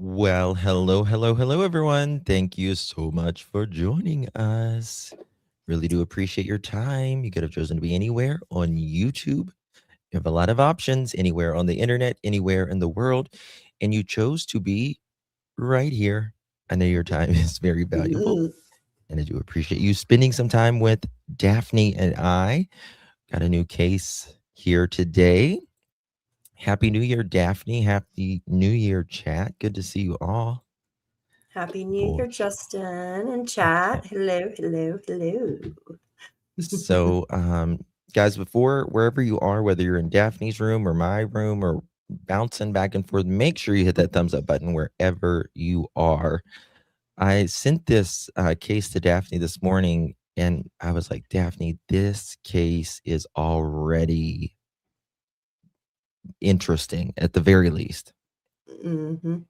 Well, hello, everyone. Thank you so much for joining us. Really do appreciate your time. You could have chosen to be anywhere on YouTube. You have a lot of options anywhere on the internet, anywhere in the world, and you chose to be right here. I know your time is very valuable, Mm, and I do appreciate you spending some time with Daphne and I. Got a new case here today. Happy New Year, Daphne. Happy New Year, chat. Good to see you all. Happy New Boy. Year, Justin and chat. Hello, hello, hello. So, guys, before wherever you are, whether you're in Daphne's room or my room or bouncing back and forth, make sure you hit that thumbs up button wherever you are. I sent this case to Daphne this morning, and I was like, Daphne, this case is already interesting at the very least. Mm-hmm.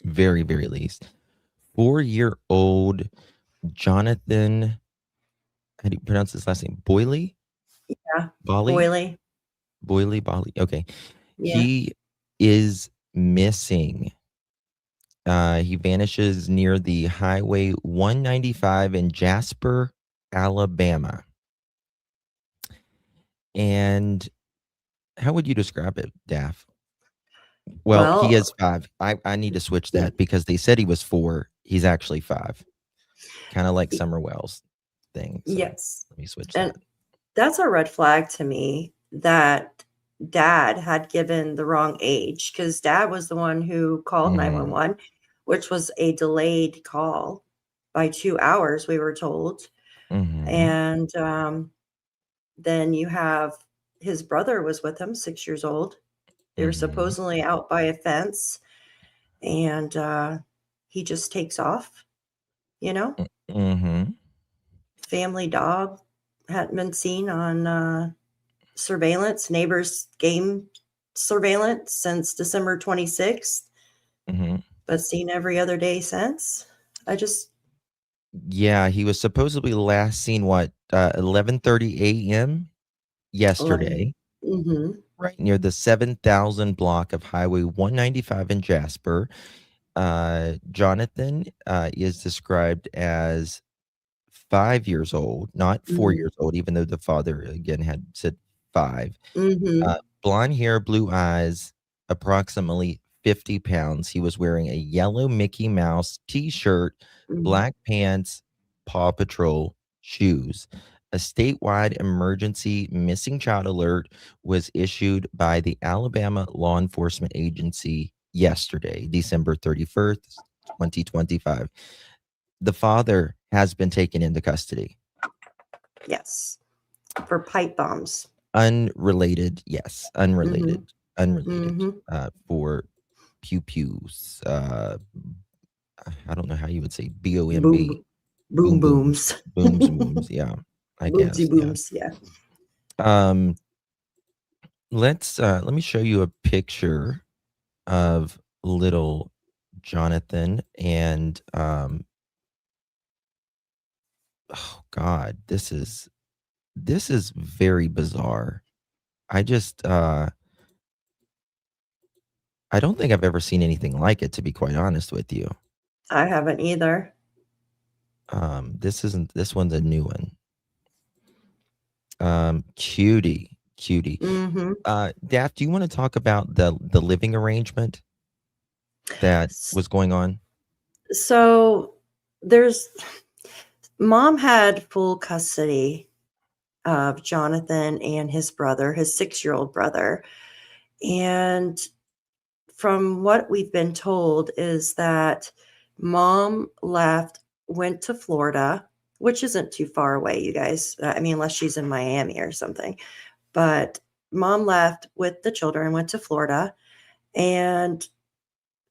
Very, very least. 4-year-old Johnathan, how do you pronounce his last name? Boley? Yeah, Boley? Boily. Boley. Okay. Yeah. He is missing. He vanishes near the Highway 195 in Jasper, Alabama. And how would you describe it, Daph? Well, he Well, is 5. I need to switch yeah, that because they said he was 4. He's actually 5. Kind of like y- Summer Wells thing. So yes. let me switch And that. that's a red flag to me that dad had given the wrong age because dad was the one who called Mm-hmm. 911, which was a delayed call by 2 hours, we were told. Mm-hmm. And then you have his brother was with him, 6 years old. They were Mm-hmm. supposedly out by a fence, and he just takes off, you know? Mm-hmm. Family dog hadn't been seen on surveillance, neighbors' game surveillance since December 26th, Mm-hmm. but seen every other day since. I just, Yeah, he was supposedly last seen 11:30 a.m. um, yesterday, mm-hmm, right near the 7,000 block of Highway 195 in Jasper. Johnathan is described as 5 years old, not 4 mm-hmm, years old, even though the father again had said 5. mm-hmm, Blonde hair, blue eyes, approximately 50 pounds. He was wearing a yellow Mickey Mouse t-shirt, mm-hmm. black pants, Paw Patrol shoes. A statewide emergency missing child alert was issued by the Alabama Law Enforcement Agency yesterday, December 31st, 2025. The father has been taken into custody. Yes, for pipe bombs. Unrelated, yes, Mm-hmm, unrelated, mm-hmm. for pew pews, I don't know how you would say Boom, BOMB, boom, boom booms, booms. booms, yeah, I Boomsy guess, yeah. booms, yeah. Um, let me show you a picture of little Johnathan and, oh god, this is very bizarre. I just, I don't think I've ever seen anything like it, to be quite honest with you. I haven't either. This one's a new one. Cutie. Mm-hmm. Daph, do you want to talk about the living arrangement that was going on? So there's mom had full custody of Johnathan and his brother, his 6-year-old brother. And from what we've been told is that mom left, went to Florida, which isn't too far away, you guys. I mean, unless she's in Miami or something. But mom left with the children, went to Florida, and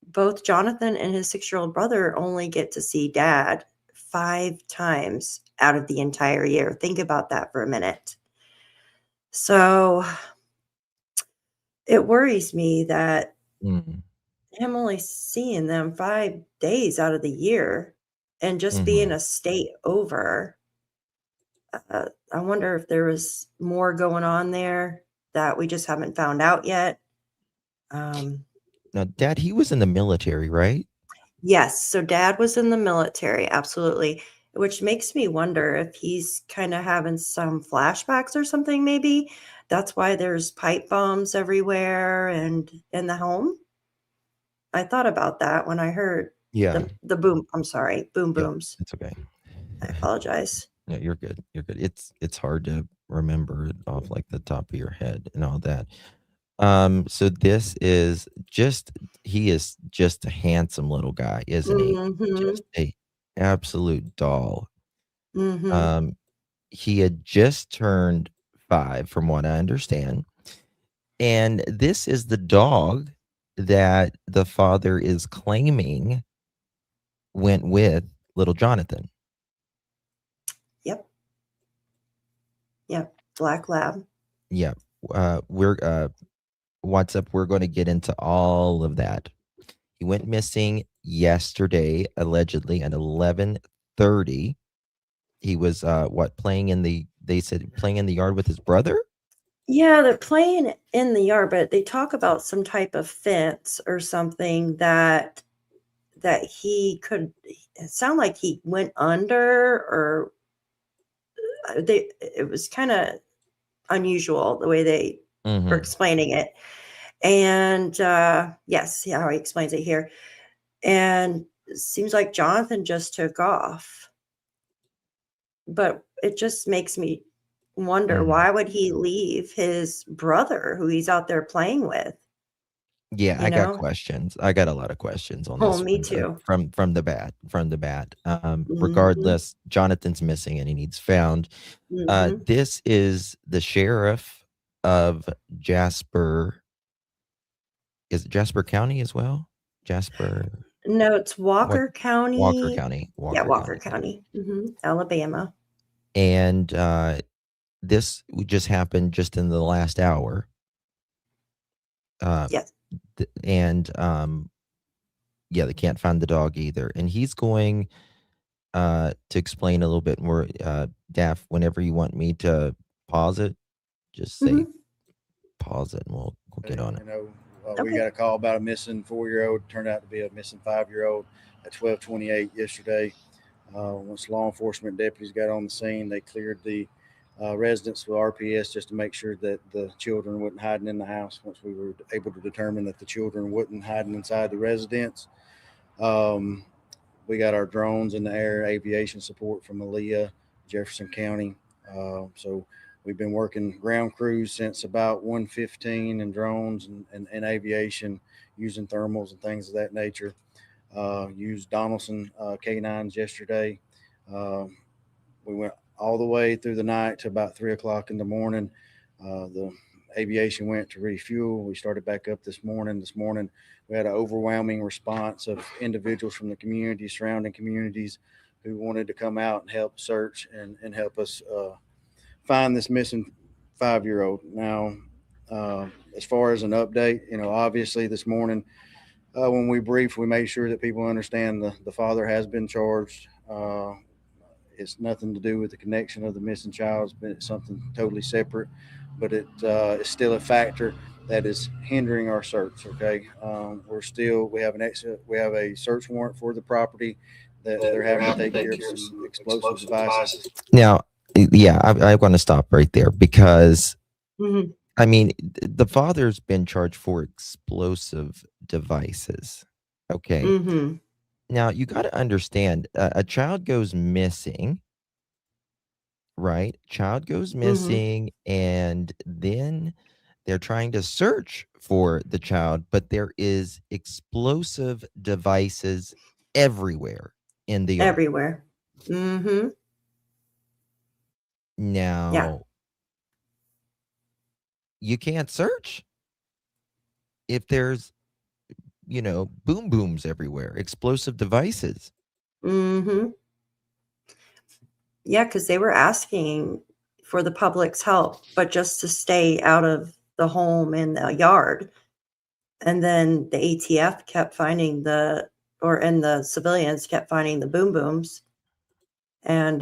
both Johnathan and his 6-year-old brother only get to see dad 5 times out of the entire year. Think about that for a minute. So it worries me that Mhm, him only seeing them 5 days out of the year and just being mhm. a state over. I wonder if there was more going on there that we just haven't found out yet. Um, Now, Dad, he was in the military, right? Yes, so dad was in the military, absolutely, which makes me wonder if he's kinda having some flashbacks or something maybe? That's why there's pipe bombs everywhere and in the home? I thought about that when I heard Yeah. the boom I'm sorry, boom Yep. booms. It's okay. I apologize. No, you're good. You're good. It's hard to remember it off like the top of your head and all that. So this is just he is just a handsome little guy, isn't he? Mhm, Just a absolute doll. mhm. Um, he had just turned 5 from what I understand, and this is the dog that the father is claiming went with little Johnathan. Yep, yep, black lab. Yeah. We're what's up? We're going to get into all of that. He went missing yesterday, allegedly at 11:30. He was what playing in the they said playing in the yard with his brother? Yeah, they're playing in the yard, but they talk about some type of fence or something that he could it sound like he went under or they it was kind of unusual the way they were Mhm. explaining it. And yes, yeah, how he explains it here. And it seems like Jonathan just took off. But it just makes me wonder Mhm. why would he leave his brother who he's out there playing with, Yeah, you I got know? questions. I got a lot of questions on Oh, this me one, too. from the bat. Mhm, Regardless, Jonathan's missing and he needs found. mhm. This is the sheriff of Jasper. Is it Jasper County as well? Jasper No, it's what? Walker Walker County. County. Yeah, Walker Walker County. Yeah. County, Alabama. And this just happened just in the last hour. Uh, Yes. and yeah, they can't find the dog either. And he's going to explain a little bit more. Daff, whenever you want me to pause it, just say Mhm. pause it and we'll get on it. We Okay. got a call about a missing 4-year-old. Turned out to be a missing 5-year-old at 12:28 yesterday. Once law enforcement deputies got on the scene, they cleared the residence with RPS just to make sure that the children wasn't hiding in the house. Once we were able to determine that the children wasn't hiding inside the residence, um, we got our drones in the air, aviation support from Aaliyah, Jefferson County. So we've been working ground crews since about 1:15 and drones and aviation using thermals and things of that nature. Used Donaldson K9s yesterday. Uh, we went all the way through the night to about 3 o'clock in the morning. The aviation went to refuel. We started back up this morning. This morning, we had an overwhelming response of individuals from the community, surrounding communities, who wanted to come out and help search and help us find this missing 5-year-old. Now, as far as an update, obviously this morning when we briefed, we made sure that people understand the father has been charged. It's nothing to do with the connection of the missing child. It's been something totally separate, but it is still a factor that is hindering our search. Okay, we have a search warrant for the property that they're having to take care of some explosive devices. Now, yeah, I want to stop right there because Mhm, I mean the father's been charged for explosive devices. Okay. mhm, Now you got to understand a child goes missing, right? Child goes mhm. missing, and then they're trying to search for the child, but there is explosive devices everywhere in the yard. Everywhere. Mhm. Yeah. Now, you can't search if there's, boom booms everywhere, explosive devices. Mhm. Yeah, because they were asking for the public's help, but just to stay out of the home and the yard. And then the ATF kept finding and the civilians kept finding the boom booms, and,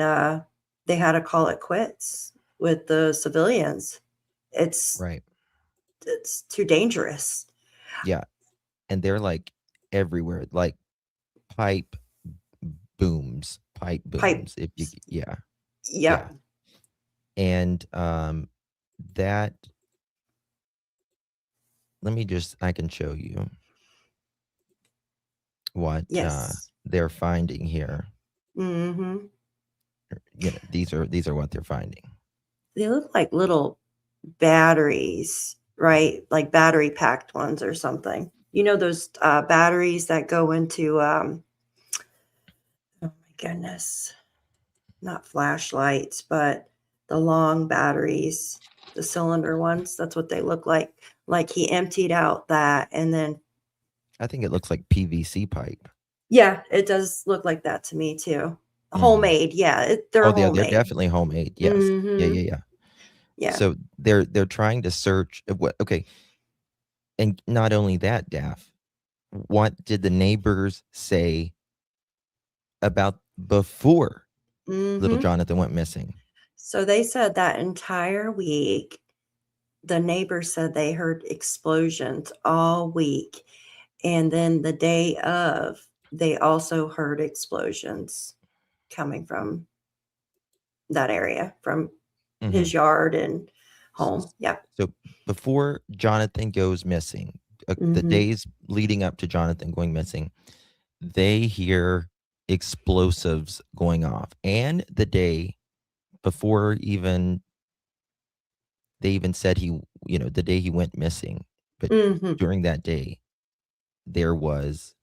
they had to call it quits with the civilians. It's Right. it's too dangerous. Yeah. And they're like everywhere, like pipe booms. If you, yeah. Yep. And that, I can show you what Yes. they're finding here. Mm-hmm. These are what they're finding. They look like little batteries, right? Like battery packed ones or something. You know those batteries that go into oh my goodness, not flashlights, but the long batteries, the cylinder ones. That's what they look like. Like he emptied out that, and then I think it looks like PVC pipe. yeah, it does look like that to me too. Homemade, yeah, they're Oh, homemade. they're definitely homemade. Yes. Mhm. Yeah. So they're trying to search what. Okay, and not only that, Daff. What did the neighbors say about before little Mhm. Johnathan went missing? So they said that entire week, the neighbors said they heard explosions all week. And then the day of, they also heard explosions coming from that area, from his yard and home. Yeah. So before Johnathan goes missing, the Mhm. days leading up to Johnathan going missing, they hear explosives going off. And the day before they even said the day he went missing, but Mhm. during that day, there was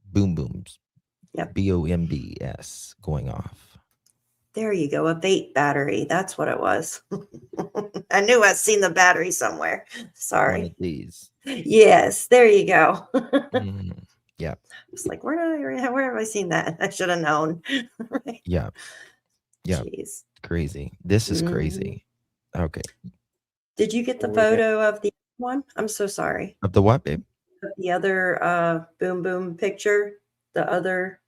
boom booms, Yep. BOMBS going off. There you go. A vape battery. That's what it was. I knew I'd seen the battery somewhere. One Sorry. of these. Yes, there you go. Yeah. It's like, where have I seen that? I should have known. Right. Yeah. Yeah. Jeez. Crazy. This is Mhm. crazy. Okay. Did you get the photo of the one? I'm so sorry. Of the what, babe? Of the other boom boom picture, the other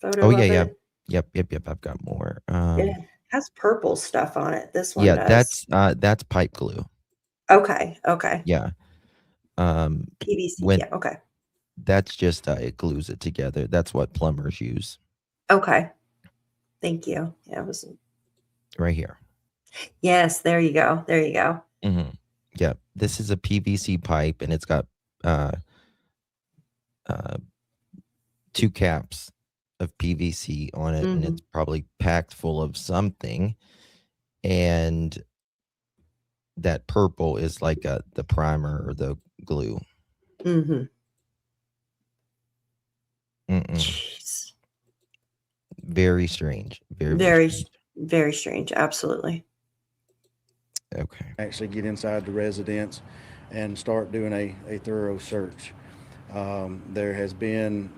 photo Oh, of yeah. it. Yep. I've got more. It has purple stuff on it. This one Yeah, does. that's pipe glue. Okay. Yeah. PVC. When Yeah. Okay. that's just it glues it together. That's what plumbers use. Okay. Thank you. Yeah, it was Right here. yes, there you go. There you go. Yeah. This is a PVC pipe, and it's got 2 caps of PVC on it, and it's probably packed full of something. And that purple is like the primer or the glue. Jeez. Very strange. Very, strange. very strange. Absolutely. Okay. Actually get inside the residence and start doing a thorough search. There has been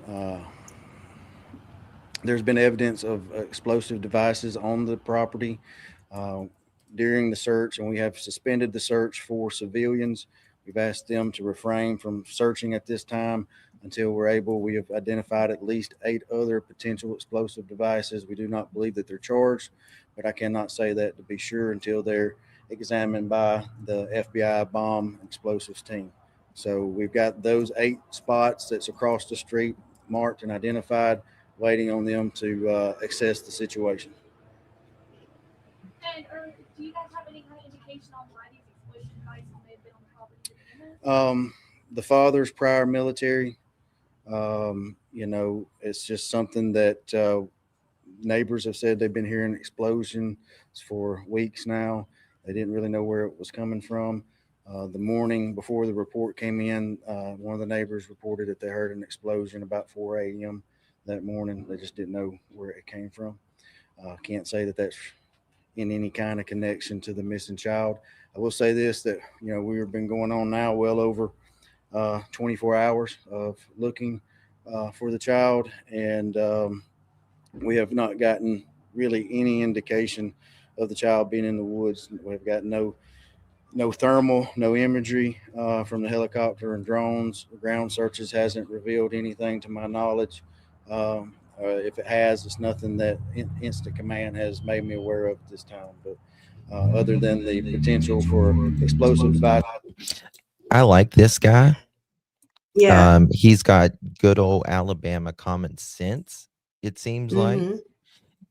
there's been evidence of explosive devices on the property during the search, and we have suspended the search for civilians. We've asked them to refrain from searching at this time until we're able. We have identified at least 8 other potential explosive devices. We do not believe that they're charged, but I cannot say that to be sure until they're examined by the FBI bomb explosives team. So we've got those 8 spots that's across the street marked and identified, waiting on them to assess the situation. And do you guys have any kind of indication on why these explosion devices may have been on the property to begin with? The father's prior military. It's just something that neighbors have said they've been hearing explosions for weeks now. They didn't really know where it was coming from. The morning before the report came in, one of the neighbors reported that they heard an explosion about 4 a.m. that morning. They just didn't know where it came from. Can't say that that's in any kind of connection to the missing child. I will say this, that we've been going on now well over 24 hours of looking for the child, and we have not gotten really any indication of the child being in the woods. We've got no thermal, no imagery from the helicopter and drones. Ground searches hasn't revealed anything to my knowledge. If it has, it's nothing that Instant Command has made me aware of at this time. But other than the potential for explosive devices. I like this guy. Yeah. He's got good old Alabama common sense, it seems like. Mm-hmm.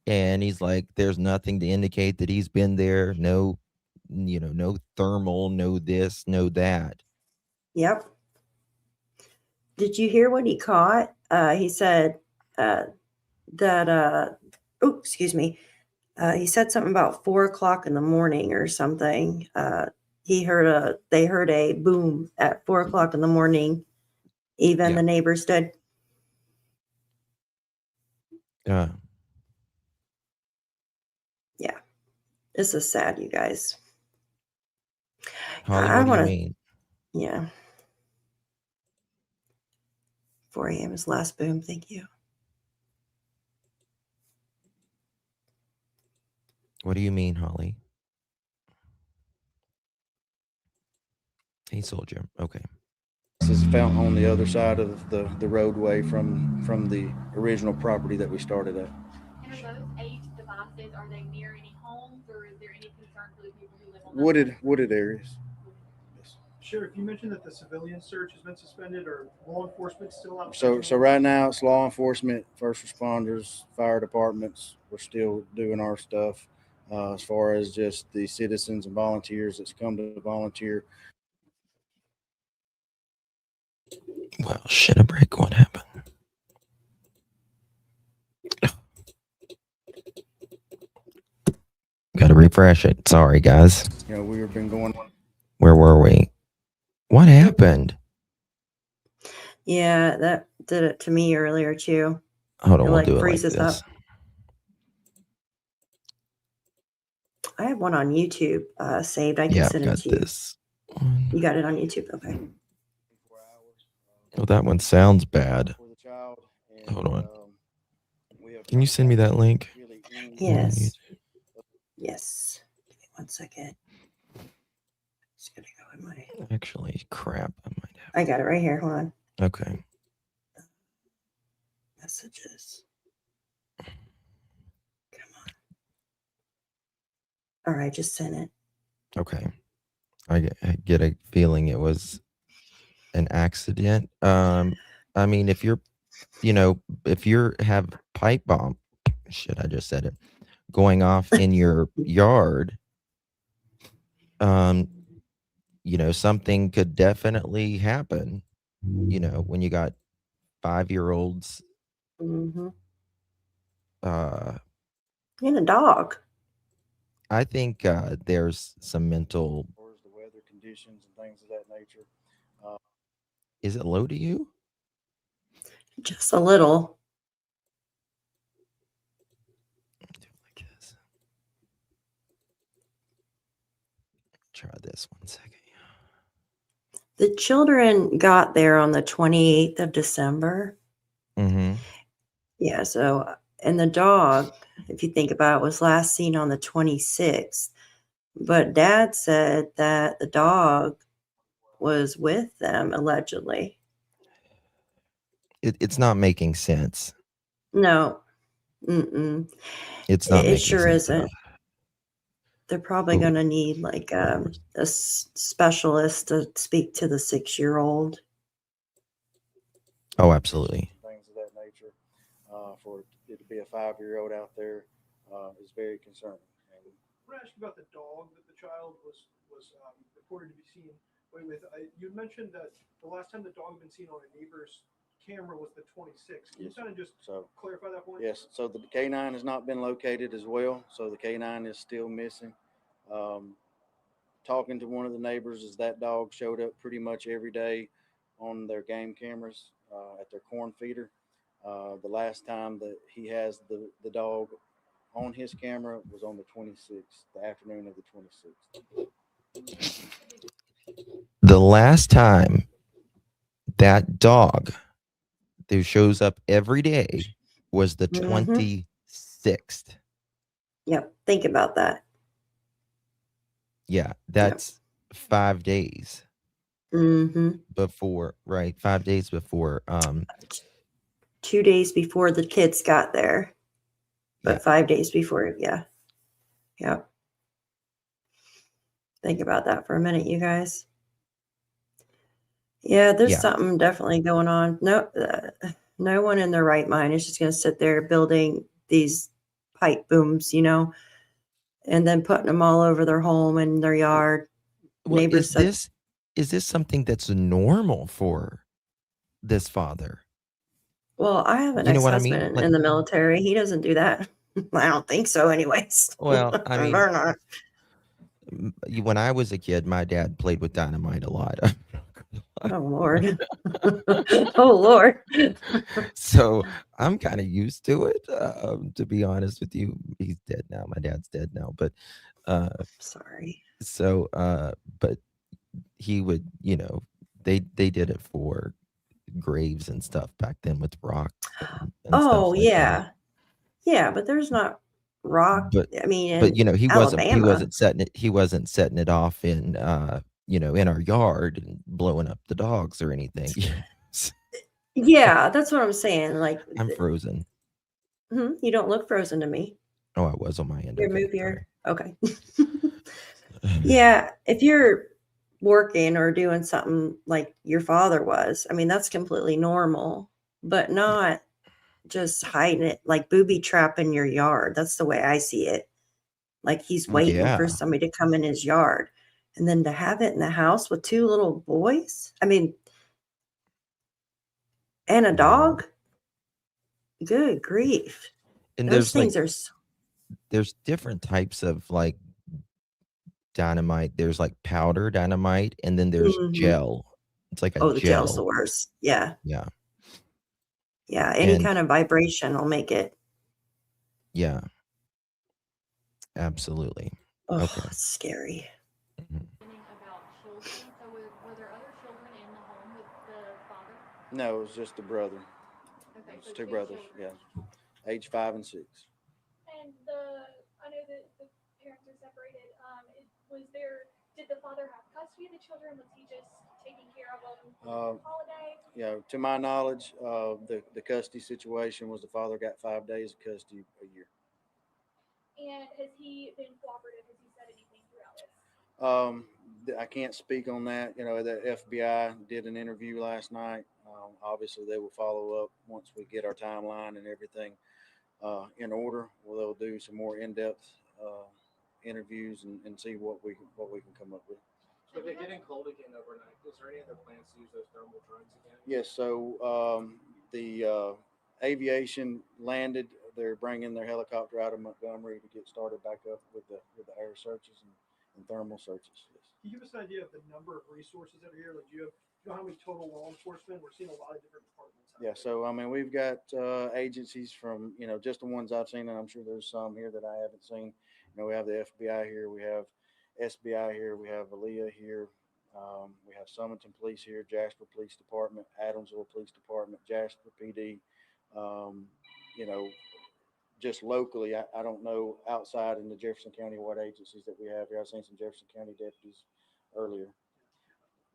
And he's like, there's nothing to indicate that he's been there. No, no thermal, no this, no that. Yep. Did you hear what he caught? He said that oh, excuse me. He said something about 4:00 in the morning or something. They heard a boom at 4:00 in the morning. Even Yeah. the neighbors did. Uh, Yeah. This is sad, you guys. Holly, I what do you want to, mean? yeah. 4 a.m. is last boom. Thank you. What do you mean, Holly? He sold you. Okay. This is found on the other side of the roadway from the original property that we started at. And are those 8 devices, are they near any homes, or is there any concern for the people who live on Wooded areas. Yes. Sheriff, you mentioned that the civilian search has been suspended, or law enforcement still out? So right now it's law enforcement, first responders, fire departments. We're still doing our stuff. As far as just the citizens and volunteers that's come to volunteer. Well, shit, a break. What happened? Got to refresh it. Sorry, guys. We've been going. Where were we? What happened? Yeah, that did it to me earlier too. Hold on, It we'll like do it like freezes this. up. I have one on YouTube saved. I can Yeah, send I've it got to you. this one. You got it on YouTube? Okay. Oh, that one sounds bad. For the child. Hold on. Can you send me that link? Yes. Yes. Give me 1 second. It's gonna go in my. Actually, crap. I might have. I got it right here. Hold on. Okay. Messages. Come on. All right, just send it. Okay. I get a feeling it was an accident. I mean, if you're have pipe bomb, shit, I just said it, going off in your yard, something could definitely happen, when you got 5-year-olds, Mm-hmm. And a dog. I think there's some mental. The weather conditions and things of that nature. Is it low to you? Just a little. Do it like this. Try this 1 second. The children got there on the 28th of December. Mm-hmm. Yeah, so, and the dog, if you think about it, was last seen on the 26th. But Dad said that the dog was with them, allegedly. It's not making sense. No. Mm-mm. It's not It making sure sense at isn't. all. They're probably Ooh. going to need like a specialist to speak to the 6-year-old. Oh, absolutely. Things of that nature. For it to be a 5-year-old out there is very concerning. And I want to ask you about the dog that the child was reported to be seen with. You mentioned that the last time the dog had been seen on a neighbor's camera was the 26th. Can you kind of just clarify that point? Yes. So the canine has not been located as well. So the canine is still missing. Talking to one of the neighbors, as that dog showed up pretty much every day on their game cameras at their corn feeder. The last time that he has the dog on his camera was on the 26th, the afternoon of the 26th. The last time that dog who shows up every day was the 26th. Yep. Think about that. Yeah, that's 5 days before, right? 5 days before. 2 days before the kids got there, but 5 days before. Yeah. Yep. Think about that for a minute, you guys. Yeah, there's Yeah. something definitely going on. No one in their right mind is just going to sit there building these pipe booms, and then putting them all over their home and their yard. Well, Neighbors said, is this something that's normal for this father? well, I have an You know what I mean? ex-husband Like, in the military. He doesn't do that. I don't think so anyways. well, I mean, They're not. when I was a kid, my dad played with dynamite a lot. Oh, Lord. Oh, Lord. So I'm kind of used to it, to be honest with you. He's dead now. My dad's dead now, but Sorry. so but he would, they did it for graves and stuff back then with rocks and stuff Oh, like yeah. that. Yeah, but there's not rock. But I mean, but in he Alabama. wasn't setting it off in in our yard and blowing up the dogs or anything. Yeah, that's what I'm saying. Like, I'm frozen. you don't look frozen to me. Oh, I was on my end. Here, Okay, move here. sorry. Okay. Yeah, if you're working or doing something like your father was, I mean, that's completely normal, but not just hiding it, like booby trap in your yard. That's the way I see it. Like he's waiting for Yeah. somebody to come in his yard. And then to have it in the house with 2 little boys, I mean, and a Yeah. dog. Good grief. And Those things are there's different types of like dynamite. There's like powder dynamite, and then there's gel. It's like a the gel's the gel. worst. Yeah. Yeah. Yeah. Any And kind of vibration will make it. yeah. Absolutely. Oh, Okay. it's scary. Mhm. About children. So were there other children in the home with the father? No, it was just a brother. Okay, It's so 2 2 brothers, children. yeah, age 5 and 6. And I know that the parents are separated. Did the father have custody of the children? Was he just taking care of them for the holiday? To my knowledge, the custody situation was the father got 5 days of custody a year. And has he been cooperative? Has he said anything throughout this? I can't speak on that. The FBI did an interview last night. Obviously, they will follow up once we get our timeline and everything in order. Well, they'll do some more in-depth interviews and see what we can come up with. So if it's getting cold again overnight, is there any other plans to use those thermal drones again? Yes. So the aviation landed. They're bringing their helicopter out of Montgomery to get started back up with the air searches and thermal searches. Yes. Can you give us an idea of the number of resources that are here? Like, do you know how many total law enforcement? We're seeing a lot of different departments. Yeah. So I mean, we've got agencies from just the ones I've seen, and I'm sure there's some here that I haven't seen. We have the FBI here, we have SBI here, we have ALEA here, we have Summerton Police here, Jasper Police Department, Adamsville Police Department, Jasper PD. Just locally, I don't know outside in the Jefferson County what agencies that we have here. I've seen some Jefferson County deputies earlier.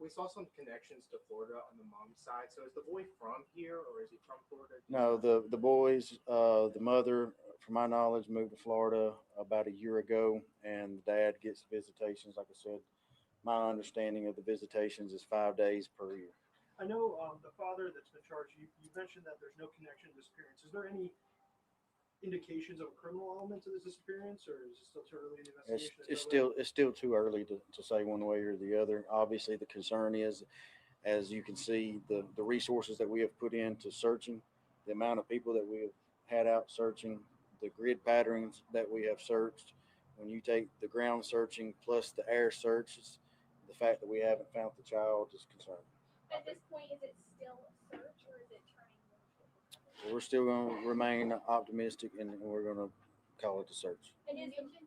We saw some connections to Florida on the mom's side. So is the boy from here or is he from Florida? No, the boys, the mother, from my knowledge, moved to Florida about a year ago, and the dad gets visitations. Like I said, my understanding of the visitations is 5 days per year. I know the father that's been charged, you mentioned that there's no connection to disappearance. Is there any indications of a criminal element to this disappearance, or is it still too early in the investigation? It's still too early to say one way or the other. Obviously, the concern is, as you can see, the resources that we have put into searching, the amount of people that we have had out searching, the grid patterns that we have searched. When you take the ground searching plus the air searches, the fact that we haven't found the child is concerning. At this point, is it still a search or is it turning more? We're still going to remain optimistic, and we're going to call it a search. And you mentioned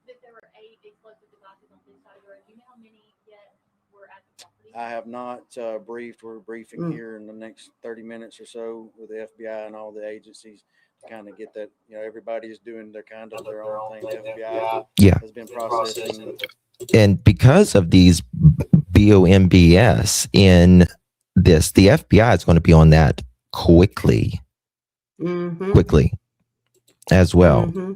that there were 8 explosive devices on this side of the road. Do you know how many yet were at the property? I have not briefed. We're briefing here in the next 30 minutes or so with the FBI and all the agencies to kind of get that. Everybody is doing their own thing. The FBI has been processing. And because of these BOMBS in this, the FBI is going to be on that quickly as well.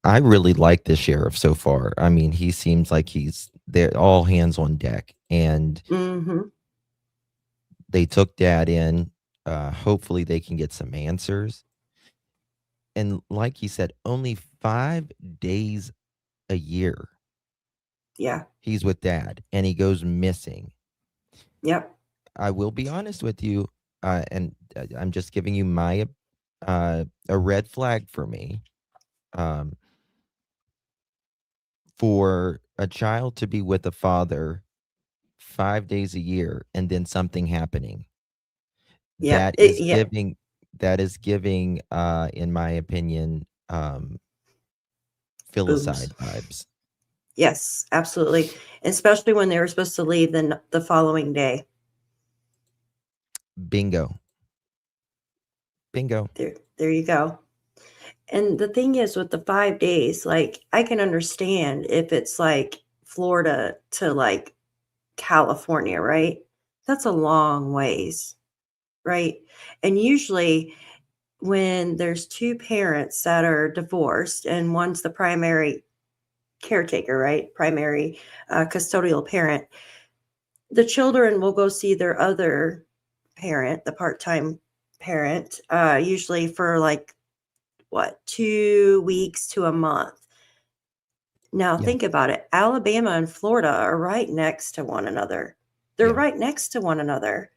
I really like this sheriff so far. I mean, he seems like he's they're all hands on deck, and Mm-hmm. they took Dad in. Hopefully, they can get some answers. And like he said, only 5 days a year Yeah. he's with Dad, and he goes missing. Yep. I will be honest with you, and I'm just giving you my a red flag for me. Um, for a child to be with a father 5 days a year and then something happening, Yeah. that is Yeah. giving in my opinion, Booms. filicide vibes. Yes, absolutely. Especially when they were supposed to leave the following day. Bingo. Bingo. There you go. And the thing is with the 5 days, like I can understand if it's like Florida to like California, right? That's a long ways, right? And usually when there's two parents that are divorced and one's the primary caretaker, right? Primary custodial parent, the children will go see their other parent, the part-time parent, usually for like what, 2 weeks to a month. Now Yeah. think about it. Alabama and Florida are right next to one another. They're Yeah. right next to one another.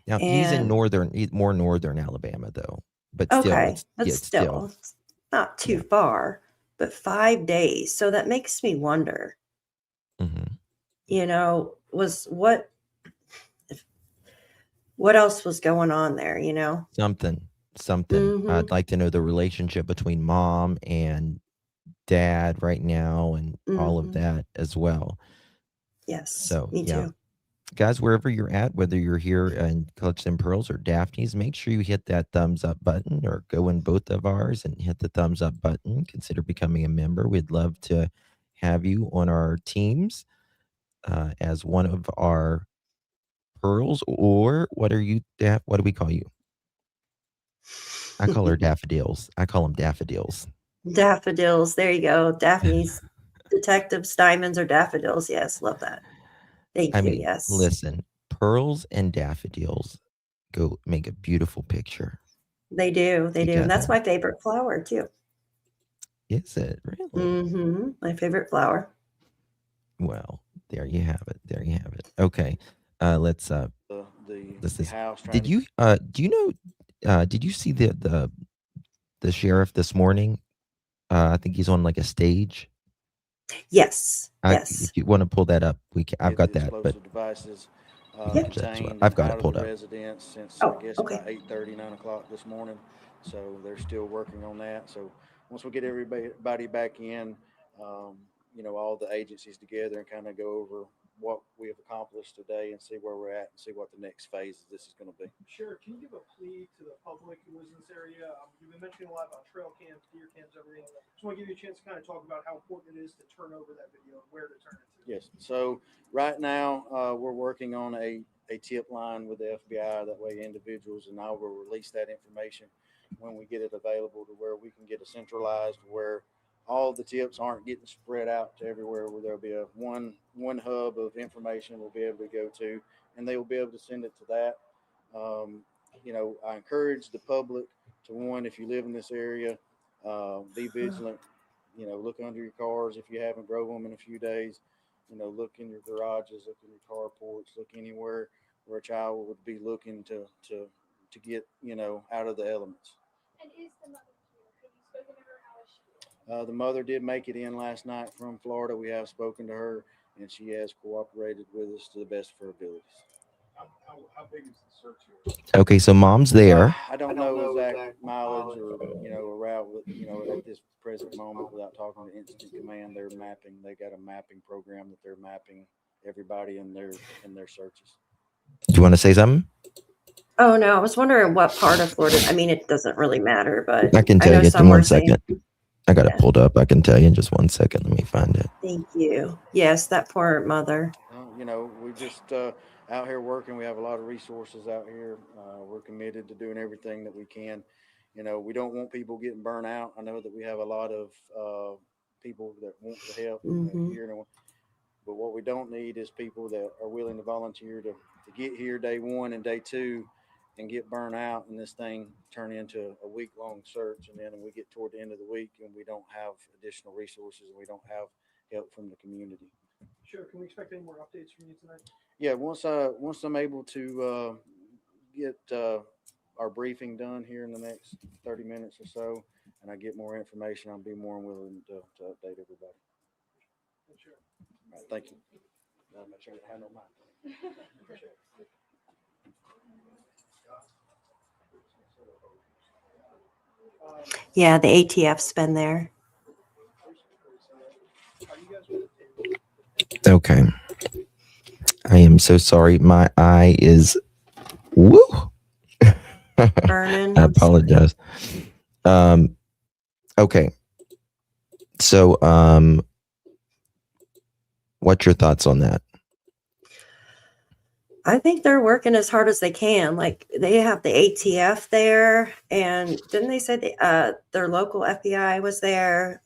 Now he's in And more northern Alabama though, but still, okay, but it's still, still, it's not too yeah. far, but 5 days. So that makes me wonder, Hmm. was what else was going on there, Something. Mm-hmm. I'd like to know the relationship between mom and dad right now and all of Mm-hmm. that as well. Yes, So, me yeah. too. Guys, wherever you're at, whether you're here in Clutch and Pearls or Daphne's, make sure you hit that thumbs up button or go in both of ours and hit the thumbs up button. Consider becoming a member. We'd love to have you on our teams as one of our pearls, or what are you, what do we call you? I call her daffodils. I call them daffodils. Daffodils. There you go. Daphne's detectives, diamonds, or daffodils. Yes, love that. I Thank you. mean, Yes, listen, pearls and daffodils go make a beautiful picture they do. They do. And that's together. my favorite flower, too. Is it really? Mm-hmm. My favorite flower. Well, there you have it. There you have it. Okay. Let's this The is house trying did to you do you know did you see the sheriff this morning? I think he's on like a stage. Yes. If Yes. you want to pull that up, I've get the got that, but explosive devices Yeah. contained I've and got out it of the pulled up. residence since I Oh, guess okay. about 8:30, 9 o'clock this morning. So they're still working on that. So once we get everybody back in, um, all the agencies together and kind of go over what we have accomplished today and see where we're at and see what the next phase of this is going to be. Sure. Can you give a plea to the public who is in this area? You've been mentioning a lot about trail cams, deer cams, everything. Just want to give you a chance to kind of talk about how important it is to turn over that video and where to turn it to. Yes. So right now we're working on a tip line with the FBI. That way, individuals and I will release that information when we get it available to where we can get a centralized where all the tips aren't getting spread out to everywhere. Where there'll be a one hub of information we'll be able to go to, and they will be able to send it to that. Um, I encourage the public to one if you live in this area, be vigilant. Look under your cars if you haven't drove them in a few days. Look in your garages, look in your carports, look anywhere where a child would be looking to get out of the elements. And is the mother here? Have you spoken to her? How is she? The mother did make it in last night from Florida. We have spoken to her, and she has cooperated with us to the best of her abilities. How big is the search here? Okay, so mom's there. I don't know exact mileage or a route. At this present moment, without talking to Incident Command, they're mapping. They got a mapping program that they're mapping everybody in their searches. Do you want to say something? Oh, no. I was wondering what part of Florida. I mean, it doesn't really matter, but I can I tell know you some in were one saying, second. I got it yeah, pulled up. I can tell you in just 1 second. Let me find it. thank you. Yes, that poor mother. We just out here working. We have a lot of resources out here. We're committed to doing everything that we can. We don't want people getting burnt out. I know that we have a lot of people that want to help Mm-hmm. here. But what we don't need is people that are willing to volunteer to get here day one and day two and get burnt out and this thing turn into a week-long search. And then we get toward the end of the week and we don't have additional resources and we don't have help from the community. Sure. Can we expect any more updates from you tonight? Yeah, once I'm able to get our briefing done here in the next 30 minutes or so, and I get more information, I'll be more than willing to update everybody. Sure. All right, thank you. I'm not sure I have no mind. Yeah, the ATF's been there. Okay. I am so sorry. My eye is woo. Burning. I apologize. Okay. So what's your thoughts on that? I think they're working as hard as they can. Like they have the ATF there, and didn't they say their local FBI was there?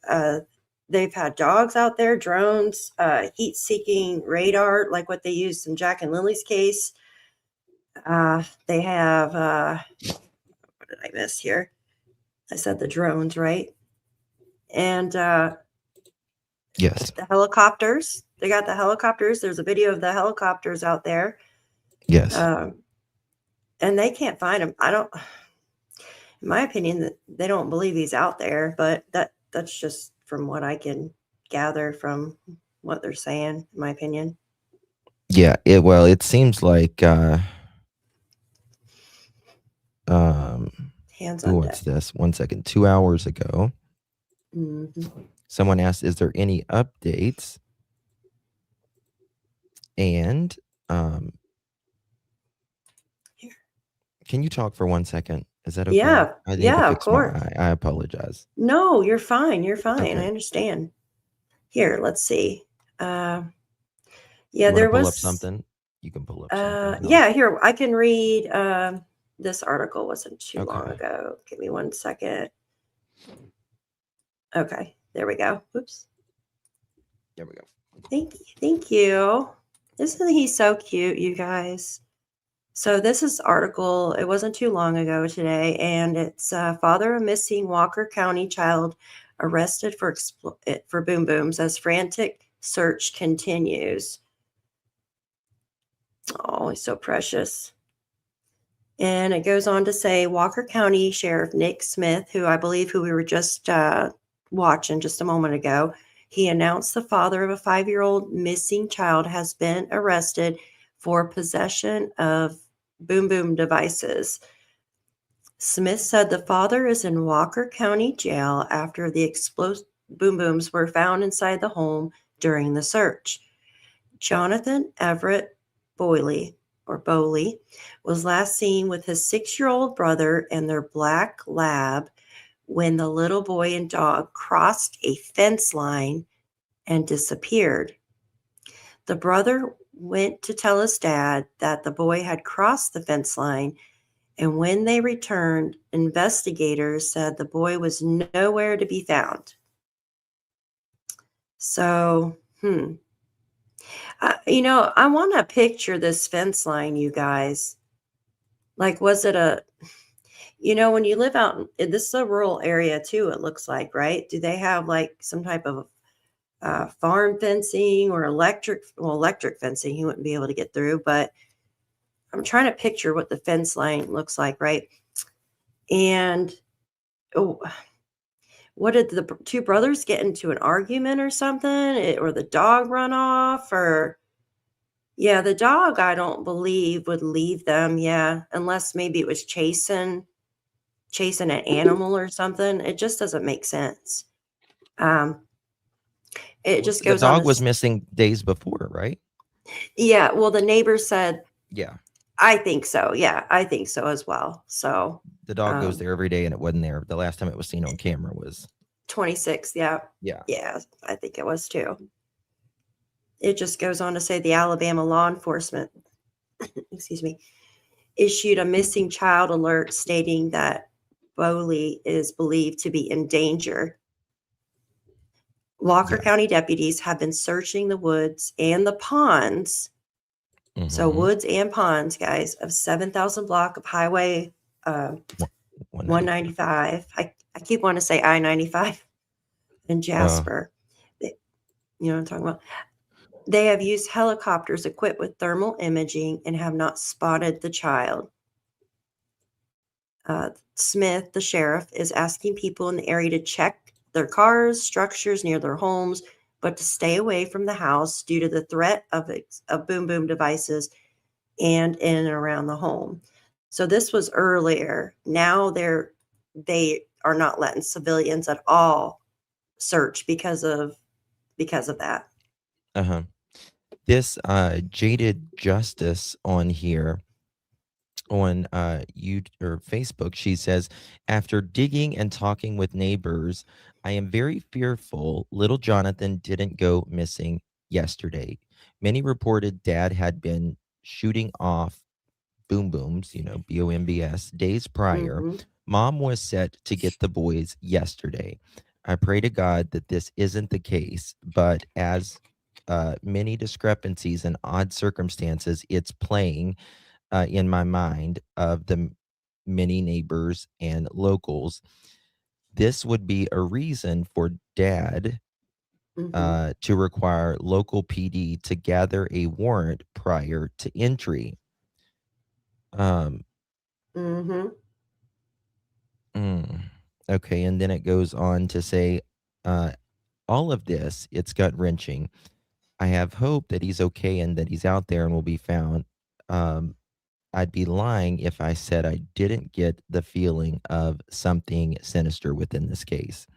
They've had dogs out there, drones, heat-seeking radar, like what they used in Jack and Lily's case. They have what did I miss here? I said the drones, right? And Yes. the helicopters. They got the helicopters. There's a video of the helicopters out there. Yes. And they can't find him. In my opinion, that they don't believe he's out there, but that's just from what I can gather from what they're saying, in my opinion. Yeah, it seems like Hands on what's deck. this? 1 second. 2 hours ago, someone asked, "Is there any updates?" And Here. Can you talk for 1 second? Is that okay? Yeah, I need yeah, to of fix my course. eye. I apologize. No, you're fine. You're fine. Okay. I understand. Here, let's see. Yeah, there was pull up something. You can pull up something. Yeah, here I can read. This article wasn't too Okay. long ago. Give me 1 second. Okay, there we go. Oops. There we go. Thank you. Isn't he so cute, you guys? So this is article. It wasn't too long ago today, and it's father of missing Walker County child arrested for boom booms as frantic search continues. Oh, he's so precious. And it goes on to say Walker County Sheriff Nick Smith, who we were just watching just a moment ago, he announced the father of a 5-year-old missing child has been arrested for possession of boom boom devices. Smith said the father is in Walker County Jail after the explosive boom booms were found inside the home during the search. Johnathan Everett Boley was last seen with his 6-year-old brother and their black lab when the little boy and dog crossed a fence line and disappeared. The brother went to tell his dad that the boy had crossed the fence line, and when they returned, investigators said the boy was nowhere to be found. So, I want to picture this fence line, you guys. Like, was it when you live out, this is a rural area too, it looks like, right? Do they have like some type of farm fencing or electric fencing? He wouldn't be able to get through, but I'm trying to picture what the fence line looks like, right? And what did the two brothers get into an argument or something? Or the dog run off? Or yeah, the dog I don't believe would leave them, unless maybe it was chasing an animal or something. It just doesn't make sense. It just goes the on. The dog was missing days before, right? Yeah, well, the neighbor said. Yeah. I think so. Yeah, I think so as well. So the dog goes there every day, and it wasn't there. The last time it was seen on camera was 26. Yeah. Yeah, I think it was too. It just goes on to say the Alabama law enforcement, excuse me, issued a missing child alert stating that Boley is believed to be in danger. Walker Yeah. County deputies have been searching the woods and the ponds. So Mhm. woods and ponds, guys, of 7,000 block of Highway 195. I keep wanting to say I-95 in Jasper. You know what I'm talking about? They have used helicopters equipped with thermal imaging and have not spotted the child. Smith, the sheriff, is asking people in the area to check their cars, structures near their homes, but to stay away from the house due to the threat of boom boom devices and in and around the home. So this was earlier. Now they are not letting civilians at all search because of that. Uh-huh. This Jaded Justice on here on YouTube or Facebook, she says, after digging and talking with neighbors, I am very fearful little Johnathan didn't go missing yesterday. Many reported dad had been shooting off boom booms, BOMBS, days prior. Mhm. Mom was set to get the boys yesterday. I pray to God that this isn't the case, but as many discrepancies and odd circumstances, it's playing in my mind of the many neighbors and locals. This would be a reason for dad to require local PD to gather a warrant prior to entry. Okay, and then it goes on to say, all of this, it's gut wrenching. I have hope that he's okay and that he's out there and will be found. I'd be lying if I said I didn't get the feeling of something sinister within this case.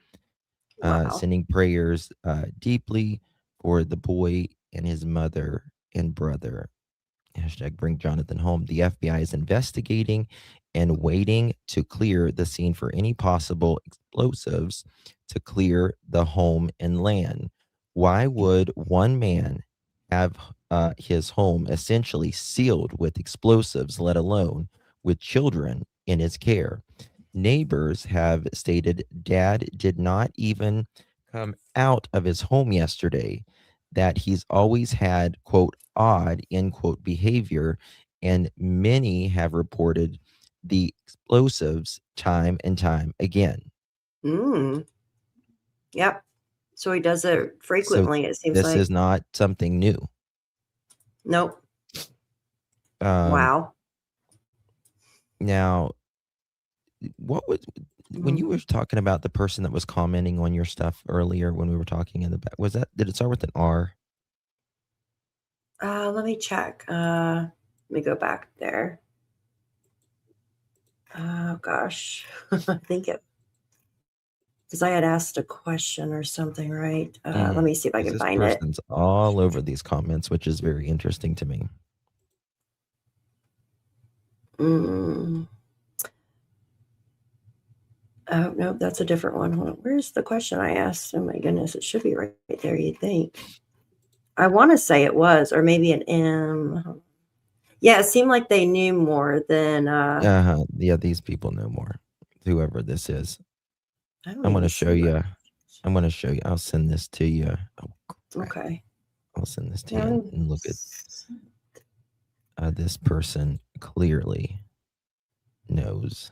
Wow. Sending prayers deeply for the boy and his mother and brother. Hashtag bring Johnathan home. The FBI is investigating and waiting to clear the scene for any possible explosives to clear the home and land. Why would one man have his home essentially sealed with explosives, let alone with children in his care? Neighbors have stated dad did not even come out of his home yesterday, that he's always had, quote, odd, end quote, behavior. And many have reported the explosives time and time again. Yep. So he does it frequently, it seems this like. is not something new. Nope. Wow. Now, what was when you were talking about the person that was commenting on your stuff earlier when we were talking in the back? Did it start with an R? Let me check. Let me go back there. Oh gosh, I think it because I had asked a question or something, right? Let me see if I can find it. This person's all over these comments, which is very interesting to me. Oh, no, that's a different one. Hold on. Where's the question I asked? Oh my goodness, it should be right there, you'd think. I want to say it was, or maybe an M. Yeah, it seemed like they knew more than Yeah, these people know more. Whoever this is. I'm going to show you. I'm going to show you. I'll send this to you. Oh, okay. I'll send this to you and look at this person clearly knows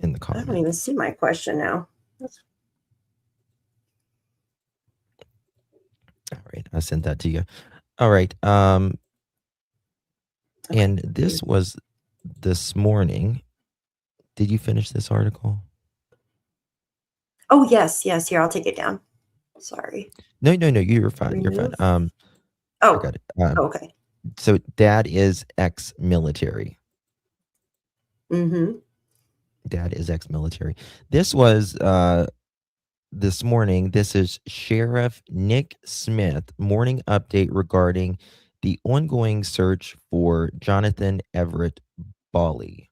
in the comments. I don't even see my question now. All right, I sent that to you. All right. And this was this morning. Did you finish this article? Oh, yes. Here, I'll take it down. Sorry. No, you're fine. You're fine. I got it. Okay. So dad is ex-military. Dad is ex-military. This was this morning. This is Sheriff Nick Smith morning update regarding the ongoing search for Johnathan Everett Boley.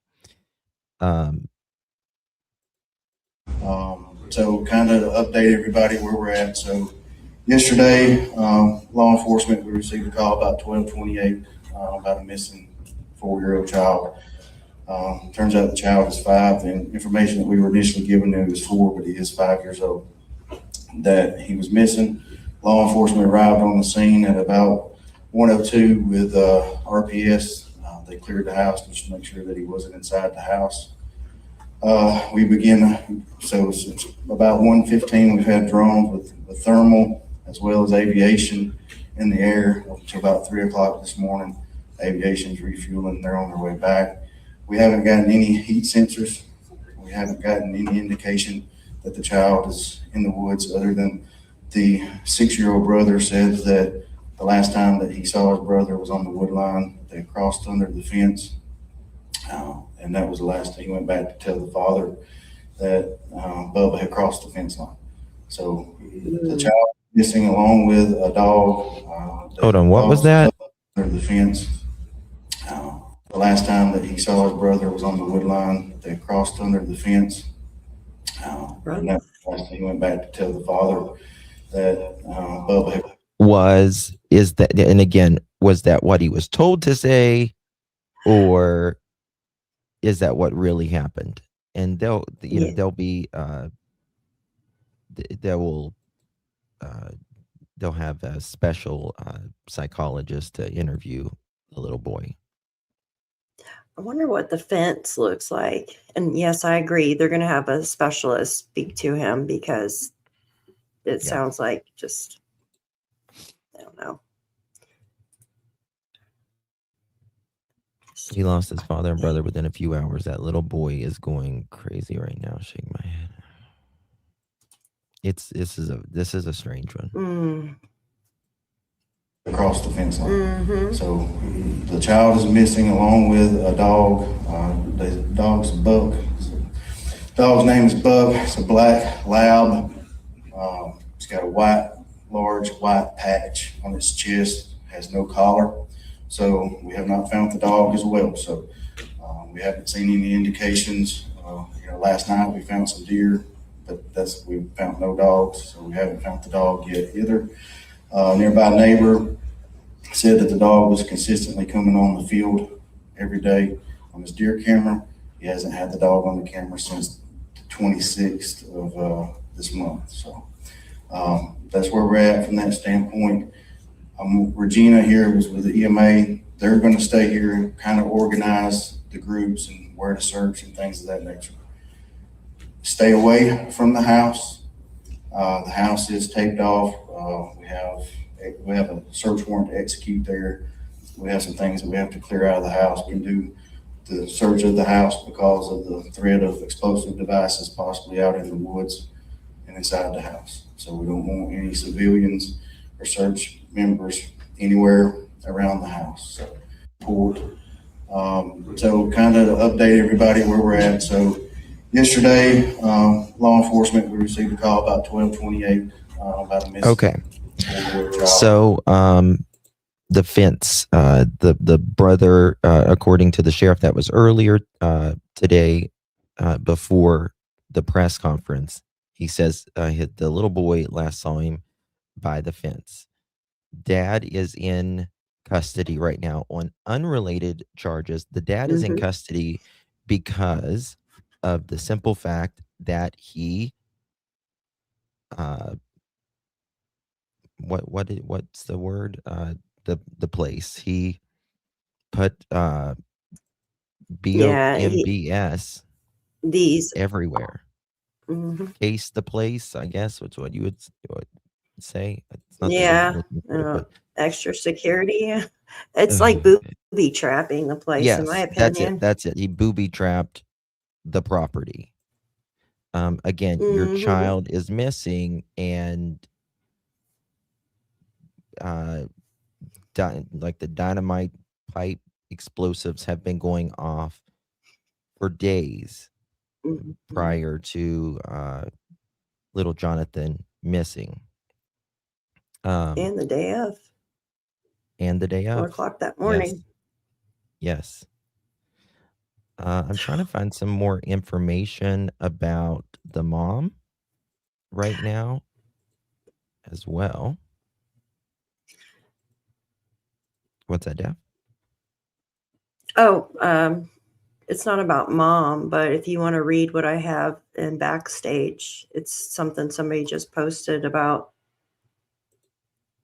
So kind of update everybody where we're at. So yesterday, law enforcement, we received a call about 12:28 about a missing 4-year-old child. Turns out the child is 5. The information that we were initially given him was 4, but he is 5 years old. That he was missing. Law enforcement arrived on the scene at about 1:02 with RPS. They cleared the house just to make sure that he wasn't inside the house. We begin, so it's about 1:15. We've had drones with thermal as well as aviation in the air up to about 3 o'clock this morning. Aviation's refueling, they're on their way back. We haven't gotten any heat sensors. We haven't gotten any indication that the child is in the woods, other than the 6-year-old brother said that the last time that he saw his brother was on the wood line. They crossed under the fence, and that was the last thing. He went back to tell the father that Bubba had crossed the fence line. So the child missing along with a dog. Hold on, what was that? Under the fence. The last time that he saw his brother was on the wood line. They crossed under the fence. And that was he went back to tell the father that Bubba had. Is that, and again, was that what he was told to say, or is that what really happened? And they'll have a special psychologist to interview the little boy. I wonder what the fence looks like. And yes, I agree. They're going to have a specialist speak to him, because it sounds like just, I don't know. He lost his father and brother within a few hours. That little boy is going crazy right now. Shaking my head. This is a strange one. Across the fence line. So the child is missing along with a dog. The dog's Buck. Dog's name is Buck. It's a black lab. It's got a large white patch on its chest. Has no collar. So we have not found the dog as well. So we haven't seen any indications. Last night we found some deer, but we found no dogs. So we haven't found the dog yet either. Nearby neighbor said that the dog was consistently coming on the field every day on his deer camera. He hasn't had the dog on the camera since the 26th of this month. So that's where we're at from that standpoint. Regina here was with the EMA. They're going to stay here and kind of organize the groups and where to search and things of that nature. Stay away from the house. The house is taped off. We have a search warrant to execute there. We have some things that we have to clear out of the house. We can do the search of the house because of the threat of explosive devices possibly out in the woods and inside the house. So we don't want any civilians or search members anywhere around the house. So kind of to update everybody where we're at. So yesterday, law enforcement, we received a call about 12:28 about a missing. Okay. So the fence, the brother, according to the sheriff, that was earlier today before the press conference, he says the little boy last saw him by the fence. Dad is in custody right now on unrelated charges. The dad is in custody because of the simple fact that he what's the word? The place he put BOMBS these everywhere. Case the place, I guess, which what you would say. It's not extra security. It's like booby trapping the place, in my opinion. That's it. He booby trapped the property. Again, your child is missing, and like the dynamite pipe explosives have been going off for days prior to little Johnathan missing. And the day of. 4 o'clock that morning. Yes. I'm trying to find some more information about the mom right now as well. What's that, Deb? Oh, it's not about mom, but if you want to read what I have in backstage, it's something somebody just posted about.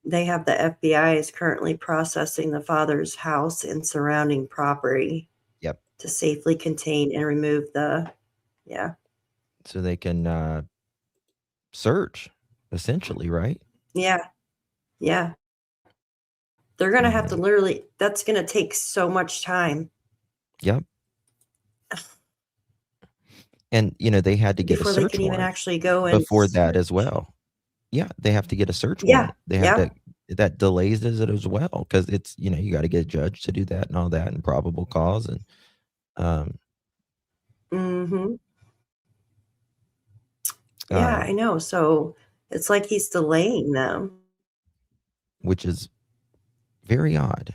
They have the FBI is currently processing the father's house and surrounding property. Yep. To safely contain and remove the, yeah. So they can search, essentially, right? Yeah. Yeah. They're going to have to literally, that's going to take so much time. Yep. And, they had to get a before they search can even warrant actually go and before that as search. well. Yeah, they have to get a search Yeah. warrant. They have to, that delays it as well, because it's, you got to get a judge to do that and all that, and probable cause. And yeah, I know. So it's like he's delaying them, which is very odd.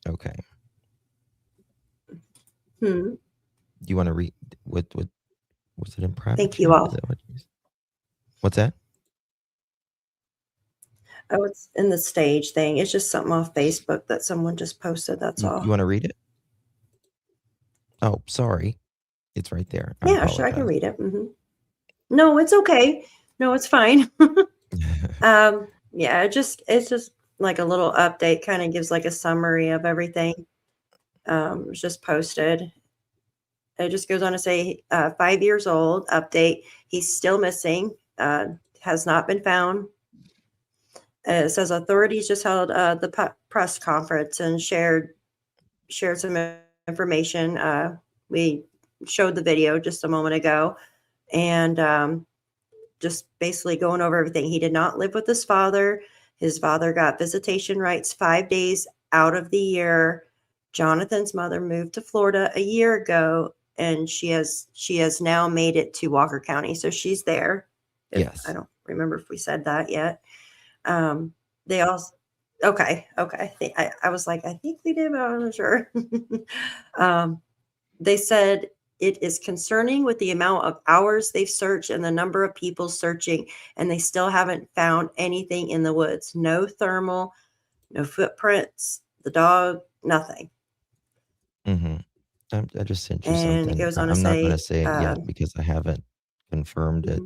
Okay. Do you want to read what was it in private? Thank you all. Is that what you said? What's that? Oh, it's in the stage thing. It's just something off Facebook that someone just posted. That's all. You want to read it? Oh, sorry. It's right there. Yeah, sure. I can read it. No, it's okay. No, it's fine. Yeah, it's just like a little update, kind of gives like a summary of everything. It's just posted. It just goes on to say 5 years old, update. He's still missing, has not been found. It says authorities just held the press conference and shared some information. We showed the video just a moment ago, and just basically going over everything. He did not live with his father. His father got visitation rights 5 days out of the year. Johnathan's mother moved to Florida a year ago, and she has now made it to Walker County, so she's there. Yes. I don't remember if we said that yet. They also okay. I was like, I think we did, but I wasn't sure. They said it is concerning with the amount of hours they've searched and the number of people searching, and they still haven't found anything in the woods. No thermal, no footprints, the dog, nothing. I just sent you And something. it goes on to I'm not going to say, say it yet because I haven't confirmed it.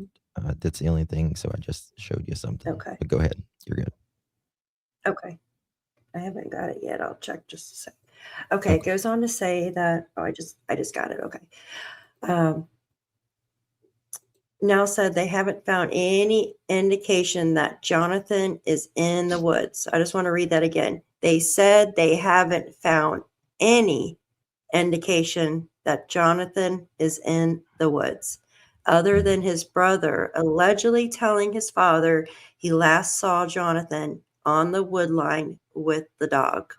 That's the only thing. So I just showed you something. Okay. But go ahead. You're good. Okay. I haven't got it yet. I'll check just a second. Okay. It goes on to say that, I just got it. Okay. Now said they haven't found any indication that Johnathan is in the woods. I just want to read that again. They said they haven't found any indication that Johnathan is in the woods, other than his brother allegedly telling his father he last saw Johnathan on the wood line with the dog.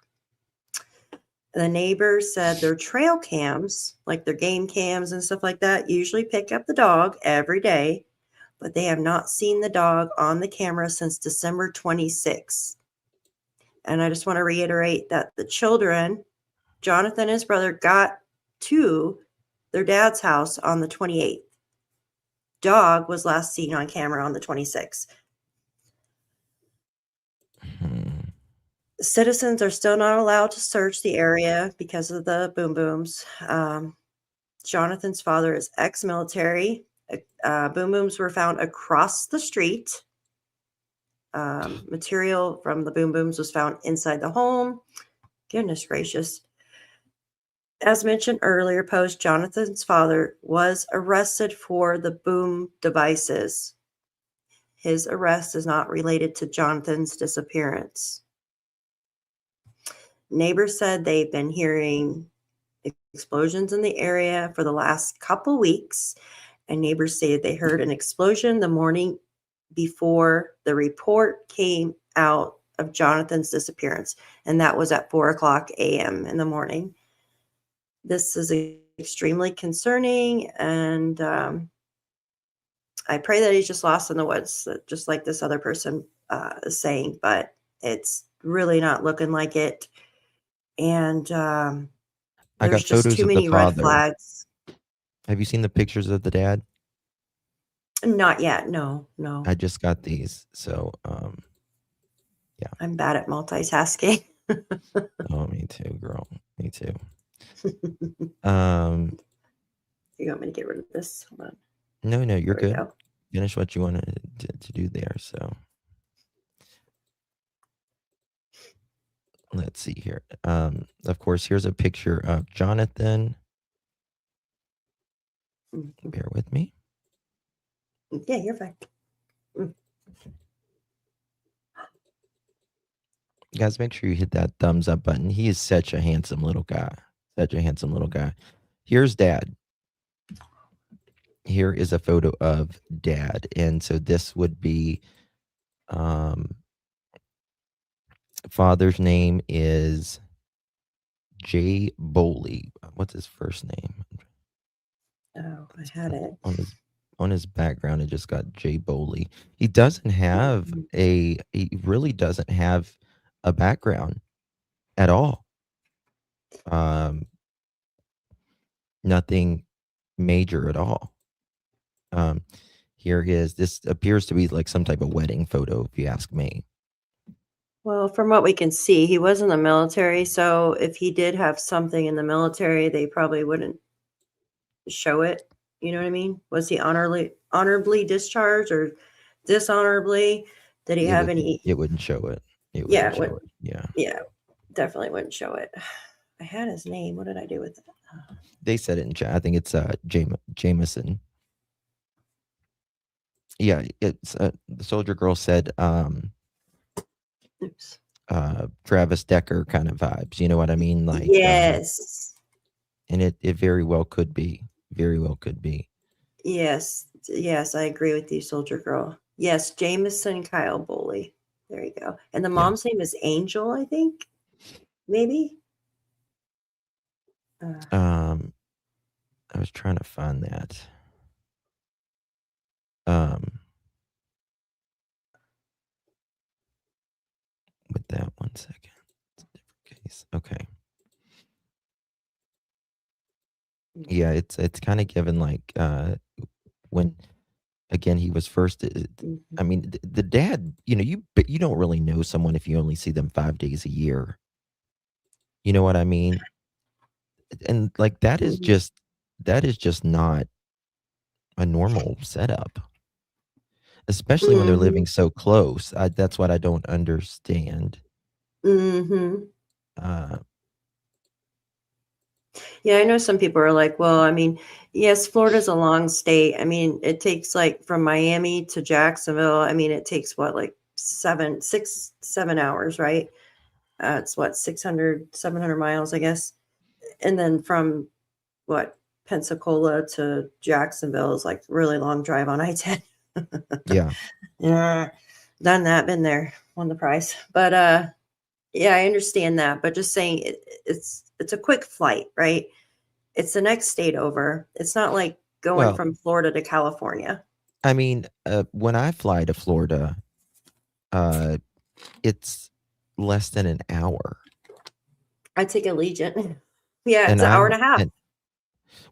The neighbors said their trail cams, like their game cams and stuff like that, usually pick up the dog every day, but they have not seen the dog on the camera since December 26th. And I just want to reiterate that the children, Johnathan and his brother, got to their dad's house on the 28th. Dog was last seen on camera on the 26th. Citizens are still not allowed to search the area because of the boom booms. Johnathan's father is ex-military. Boom booms were found across the street. Material from the boom booms was found inside the home. Goodness gracious. As mentioned earlier, Johnathan's father was arrested for the boom devices. His arrest is not related to Johnathan's disappearance. Neighbors said they've been hearing explosions in the area for the last couple weeks, and neighbors say they heard an explosion the morning before the report came out of Johnathan's disappearance, and that was at 4:00 a.m. in the morning. This is extremely concerning, and I pray that he's just lost in the woods, just like this other person is saying, but it's really not looking like it. And I got there's just photos too of the many red father. flags. Have you seen the pictures of the dad? Not yet. No. I just got these. So, yeah. I'm bad at multitasking. Oh, me too, girl. Me me too. You want me to get rid of this? Hold on. No, you're There we good. go. Finish what you wanted to do there. So let's see here. Of course, here's a picture of Johnathan. Bear with me. Yeah, you're fine. Guys, make sure you hit that thumbs up button. He is such a handsome little guy. Such a handsome little guy. Here's Dad. Here is a photo of Dad. And so this would be father's name is Jay Boley. What's his first name? Oh, I had it. On his background, it just got Jay Boley. He doesn't have he really doesn't have a background at all. Nothing major at all. Here is, this appears to be like some type of wedding photo, if you ask me. Well, from what we can see, he was in the military. So if he did have something in the military, they probably wouldn't show it. You know what I mean? Was he honorably discharged or dishonorably? Did he have any? It wouldn't show it. It Yeah, wouldn't show it. Yeah. Yeah, definitely wouldn't show it. I had his name. What did I do with it? They said it in chat. I think it's Jameson. Yeah, it's the soldier girl said Oops. Travis Decker kind of vibes. You know what I mean? Like, yes. And it very well could be. Very well could be. Yes, I agree with you, soldier girl. Yes, Jameson Kyle Boley. There you go. And the mom's name is Angel, I think. Maybe. I was trying to find that. With that, 1 second. It's a different case. Okay. Yeah, it's kind of given like when again he was first. I mean, the dad. You know, you don't really know someone if you only see them 5 days a year. You know what I mean? And like that is just not a normal setup, especially when they're living so close. That's what I don't understand. Yeah, I know some people are like, well, I mean, yes, Florida's a long state. I mean, it takes like from Miami to Jacksonville. I mean, it takes what, like 7 hours, right? It's what, 700 miles, I guess. And then from what, Pensacola to Jacksonville is like really long drive on I-10. Yeah. Yeah. Done that, been there, won the prize. But yeah, I understand that. But just saying it's a quick flight, right? It's the next state over. It's not like going from Florida to California. I mean, when I fly to Florida, it's less than an hour. I take Allegiant. Yeah, it's an hour and a half.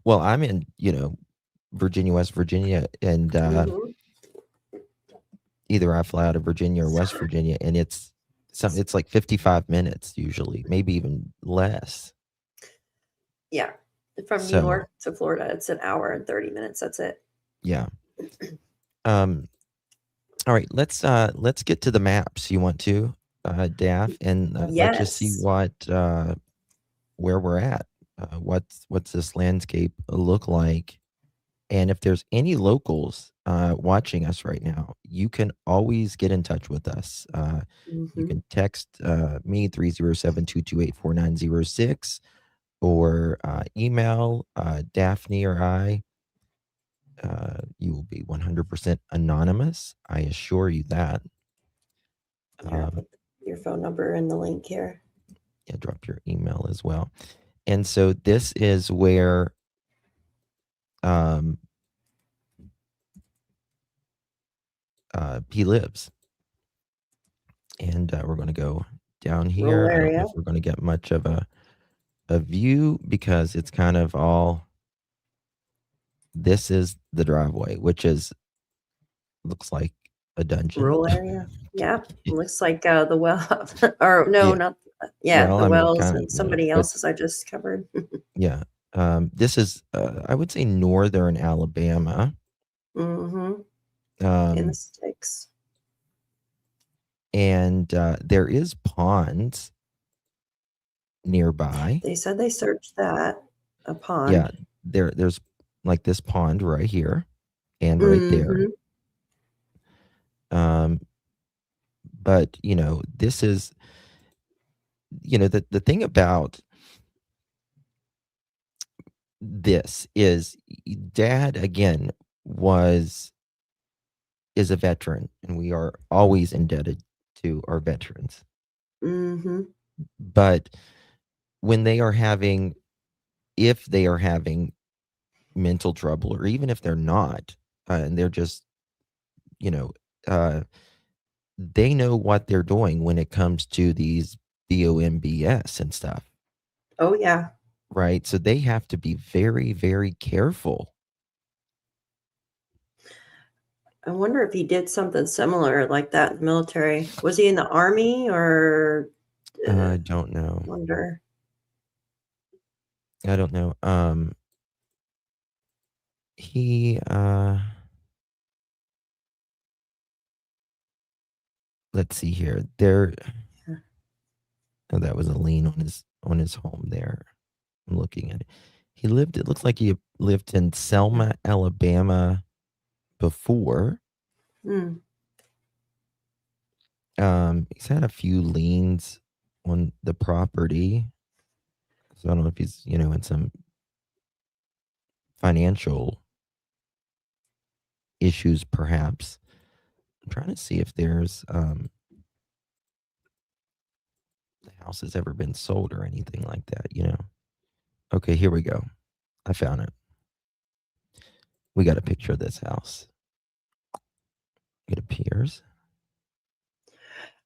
Well, I'm in, Virginia, West Virginia, and either I fly out of Virginia or West Virginia, and it's like 55 minutes usually, maybe even less. Yeah. From New York to Florida, it's an hour and 30 minutes. That's it. Yeah. All right, let's get to the maps. You want to, Daff, and let's just see where we're at. What's this landscape look like? And if there's any locals watching us right now, you can always get in touch with us. You can text me 307-228-4906 or email Daphne or I. You will be 100% anonymous. I assure you that. Your phone number in the link here. Yeah, drop your email as well. And so this is where he lives. And we're going to go down here. I don't know if we're going to get much of a view because it's kind of all. This is the driveway, which looks like a dungeon. Rural area. Yeah. It looks like the well, or no, not Yeah, Well, the I mean, Wells kind of, and somebody else's I just covered. yeah. This is, I would say, northern Alabama. Mm-hmm. In the Um, sticks. and there is ponds nearby. They said they searched that. A pond. Yeah, there's like this pond right here and right there. But this is, the thing about this is Dad again is a veteran, and we are always indebted to our veterans. Mm-hmm. But when they are having, if they are having mental trouble, or even if they're not, and they're just, they know what they're doing when it comes to these BOMBS and stuff, Oh yeah. right? So they have to be very, very careful. I wonder if he did something similar like that in the military. Was he in the army or? I don't know. Wonder. I don't know. He let's see here. Oh, that was a lien on his home there. I'm looking at it. It looks like he lived in Selma, Alabama before. Hmm. He's had a few liens on the property. So I don't know if he's, in some financial issues perhaps. I'm trying to see if there's the house has ever been sold or anything like that, Okay, here we go. I found it. We got a picture of this house. It appears.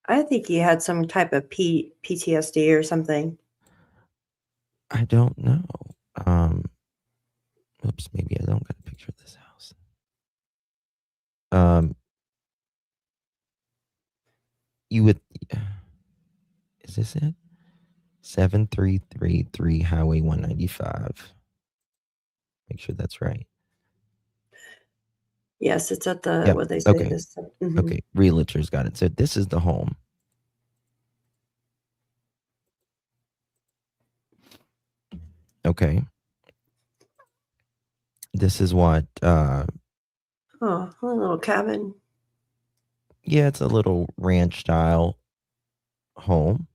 I think he had some type of PTSD or something. I don't know. Oops, maybe I don't got a picture of this house. You would. Is this it? 7333 Highway 195. Make sure that's right. Yes, it's at the, Yep. what they say. Okay. This. Mm-hmm. Okay. Realtors got it. So this is the home. Okay. This is what. Oh, a little cabin. Yeah, it's a little ranch style home.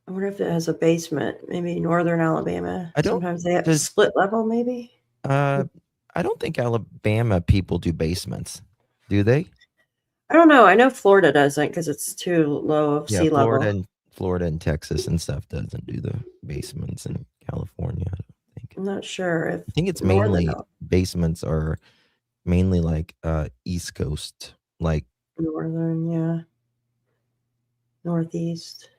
I wonder if it has a basement. Maybe northern Alabama. Sometimes they have split level. Maybe. I don't think Alabama people do basements. Do they? I don't know. I know Florida doesn't because it's too low of sea level. Florida and Texas and stuff doesn't do the basements in California. I don't think. I'm not sure. I think it's mainly basements are mainly like East Coast, like northern, yeah, northeast.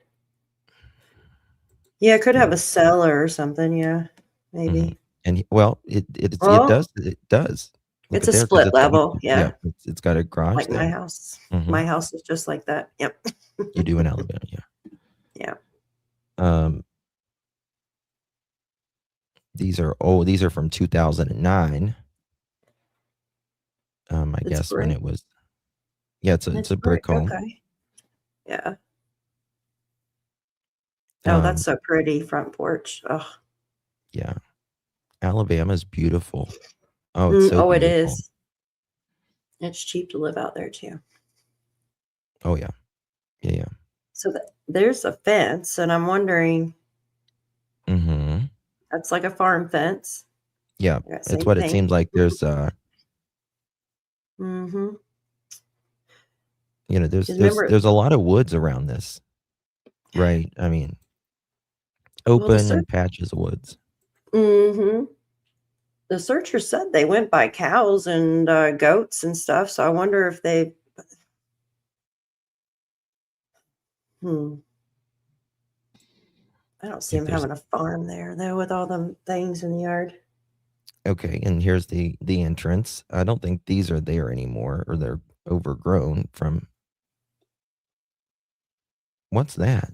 Yeah, it could have a cellar or something. Yeah, maybe. Mm-hmm. And well, it does. It does. It's a split level. Yeah. It's got a garage like there. My house. Mm-hmm. My house is just like that. Yep. You do in Alabama, yeah. Yeah. These are from 2009. I guess brick. When it was. Yeah, it's a brick home. Okay. Yeah. Oh, that's so pretty front porch. Oh. Yeah. Alabama's beautiful. Oh, it's so beautiful. It is. It's cheap to live out there too. Oh yeah. Yeah. So there's a fence, and I'm wondering. Mm-hmm. That's like a farm fence. Yeah, that's what it seems like. There's Mm-hmm. There's a lot of woods around this, right? I mean, open and patches of woods. Mm-hmm. The searchers said they went by cows and goats and stuff. So I wonder if they. I don't see them having a farm there though, with all them things in the yard. Okay, and here's the entrance. I don't think these are there anymore, or they're overgrown from What's that?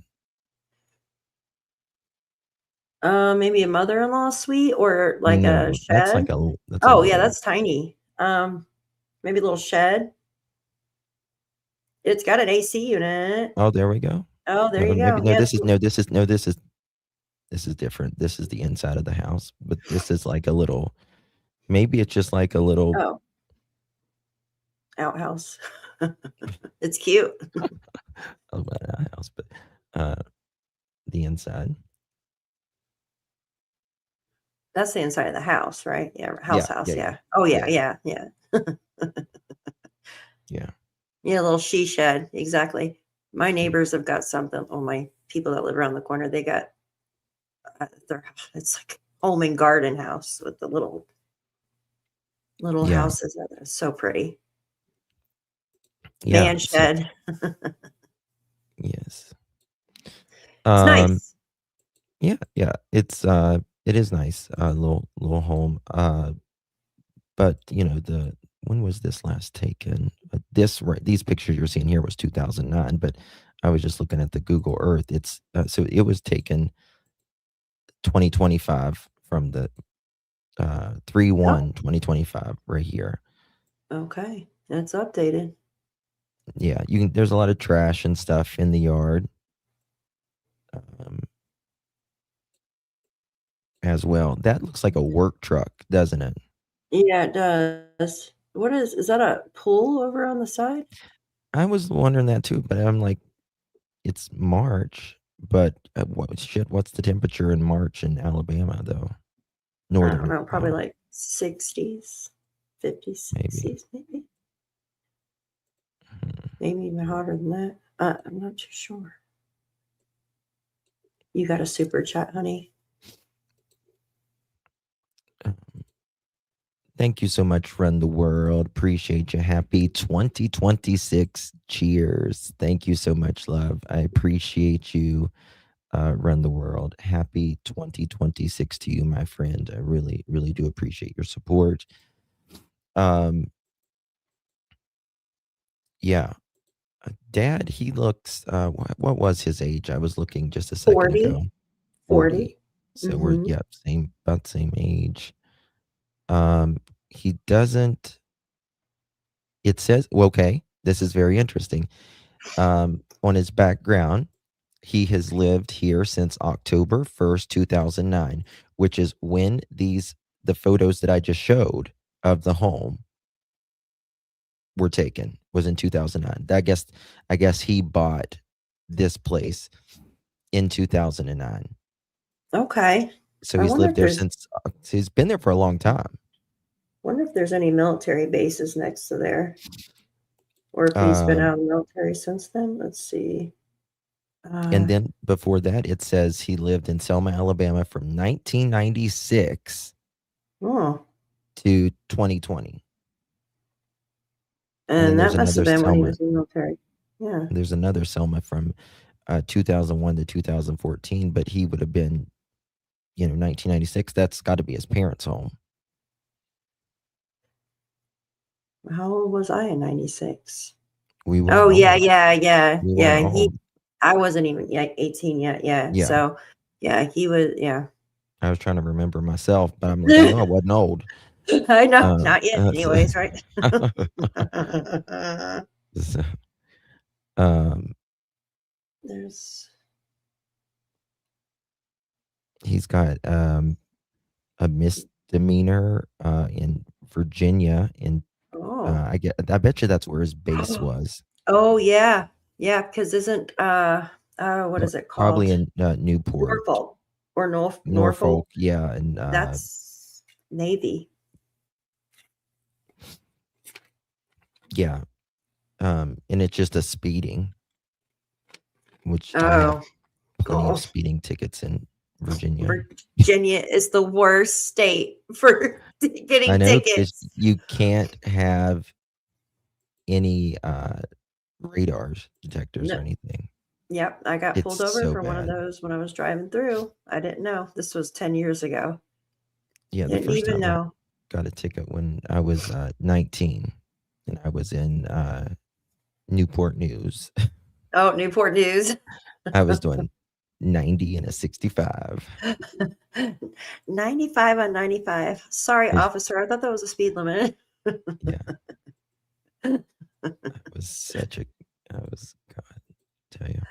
Maybe a mother-in-law suite or like No, a that's shed. like a Oh yeah, little. that's tiny. Maybe a little shed. It's got an AC unit in it. Oh, there we go. Oh, there you Maybe go. no. Yeah, This is different. This is the inside of the house, but this is like a little. Maybe it's just like a little. oh, outhouse. It's cute. Oh, not a house, but the inside. That's the inside of the house, right? Yeah, Yeah, house. yeah, Yeah. yeah. Oh yeah, Yeah. yeah. Yeah. Yeah, a little she shed. Exactly. My neighbors have got something. Oh, my people that live around the corner, they got it's like home and garden house with the little Yeah. houses. That are so pretty. Yeah. Man shed. Yes. It's nice. Yeah. It is nice. Little home. But when was this last taken? These pictures you're seeing here was 2009, but I was just looking at the Google Earth. It's so it was taken 2025 from the 3/1/2025 right here. Okay, that's updated. Yeah, there's a lot of trash and stuff in the yard. As well. That looks like a work truck, doesn't it? Yeah, it does. What is that a pool over on the side? I was wondering that too, but I'm like, it's March, but what's the temperature in March in Alabama though? I don't Northern, know, probably like 60s, 50s, maybe. 60s, maybe even hotter than that. I'm not too sure. You got a super chat, honey. Thank you so much, Run the World. Appreciate you. Happy 2026. Cheers. Thank you so much, love. I appreciate you, Run the World. Happy 2026 to you, my friend. I really, really do appreciate your support. Yeah. Dad, he looks, what was his age? I was looking just a second 40. ago. 40. So we're, about the same age. He doesn't, it says, okay, this is very interesting. On his background, he has lived here since October 1st, 2009, which is when the photos that I just showed of the home were taken, was in 2009. I guess he bought this place in 2009. Okay. So he's lived there since, he's been there for a long time. Wonder if there's any military bases next to there, or if he's been out of the military since then. Let's see. And then before that, it says he lived in Selma, Alabama from 1996 to 2020. And that must have been when he was in the military. Yeah. There's another Selma from 2001 to 2014, but he would have been, 1996. That's got to be his parents' home. How old was I in 96? We were. Oh, yeah. We were I wasn't even 18 yet. Yeah. So, he was. Yeah. I was trying to remember myself, but I'm like, I know I wasn't old. I know, not yet. Anyways, right? He's got a misdemeanor in Virginia. I bet you that's where his base was. Oh yeah, because isn't what is it called? Probably in Newport. Norfolk or Norfolk, yeah, and that's Navy. Yeah, and it's just a speeding, which I have plenty of speeding tickets in Virginia. Virginia is the worst state for getting tickets. You can't have any radars, detectors, or anything. Yep, I got pulled over for one of those when I was driving through. I didn't know. This was 10 years ago. Yeah, the first time I got a ticket when I was 19, and I was in Newport News. Oh, Newport News. I was doing 90 and a 65. 95 on 95. Sorry, There's- officer. I thought that was a speed limit. Yeah. It was such a, I was, God, tell you.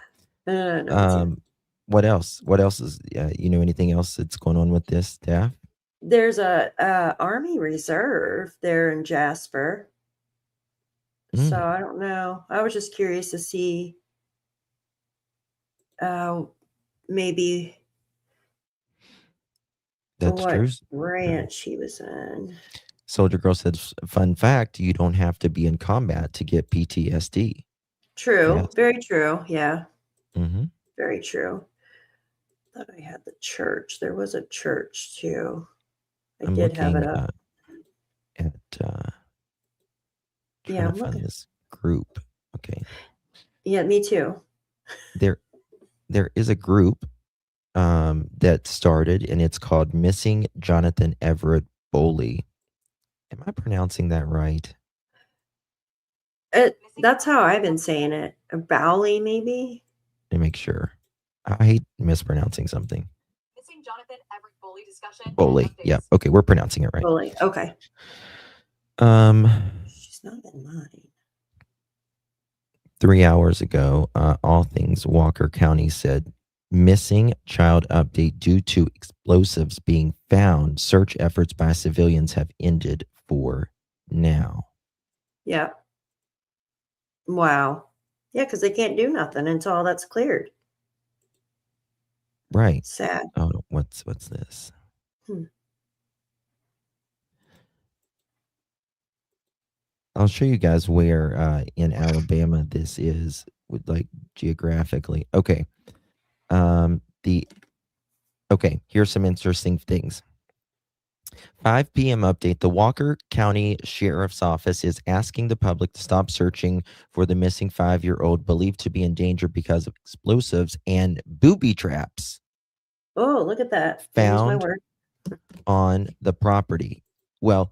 No, it's you. What else? What else is, anything else that's going on with this staff? There's a Army Reserve there in Jasper. So I don't know. I was just curious to see maybe That's what true. branch he was in. Soldier Girl says, fun fact, you don't have to be in combat to get PTSD. True. Yes. Very true. Yeah. Mm-hmm. Very true. Thought I had the church. There was a church too. I did have it up. Trying to find this group. Okay. Yeah, me too. There is a group that started, and it's called Missing Johnathan Everett Boley. Am I pronouncing that right? That's how I've been saying it. A Bowley, maybe? Let me make sure. I hate mispronouncing something. Missing Johnathan Everett Boley discussion. Boley. Yeah. Okay, we're pronouncing it right. Boley. Okay. She's not in mine. 3 hours ago, All Things Walker County said missing child update due to explosives being found. Search efforts by civilians have ended for now. Yeah. Wow. Yeah, because they can't do nothing until all that's cleared. Right. Sad. Oh, what's this? I'll show you guys where in Alabama this is, with like geographically. Okay. Okay, here's some interesting things. 5 p.m. update. The Walker County Sheriff's Office is asking the public to stop searching for the missing 5-year-old believed to be in danger because of explosives and booby traps. Oh, look at that. Found on the property. Well,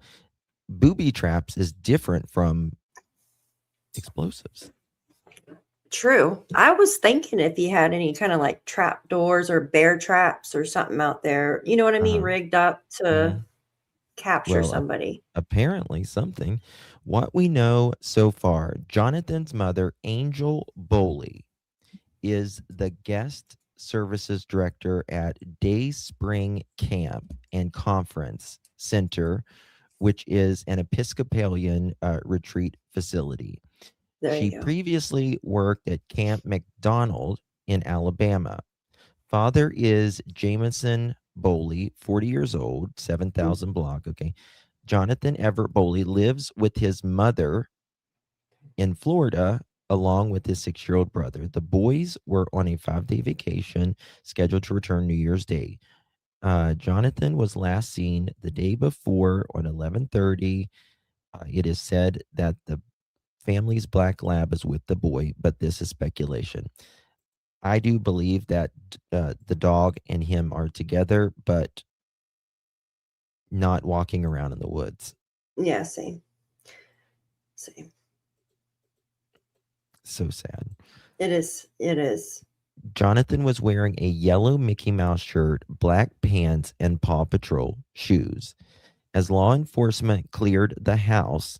booby traps is different from explosives. True. I was thinking if you had any kind of like trap doors or bear traps or something out there, you know what I mean, rigged up to capture somebody. Apparently something. What we know so far, Johnathan's mother, Angel Boley, is the guest services director at Day Spring Camp and Conference Center, which is an Episcopalian retreat facility. She previously worked at Camp McDonald in Alabama. Father is Jameson Boley, 40 years old, 7,000 block. Okay. Johnathan Everett Boley lives with his mother in Florida, along with his 6-year-old brother. The boys were on a 5-day vacation scheduled to return New Year's Day. Johnathan was last seen the day before on 11:30. It is said that the family's black lab is with the boy, but this is speculation. I do believe that the dog and him are together, but not walking around in the woods. Yeah, same. So sad. It is. Johnathan was wearing a yellow Mickey Mouse shirt, black pants, and Paw Patrol shoes. As law enforcement cleared the house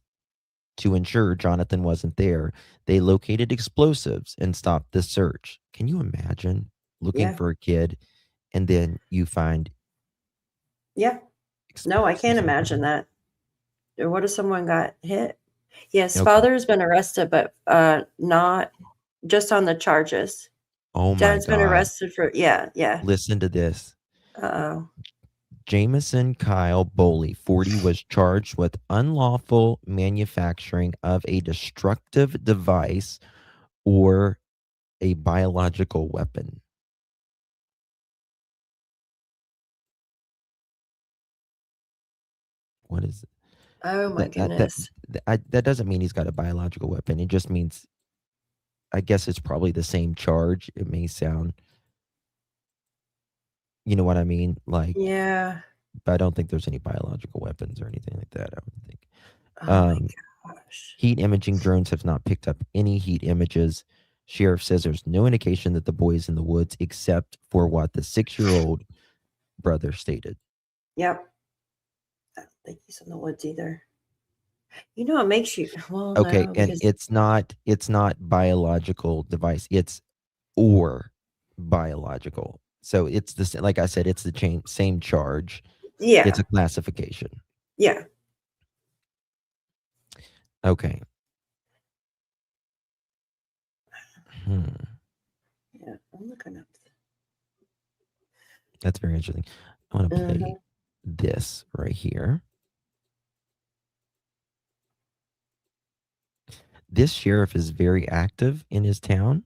to ensure Johnathan wasn't there, they located explosives and stopped the search. Can you imagine looking for a kid and then you find? Yeah. No, I can't imagine that. Or what if someone got hit? Yes, father's been arrested, but not just on the charges. Oh my Dad's God. been arrested for yeah. Listen to this. Uh-oh. Jameson Kyle Boley, 40, was charged with unlawful manufacturing of a destructive device or a biological weapon. What is it? Oh my goodness. That doesn't mean he's got a biological weapon. It just means, I guess it's probably the same charge. It may sound, you know what I mean? Like, yeah. But I don't think there's any biological weapons or anything like that, I would think. Oh my gosh. Heat imaging drones have not picked up any heat images. Sheriff says there's no indication that the boy is in the woods except for what the 6-year-old brother stated. Yep. I don't think he's in the woods either. You know, it makes you Okay, no, and because it's not biological device. It's or biological. So it's the like I said, it's the same charge. yeah, It's a classification. yeah. Okay. Yeah, I'm looking up. That's very interesting. I want to play this right here. This sheriff is very active in his town.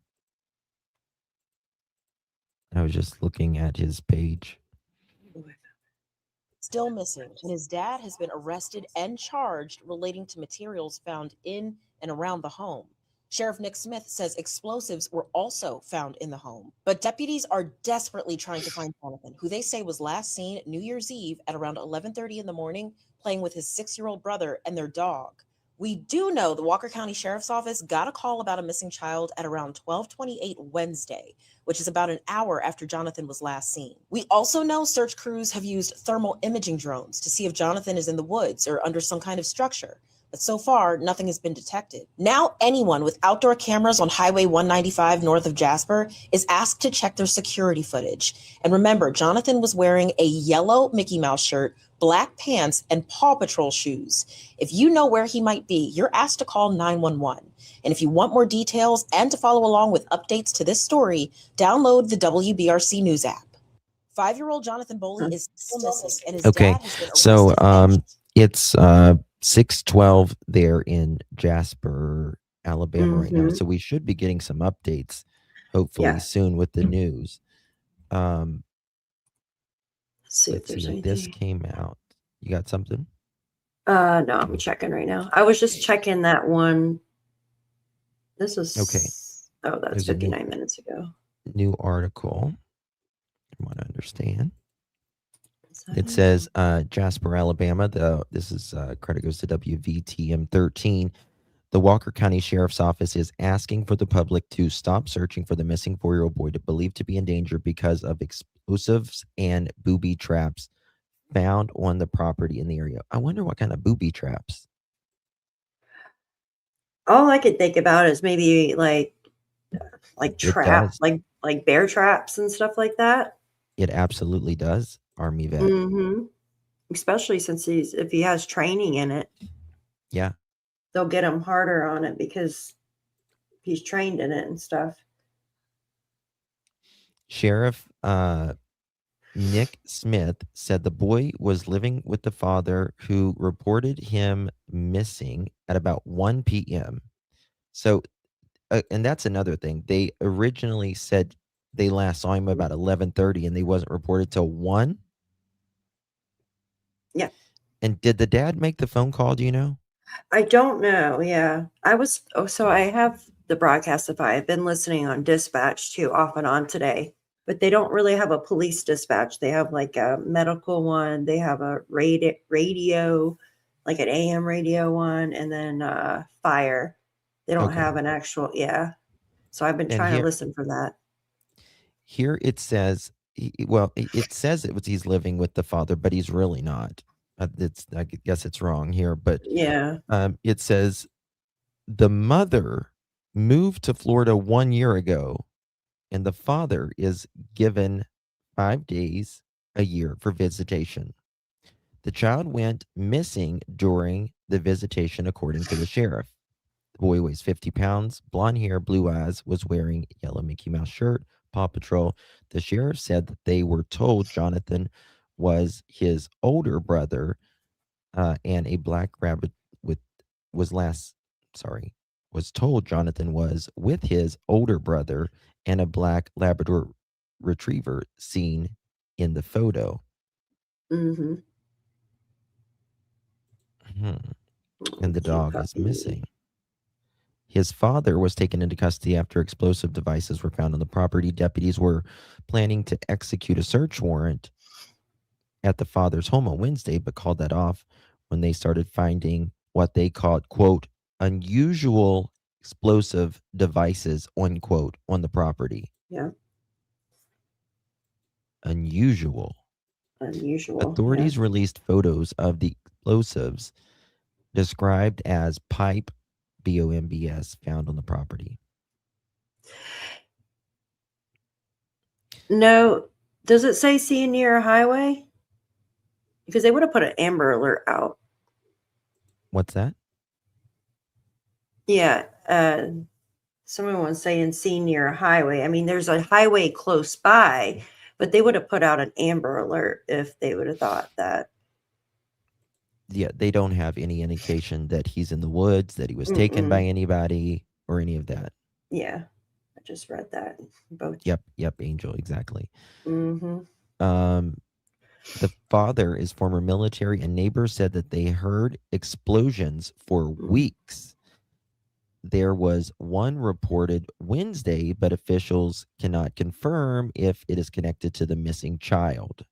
I was just looking at his page. Still missing, and his dad has been arrested and charged relating to materials found in and around the home. Sheriff Nick Smith says explosives were also found in the home. But deputies are desperately trying to find Johnathan, who they say was last seen New Year's Eve at around 11:30 in the morning playing with his 6-year-old brother and their dog. We do know the Walker County Sheriff's Office got a call about a missing child at around 12:28 Wednesday, which is about an hour after Johnathan was last seen. We also know search crews have used thermal imaging drones to see if Johnathan is in the woods or under some kind of structure. But so far, nothing has been detected. Now, anyone with outdoor cameras on Highway 195 north of Jasper is asked to check their security footage. And remember, Johnathan was wearing a yellow Mickey Mouse shirt, black pants, and Paw Patrol shoes. If you know where he might be, you're asked to call 911. And if you want more details and to follow along with updates to this story, download the WBRC News app. 5-year-old Johnathan Boley is still missing, and his dad has been arrested. So it's 6:12 there in Jasper, Alabama right now. So we should be getting some updates hopefully soon with the news. Let's see if there's anything. This came out. You got something? No, I'm checking right now. I was just checking that one. This was okay. Oh, that's 59 minutes ago. New article. I want to understand. It says Jasper, Alabama. This is credit goes to WVTM 13. The Walker County Sheriff's Office is asking for the public to stop searching for the missing 4-year-old boy believed to be in danger because of explosives and booby traps found on the property in the area. I wonder what kind of booby traps. All I could think about is maybe like traps, like bear traps and stuff like that. It absolutely does, Army vet. Especially since if he has training in it. Yeah. They'll get him harder on it because he's trained in it and stuff. Sheriff Nick Smith said the boy was living with the father who reported him missing at about 1 p.m. So, and that's another thing. They originally said they last saw him about 11:30 and they wasn't reported till 1. Yeah. And did the dad make the phone call? Do you know? I don't know. Yeah. So I have the broadcastify. I've been listening on dispatch too, off and on today, but they don't really have a police dispatch. They have like a medical one. They have a radio, like an AM radio one, and then fire. They don't have an actual, So I've been trying to listen for that. Here it says, it says he's living with the father, but he's really not. I guess it's wrong here, but it says the mother moved to Florida 1 year ago, and the father is given 5 days a year for visitation. The child went missing during the visitation, according to the sheriff. The boy weighs 50 pounds, blonde hair, blue eyes, was wearing a yellow Mickey Mouse shirt, Paw Patrol. The sheriff said that they were told Johnathan was his older brother, and a black rabbit was told Johnathan was with his older brother and a black Labrador retriever seen in the photo. And the dog is missing. His father was taken into custody after explosive devices were found on the property. Deputies were planning to execute a search warrant at the father's home on Wednesday, but called that off when they started finding what they called, quote, unusual explosive devices, unquote, on the property. Yeah. Unusual. Authorities Yeah. released photos of the explosives described as pipe bombs found on the property. No, does it say seen near a highway? Because they would have put an Amber Alert out. What's that? Yeah, someone was saying seen near a highway. I mean, there's a highway close by, but they would have put out an Amber Alert if they would have thought that. Yeah, they don't have any indication that he's in the woods, that he was taken by anybody, or any of that. Yeah, I just read that. Both. Yep, Angel, exactly. Mm-hmm. The father is former military, and neighbors said that they heard explosions for weeks. There was one reported Wednesday, but officials cannot confirm if it is connected to the missing child.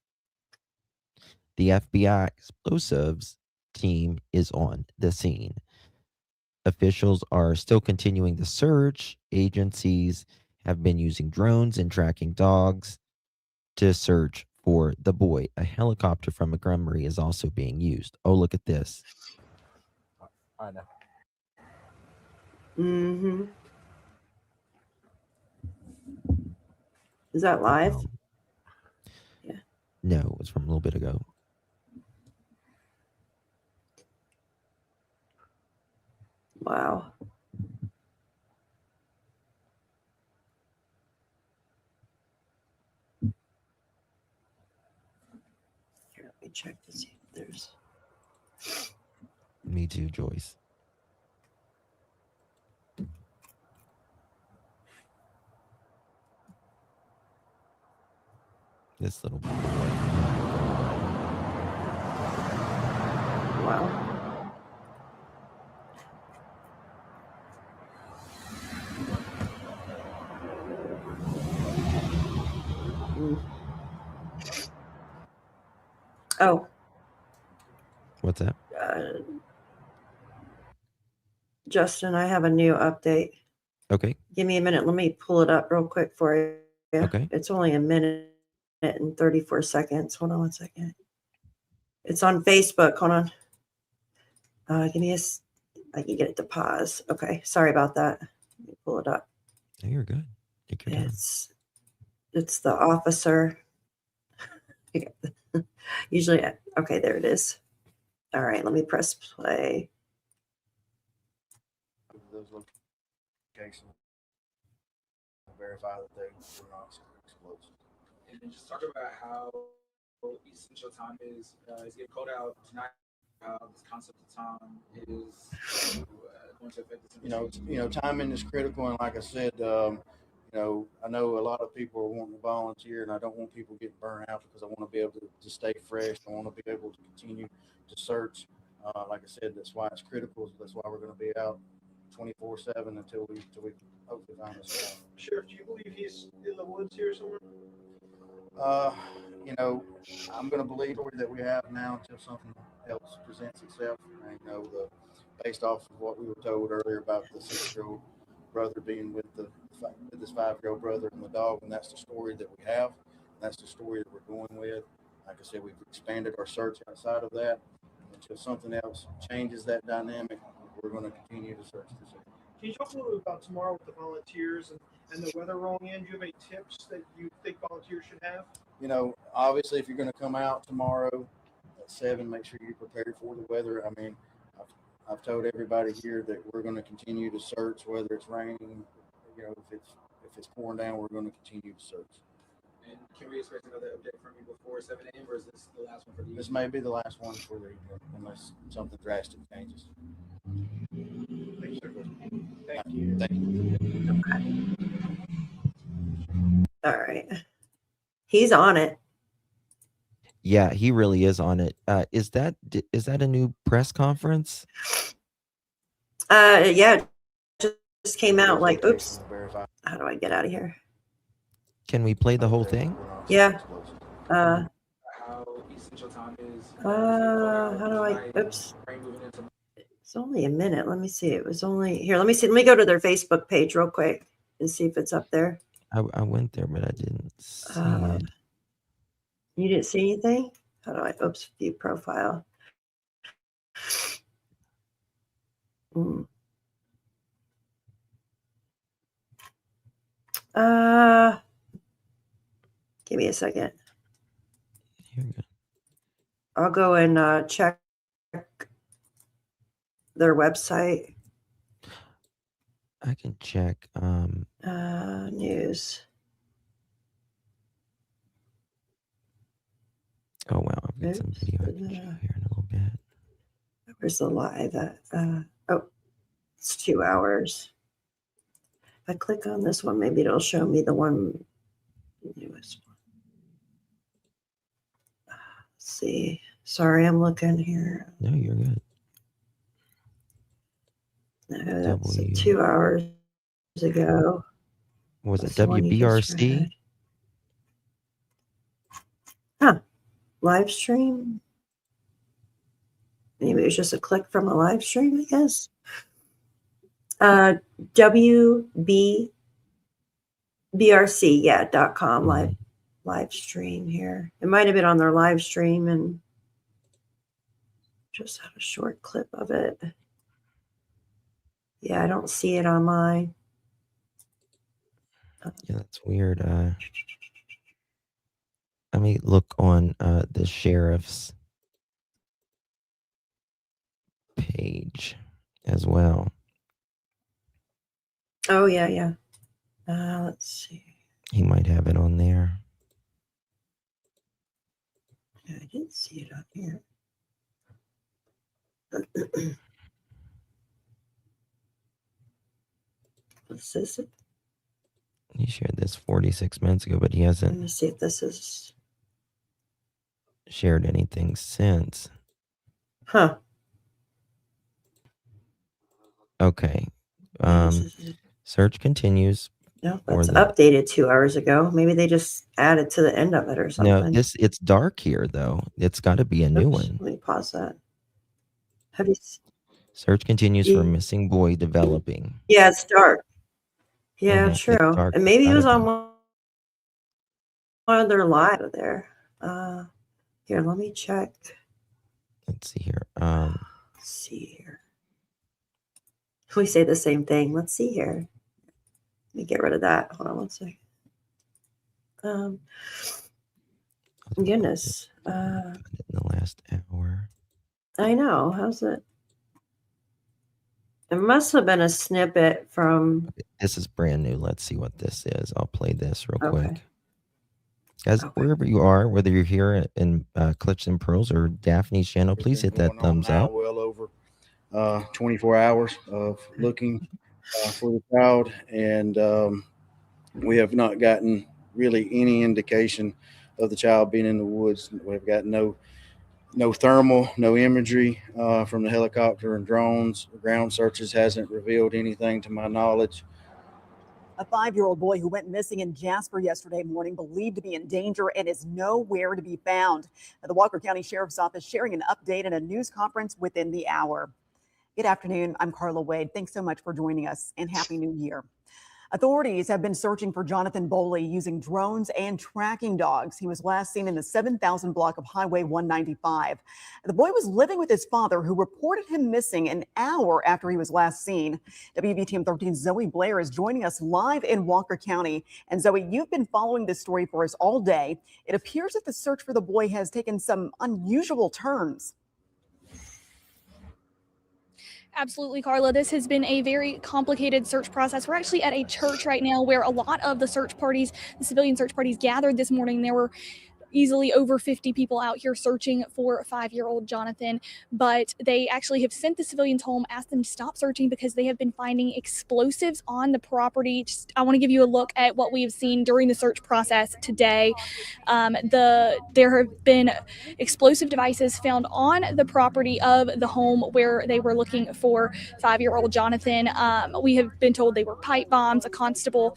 The FBI explosives team is on the scene. Officials are still continuing the search. Agencies have been using drones and tracking dogs to search for the boy. A helicopter from Montgomery is also being used. Oh, look at this. I know. Mm-hmm. Is that live? Yeah. No, it's from a little bit ago. Wow. Here, let me check to see if there's. Me too, Joyce. This little boy. Wow. Oh. What's that? Justin, I have a new update. Okay. Give me a minute. Let me pull it up real quick for you. Okay. It's only a minute and 34 seconds. Hold on one second. It's on Facebook. Hold on. Give me I can get it to pause. Okay. Sorry about that. Let me pull it up. No, you're good. Take your time. It's the officer. Usually, okay, there it is. All right, let me press play. Those locations verify that they were not explosive. And then just talk about how essential time is getting called out tonight. This concept of time is going to affect this. Timing is critical, and like I said, I know a lot of people are wanting to volunteer, and I don't want people getting burned out because I want to be able to stay fresh. I want to be able to continue to search. Like I said, that's why it's critical. That's why we're going to be out 24/7 until we hopefully find this guy. Sheriff, do you believe he's in the woods here somewhere? I'm going to believe that we have now until something else presents itself. And, based off of what we were told earlier about the 6-year-old brother being with this 5-year-old brother and the dog, and that's the story that we have. That's the story that we're going with. Like I said, we've expanded our search outside of that. Until something else changes that dynamic, we're going to continue to search this area. Can you talk a little bit about tomorrow with the volunteers and the weather rolling in? Do you have any tips that you think volunteers should have? Obviously, if you're going to come out tomorrow at 7, make sure you're prepared for the weather. I mean, I've told everybody here that we're going to continue to search, whether it's raining, if it's pouring down, we're going to continue to search. And can we expect another update from you before 7 a.m., or is this the last one for the evening? This may be the last one for the evening, unless something drastic changes. Thank you. Thank you. All right. He's on it. Yeah, he really is on it. Is that a new press conference? Yeah, just came out like, oops. How do I get out of here? Can we play the whole thing? Yeah. How essential time is. How do I, oops. It's only a minute. Let me see. It was only here. Let me see. Let me go to their Facebook page real quick and see if it's up there. I went there, but I didn't see it. You didn't see anything? How do I? Oops, view profile. Give me a second. Here we go. I'll go and check their website. I can check. News. Oh wow, I've got some video I can show here in a little bit. Where's the live? Oh, it's 2 hours. If I click on this one, maybe it'll show me the newest one. Let's see. Sorry, I'm looking here. No, you're good. No, that's 2 hours ago. Was it That's the one you just WBRC? read. Huh. Live stream? Maybe it was just a click from a live stream, I guess. WBRC, yeah, .com live stream here. It might have been on their live stream and just have a short clip of it. Yeah, I don't see it on mine. Yeah, that's weird. Let me look on the sheriff's page as well. Oh, yeah. Let's see. He might have it on there. Yeah, I didn't see it on here. This is it. He shared this 46 minutes ago, but he Let hasn't me see if this is. shared anything since. Huh. Okay. Search continues. No, that's updated 2 hours ago. Maybe they just added to the end of it or something. No, it's dark here though. It's got to be a new one. Let me pause that. Have you? Search continues for missing boy developing. Yeah, it's dark. Yeah, true. It's dark. And maybe it was on one of their live there. Here, let me check. Let's see here. Let's see here. We say the same thing. Let's see here. Let me get rid of that. Hold on one second. Goodness. In the last hour. I know. How's it? It must have been a snippet from. This is brand new. Let's see what this is. I'll play this real quick. Guys, wherever you are, whether you're here in Clips and Pearls or Daphne's channel, please hit that thumbs up. Well over 24 hours of looking for the child, and we have not gotten really any indication of the child being in the woods. We've got no thermal, no imagery from the helicopter and drones. Ground searches hasn't revealed anything to my knowledge. A 5-year-old boy who went missing in Jasper yesterday morning, believed to be in danger and is nowhere to be found. The Walker County Sheriff's Office sharing an update in a news conference within the hour. Good afternoon. I'm Carla Wade. Thanks so much for joining us, and Happy New Year. Authorities have been searching for Johnathan Boley using drones and tracking dogs. He was last seen in the 7,000 block of Highway 195. The boy was living with his father, who reported him missing an hour after he was last seen. WBTM 13's Zoe Blair is joining us live in Walker County. And Zoe, you've been following this story for us all day. It appears that the search for the boy has taken some unusual turns. Absolutely, Carla. This has been a very complicated search process. We're actually at a church right now where a lot of the search parties, the civilian search parties, gathered this morning. There were easily over 50 people out here searching for 5-year-old Johnathan, but they actually have sent the civilians home, asked them to stop searching because they have been finding explosives on the property. I want to give you a look at what we have seen during the search process today. There have been explosive devices found on the property of the home where they were looking for 5-year-old Johnathan. We have been told they were pipe bombs. Constable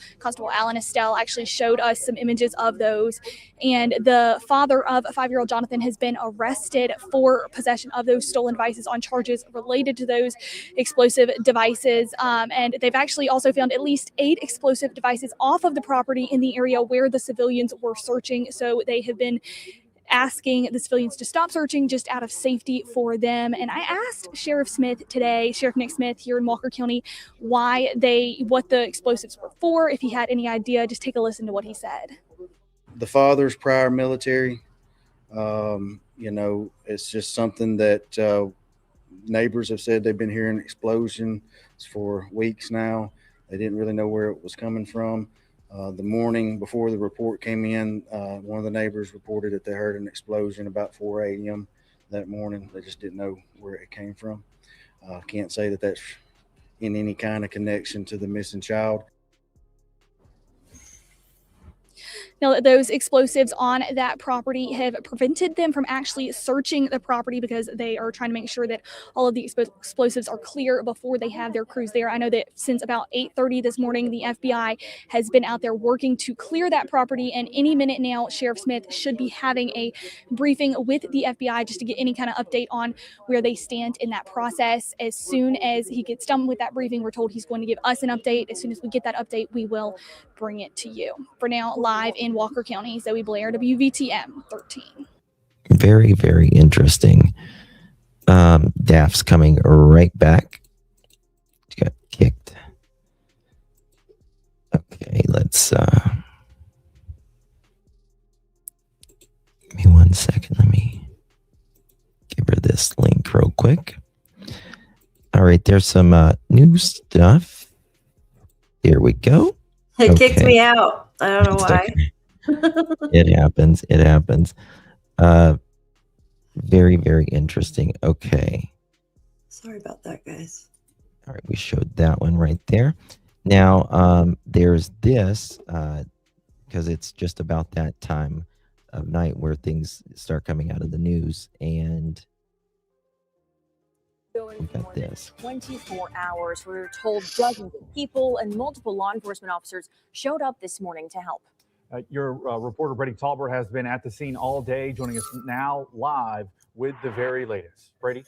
Alan Estelle actually showed us some images of those, and the the father of 5-year-old Johnathan has been arrested for possession of those stolen devices on charges related to those explosive devices. And they've actually also found at least 8 explosive devices off of the property in the area where the civilians were searching. So they have been asking the civilians to stop searching just out of safety for them. And I asked Sheriff Smith today, Sheriff Nick Smith here in Walker County, what the explosives were for, if he had any idea. Just take a listen to what he said. The father's prior military, it's just something that neighbors have said they've been hearing explosions for weeks now. They didn't really know where it was coming from. The morning before the report came in, one of the neighbors reported that they heard an explosion about 4 a.m. that morning. They just didn't know where it came from. Can't say that that's in any kind of connection to the missing child. Now, those explosives on that property have prevented them from actually searching the property because they are trying to make sure that all of the explosives are clear before they have their crews there. I know that since about 8:30 this morning, the FBI has been out there working to clear that property, and any minute now, Sheriff Smith should be having a briefing with the FBI just to get any kind of update on where they stand in that process. As soon as he gets done with that briefing, we're told he's going to give us an update. As soon as we get that update, we will bring it to you. For now, live in Walker County, Zoe Blair, WVTM 13. Very, very interesting. Daph's coming right back. She got kicked. Okay, let's give me 1 second. Let me give her this link real quick. All right, there's some new stuff. Here we go. It kicked me out. I don't know why. It happens. It happens. Very, very interesting. Okay. Sorry about that, guys. All right, we showed that one right there. Now, there's this, because it's just about that time of night where things start coming out of the news, and we got this. 24 hours. We're told dozens of people and multiple law enforcement officers showed up this morning to help. Your reporter, Brady Talbert, has been at the scene all day, joining us now live with the very latest. Brady?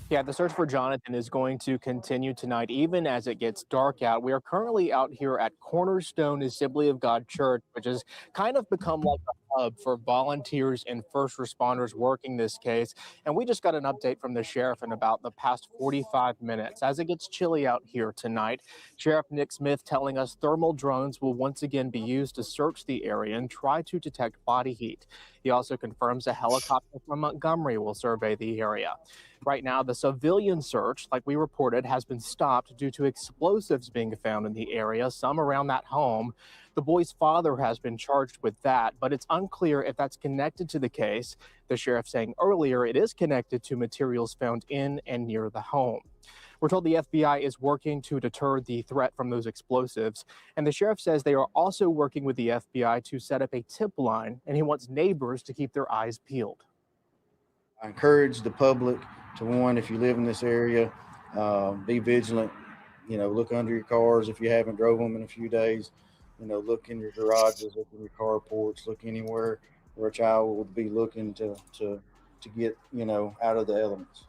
Yeah, the search for Johnathan is going to continue tonight, even as it gets dark out. We are currently out here at Cornerstone Assembly of God Church, which has kind of become like a hub for volunteers and first responders working this case. And we just got an update from the sheriff in about the past 45 minutes. As it gets chilly out here tonight, Sheriff Nick Smith telling us thermal drones will once again be used to search the area and try to detect body heat. He also confirms a helicopter from Montgomery will survey the area. Right now, the civilian search, like we reported, has been stopped due to explosives being found in the area, some around that home. The boy's father has been charged with that, but it's unclear if that's connected to the case. The sheriff saying earlier it is connected to materials found in and near the home. We're told the FBI is working to deter the threat from those explosives, and the sheriff says they are also working with the FBI to set up a tip line, and he wants neighbors to keep their eyes peeled. I encourage the public to, one, if you live in this area, be vigilant. Look under your cars if you haven't drove them in a few days. Look in your garages, look in your carports, look anywhere where a child would be looking to get out of the elements.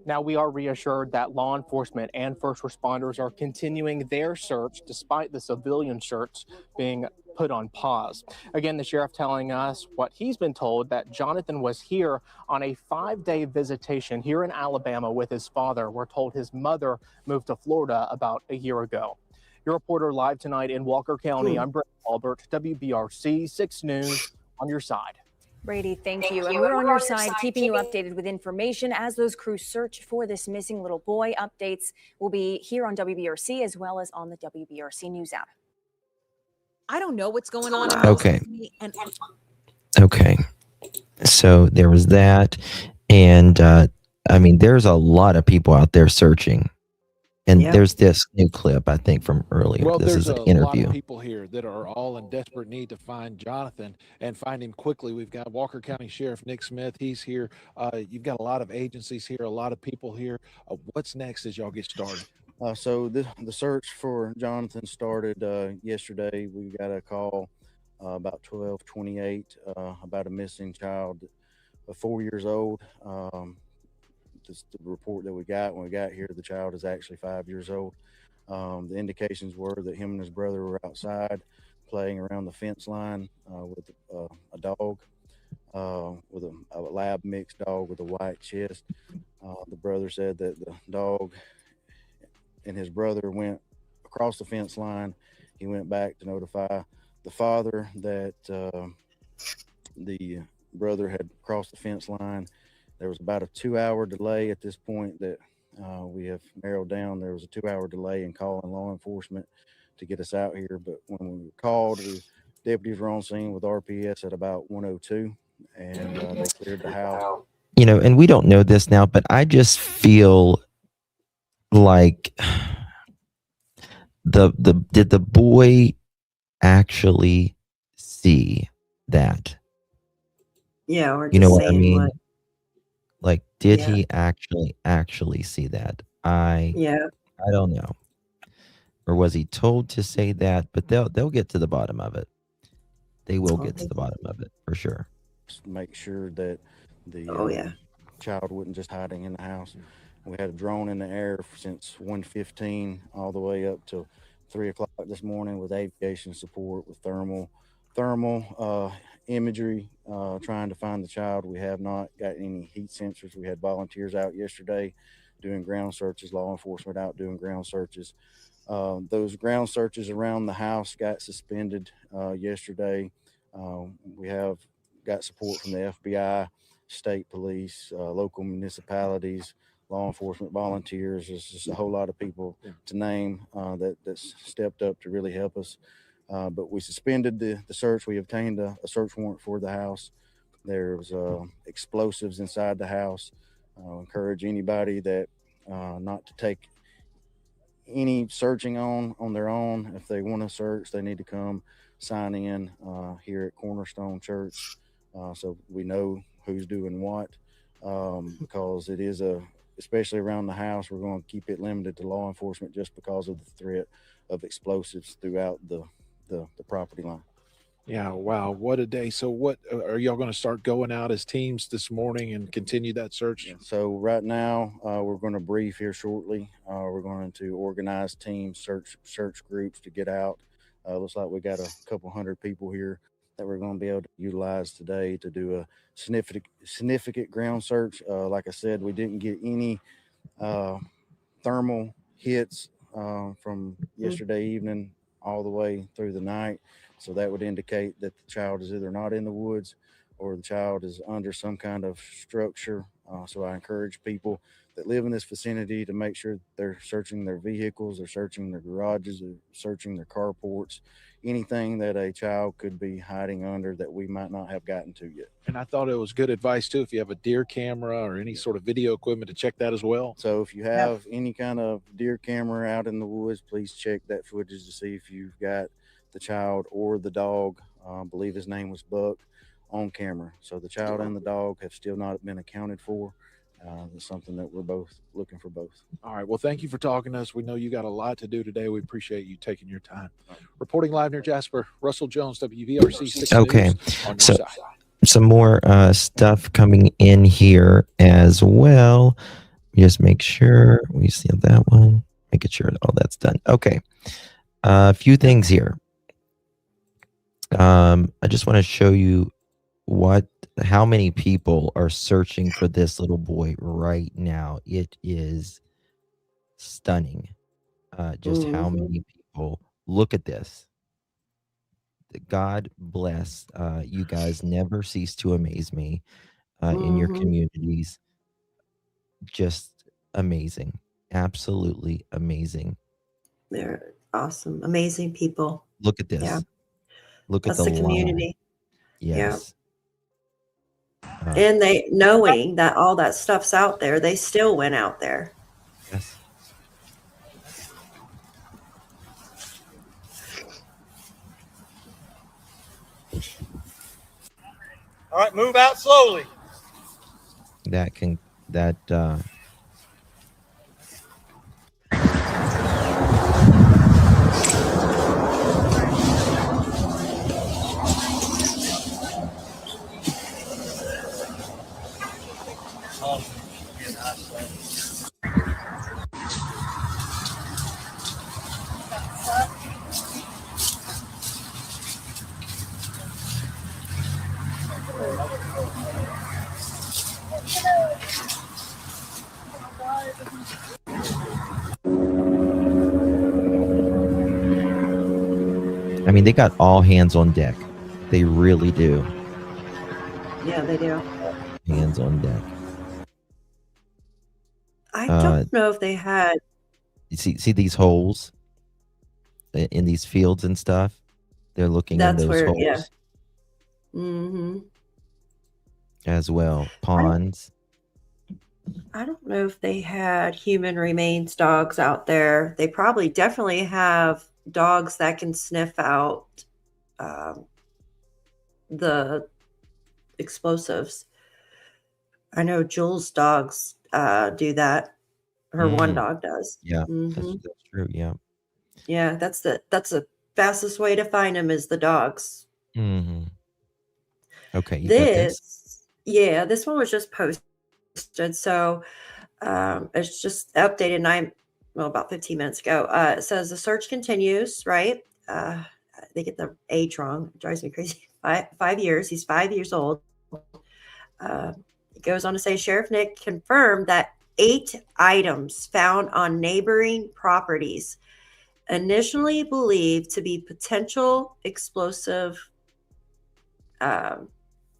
Now, we are reassured that law enforcement and first responders are continuing their search despite the civilian search being put on pause. Again, the sheriff telling us what he's been told, that Johnathan was here on a 5-day visitation here in Alabama with his father. We're told his mother moved to Florida about a year ago. Your reporter live tonight in Walker County, I'm Brett Albert, WBRC 6 News, on your side. Brady, thank you. And we're on your side, keeping you updated with information as those crews search for this missing little boy. Updates will be here on WBRC as well as on the WBRC News app. I don't know what's going on. Okay. Okay. So there was that. And there's a lot of people out there searching. And there's this new clip, I think, from earlier. Well, this is an interview. There's a lot of people here that are all in desperate need to find Johnathan and find him quickly. We've got Walker County Sheriff Nick Smith. He's here. You've got a lot of agencies here, a lot of people here. What's next as y'all get started? So the search for Johnathan started yesterday. We got a call about 12:28 about a missing child, 4 years old. This the report that we got when we got here. The child is actually 5 years old. The indications were that him and his brother were outside playing around the fence line with a dog, with a lab mixed dog with a white chest. The brother said that the dog and his brother went across the fence line. He went back to notify the father that the brother had crossed the fence line. There was about a 2-hour delay at this point that we have narrowed down. There was a 2-hour delay in calling law enforcement to get us out here. But when we were called, deputies were on scene with RPS at about 1:02, and they cleared the house. You know, and we don't know this now, but I just feel like did the boy actually see that? Yeah, or You know just what I saying mean? what. Like, did Yeah. he actually see that? I Yeah. don't know. Or was he told to say that? But they'll get to the bottom of it. They will get to the bottom of it for sure. Make sure that the Oh, yeah. child wasn't just hiding in the house. We had a drone in the air since 1:15 all the way up till 3 o'clock this morning with aviation support, with thermal imagery, trying to find the child. We have not got any heat sensors. We had volunteers out yesterday doing ground searches, law enforcement out doing ground searches. Those ground searches around the house got suspended yesterday. We have got support from the FBI, state police, local municipalities, law enforcement volunteers. There's just a whole lot of people to name that's stepped up to really help us. But we suspended the search. We obtained a search warrant for the house. There was explosives inside the house. Encourage anybody that not to take any searching on their own. If they want to search, they need to come sign in here at Cornerstone Church, so we know who's doing what, because it is especially around the house, we're going to keep it limited to law enforcement just because of the threat of explosives throughout the property line. Yeah, wow, what a day. So what are y'all going to start going out as teams this morning and continue that search? So right now we're going to brief here shortly. We're going to organize teams, search groups to get out. Looks like we got a couple hundred people here that we're going to be able to utilize today to do a significant ground search. Like I said, we didn't get any thermal hits from yesterday evening all the way through the night. So that would indicate that the child is either not in the woods or the child is under some kind of structure. So I encourage people that live in this vicinity to make sure they're searching their vehicles, they're searching their garages, they're searching their carports, anything that a child could be hiding under that we might not have gotten to yet. And I thought it was good advice too, if you have a deer camera or any sort of video equipment, to check that as well. So if you have any kind of deer camera out in the woods, please check that footage to see if you've got the child or the dog. I believe his name was Buck, on camera. So the child and the dog have still not been accounted for. It's something that we're both looking for both. All right. Well, thank you for talking to us. We know you got a lot to do today. We appreciate you taking your time. Reporting live near Jasper, Russell Jones, WVRC 6 Okay, News on your so side. some more stuff coming in here as well. Just make sure we see that one. Making sure all that's done. Okay, a few things here. I just want to show you how many people are searching for this little boy right now. It is stunning. Just how many people. Look at this. God bless. You guys never cease to amaze me in your communities. Just amazing. Absolutely amazing. They're awesome, amazing people. Look at this. Yeah. Look at That's the line. community. Yes. And they, knowing that all that stuff's out there, they still went out there. Yes. All right, move out slowly. I mean, they got all hands on deck. They really do. Yeah, they do. Hands on deck. I don't know if they had. You see these holes in these fields and stuff? They're looking in That's those where, holes yeah. Mm-hmm. as well. Ponds. I don't know if they had human remains dogs out there. They probably definitely have dogs that can sniff out the explosives. I know Jules' dogs do that. Her one dog does. Yeah, Mhm. that's true. Yeah. Yeah, that's the fastest way to find them is the dogs. Mm-hmm. Okay, you got this? This one was just posted. So it's just updated about 15 minutes ago. It says the search continues, right? They get the age wrong. It drives me crazy. 5 years. He's 5 years old. It goes on to say Sheriff Nick confirmed that 8 items found on neighboring properties, initially believed to be potential explosive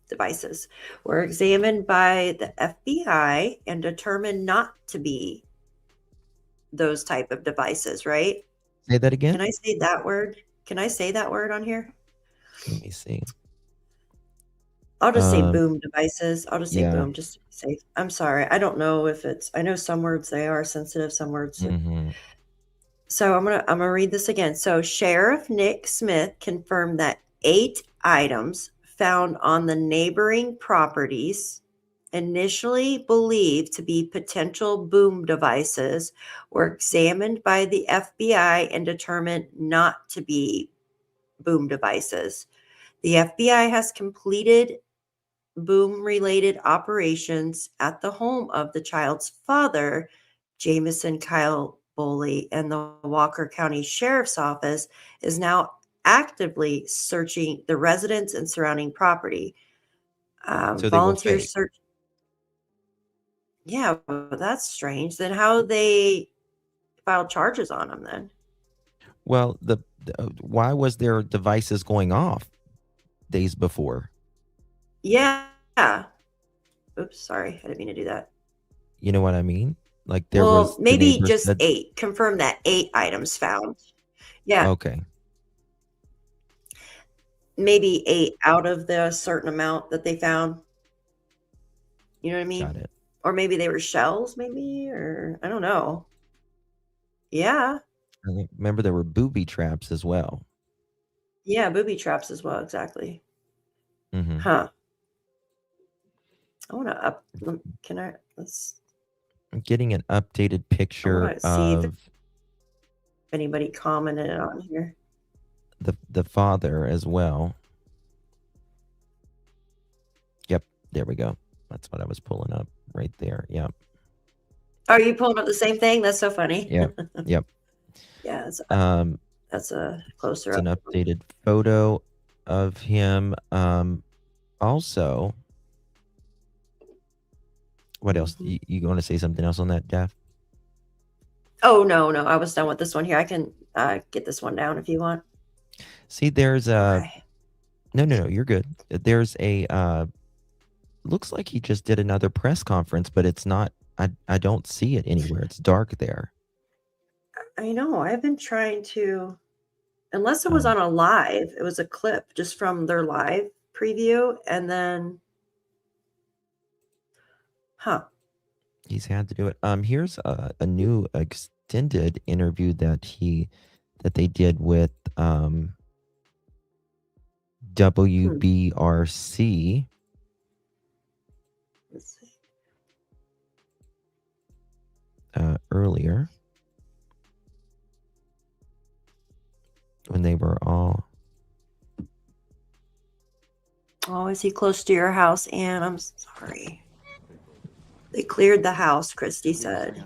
devices, were examined by the FBI and determined not to be those type of devices, right? Say that again? Can I say that word? Can I say that word on here? Let me see. I'll just say boom devices. I'll just say Yeah. boom just to be safe. I'm sorry. I don't know if it's, I know some words they are sensitive, some words. Mm-hmm. So I'm gonna read this again. So Sheriff Nick Smith confirmed that 8 items found on the neighboring properties, initially believed to be potential boom devices, were examined by the FBI and determined not to be boom devices. The FBI has completed boom-related operations at the home of the child's father, Jamison Kyle Boley, and the Walker County Sheriff's Office is now actively searching the residence and surrounding property. So they were Volunteer fake. search. Yeah, well, that's strange. Then how they filed charges on them then? Well, why was their devices going off days before? Yeah. Oops, sorry. I didn't mean to do that. You know what I mean? Like there Well, was the maybe neighbor just said, 8. Confirm that 8 items found. Yeah. okay. Maybe 8 out of the certain amount that they found. You know what I mean? Got it. Or maybe they were shells, maybe, or I don't know. Yeah. I remember there were booby traps as well. Yeah, booby traps as well, exactly. Mm-hmm. Huh. I want to let's I'm getting an updated picture wanna see if of anybody commented on here. the father as well. Yep, there we go. That's what I was pulling up right there. Yep. Are you pulling up the same thing? That's so funny. Yep. Yep. Yeah, that's a closer It's up. an updated photo of him. Also, what else? You want to say something else on that, Jeff? Oh, no. I was done with this one here. I can get this one down if you want. See, there's a no, you're good. There's a looks like he just did another press conference, but it's not. I don't see it anywhere. It's dark there. I know. I've been trying to, unless it was on a live, it was a clip just from their live preview, and then, He's had to do it. Here's a new extended interview that they did with WBRC. Let's see. Earlier when they were all. Oh, is he close to your house, Ann? I'm sorry. They cleared the house, Christy said.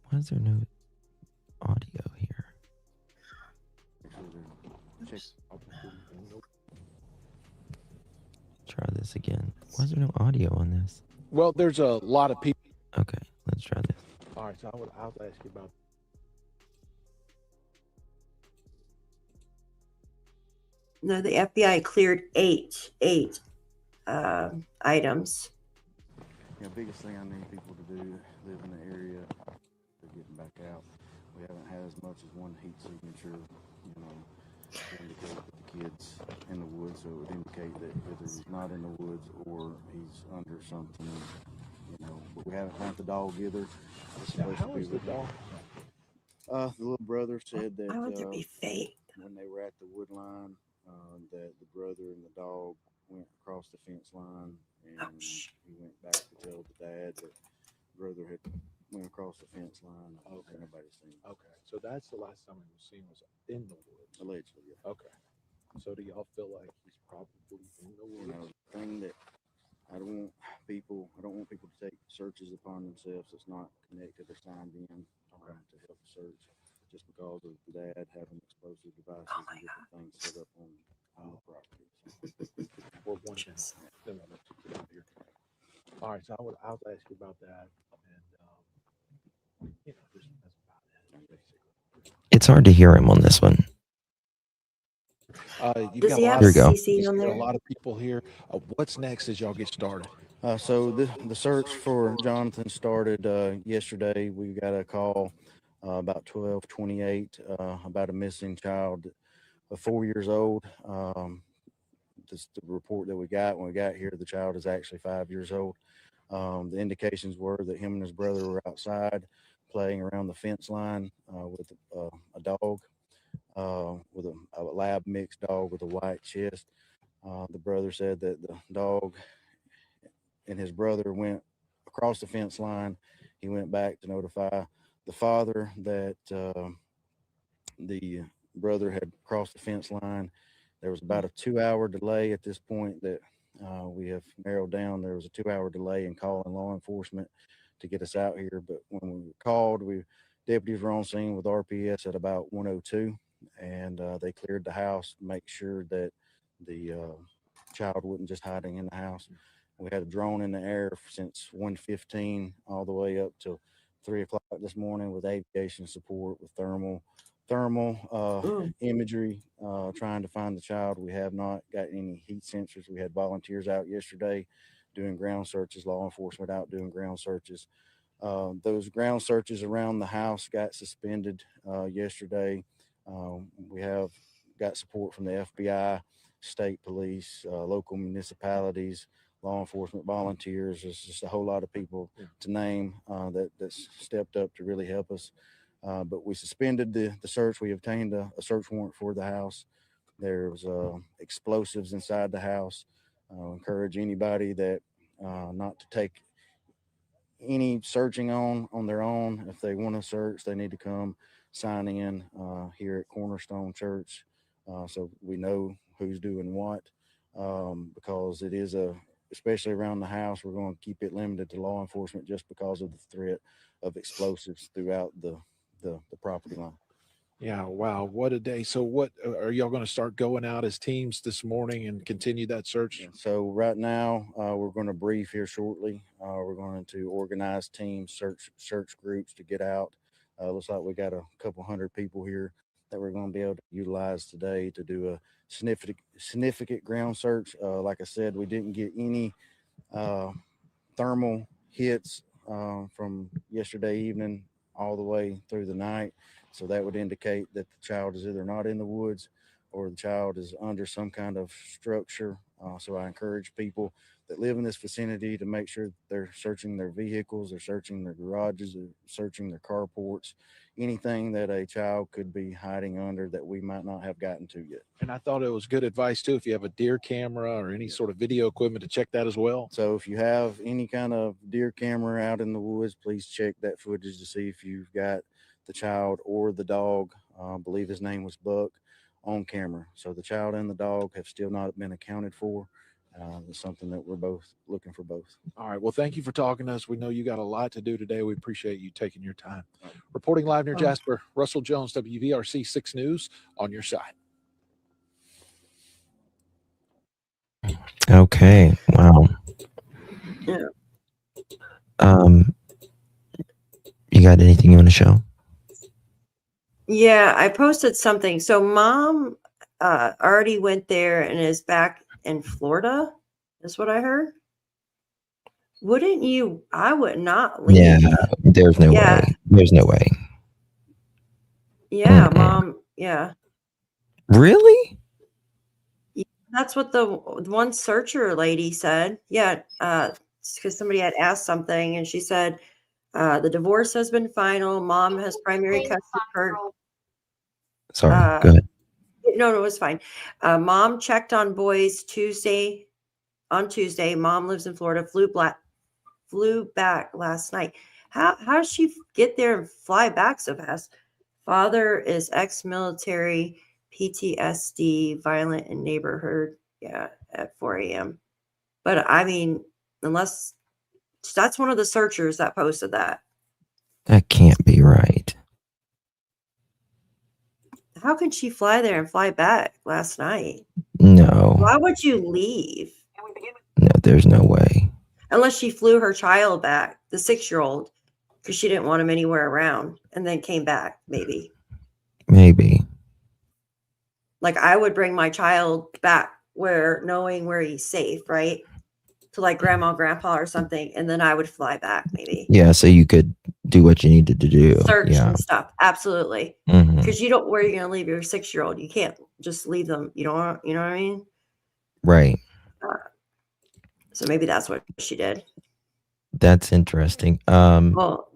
Why is there no audio here? Try this again. Why is there no audio on this? Well, there's a lot of people. Okay, let's try this. All right, so I'll ask you about. No, the FBI cleared eight items. Yeah, biggest thing I need people to do, live in the area, they're getting back out. We haven't had as much as one heat signature, you know, to indicate that the kid's in the woods, so it would indicate that either he's not in the woods or he's under something, you know. But we haven't found the dog either. It's supposed How to be is the with dog? the little brother said that Why would there be fake? when they were at the wood line, that the brother and the dog went across the fence line, and he went back to tell the dad that brother had went across the fence line. Okay. Nobody's seen him. Okay, so that's the last time he was seen was in the woods. Allegedly, yeah. Okay. So do y'all feel like he's probably in the woods? You know, the thing that I don't want people to take searches upon themselves that's not connected or signed in to help search, just because of the dad having explosive devices and different things set up on the property. Or one thing. All right, so I'll ask you about that, and you know, just that's about it, basically. It's hard to hear him on this one. You've Does got he have Here we go. CC on a there? lot of people here. What's next as y'all get started? So the search for Johnathan started yesterday. We got a call about 12:28 about a missing child of 4 years old. This the report that we got when we got here. The child is actually 5 years old. The indications were that him and his brother were outside playing around the fence line with a dog, with a lab mixed dog with a white chest. The brother said that the dog and his brother went across the fence line. He went back to notify the father that the brother had crossed the fence line. There was about a 2-hour delay at this point that we have narrowed down. There was a 2-hour delay in calling law enforcement to get us out here. But when we called, deputies were on scene with RPS at about 1:02, and they cleared the house to make sure that the child wasn't just hiding in the house. We had a drone in the air since 1:15 all the way up till 3 o'clock this morning with aviation support, with thermal imagery, trying to find the child. We have not got any heat sensors. We had volunteers out yesterday doing ground searches, law enforcement out doing ground searches. Those ground searches around the house got suspended yesterday. We have got support from the FBI, state police, local municipalities, law enforcement volunteers. There's just a whole lot of people to name that's stepped up to really help us. But we suspended the search. We obtained a search warrant for the house. There was explosives inside the house. Encourage anybody that not to take any searching on their own. If they want to search, they need to come sign in here at Cornerstone Church, so we know who's doing what, because it is especially around the house, we're going to keep it limited to law enforcement just because of the threat of explosives throughout the property line. Yeah, wow, what a day. So what are y'all going to start going out as teams this morning and continue that search? So right now, we're going to brief here shortly. We're going to organize teams, search groups to get out. Looks like we got a couple hundred people here that we're going to be able to utilize today to do a significant ground search. Like I said, we didn't get any thermal hits from yesterday evening all the way through the night. So that would indicate that the child is either not in the woods or the child is under some kind of structure. So I encourage people that live in this vicinity to make sure they're searching their vehicles, they're searching their garages, they're searching their carports, anything that a child could be hiding under that we might not have gotten to yet. And I thought it was good advice too, if you have a deer camera or any sort of video equipment, to check that as well. So if you have any kind of deer camera out in the woods, please check that footage to see if you've got the child or the dog. I believe his name was Buck, on camera. So the child and the dog have still not been accounted for. It's something that we're both looking for both. All right. Well, thank you for talking to us. We know you got a lot to do today. We appreciate you taking your time. Reporting live near Jasper, Russell Jones, WVRC 6 News, on your side. Okay. Wow. Yeah. You got anything you want to show? Yeah, I posted something. So mom already went there and is back in Florida. That's what I heard. Wouldn't you? I would not leave. Yeah, there's no Yeah. way. There's no way. Yeah, Mm-mm. Mom. Yeah. Really? Yeah, that's what the one searcher lady said. Yeah, because somebody had asked something, and she said the divorce has been final. Mom has primary custody of her. Sorry, go ahead. No, it was fine. Mom checked on boys on Tuesday. Mom lives in Florida. Flew back last night. How does she get there and fly back so fast? Father is ex-military, PTSD, violent in neighborhood. Yeah, at 4 a.m. But I mean, unless that's one of the searchers that posted that. That can't be right. How can she fly there and fly back last night? No. Why would you leave? No, there's no way. Unless she flew her child back, the 6-year-old, because she didn't want him anywhere around, and then came back, maybe. Maybe. Like, I would bring my child back knowing where he's safe, right? To like grandma, grandpa, or something, and then I would fly back, maybe. Yeah, so you could do what you needed to do. Search Yeah. and stuff. Absolutely. Mhm. Because you don't, where are you going to leave your 6-year-old? You can't just leave them. You know what I mean? Right. So maybe that's what she did. That's interesting. Well,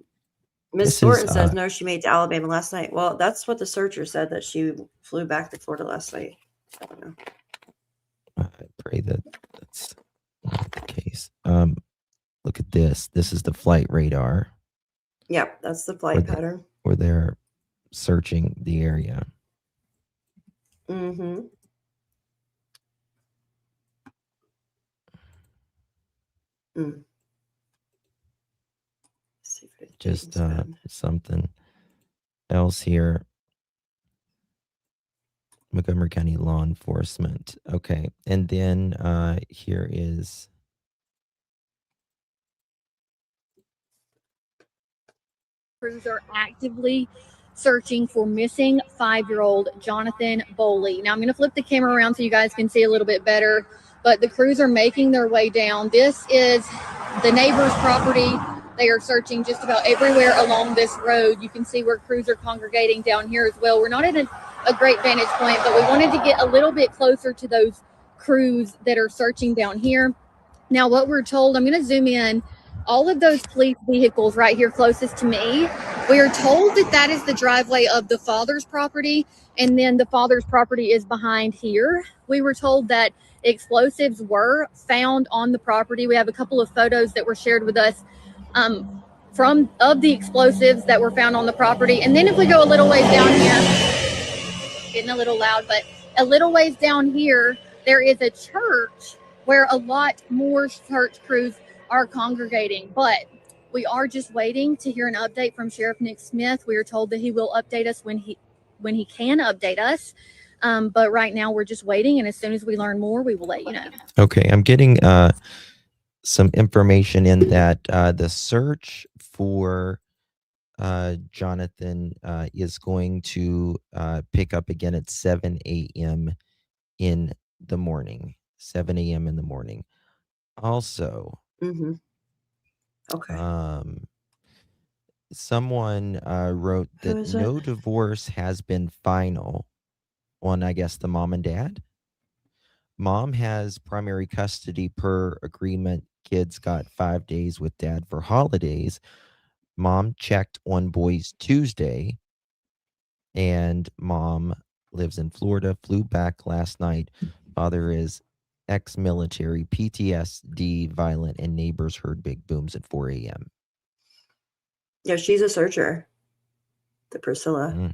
Miss this is, Thornton says no, she made to Alabama last night. Well, that's what the searcher said, that she flew back to Florida last night. I don't know. I pray that that's not the case. Look at this. This is the flight radar Yep, that's the flight pattern. where they're searching the area. Mm-hmm. Mm. Just something else here. Montgomery County Law Enforcement. Okay. And then here is Crews are actively searching for missing 5-year-old Johnathan Boley. Now I'm going to flip the camera around so you guys can see a little bit better, but the crews are making their way down. This is the neighbor's property. They are searching just about everywhere along this road. You can see where crews are congregating down here as well. We're not at a great vantage point, but we wanted to get a little bit closer to those crews that are searching down here. Now, what we're told, I'm going to zoom in. All of those police vehicles right here closest to me, we are told that that is the driveway of the father's property, and then the father's property is behind here. We were told that explosives were found on the property. We have a couple of photos that were shared with us of the explosives that were found on the property. And then if we go a little ways down here, getting a little loud, but a little ways down here, there is a church where a lot more search crews are congregating, but we are just waiting to hear an update from Sheriff Nick Smith. We are told that he will update us when he can update us. But right now we're just waiting, and as soon as we learn more, we will let you know. okay. I'm getting some information in that the search for Johnathan is going to pick up again at 7 a.m. in the morning. 7 a.m. in the morning. Also, Mm-hmm. Okay. Someone wrote that no divorce has been final on, I guess, the mom and dad. Mom has primary custody per agreement. Kids got 5 days with dad for holidays. Mom checked on boys Tuesday, and mom lives in Florida, flew back last night. Father is ex-military, PTSD, violent, and neighbors heard big booms at 4 a.m. Yeah, she's a searcher. The Priscilla.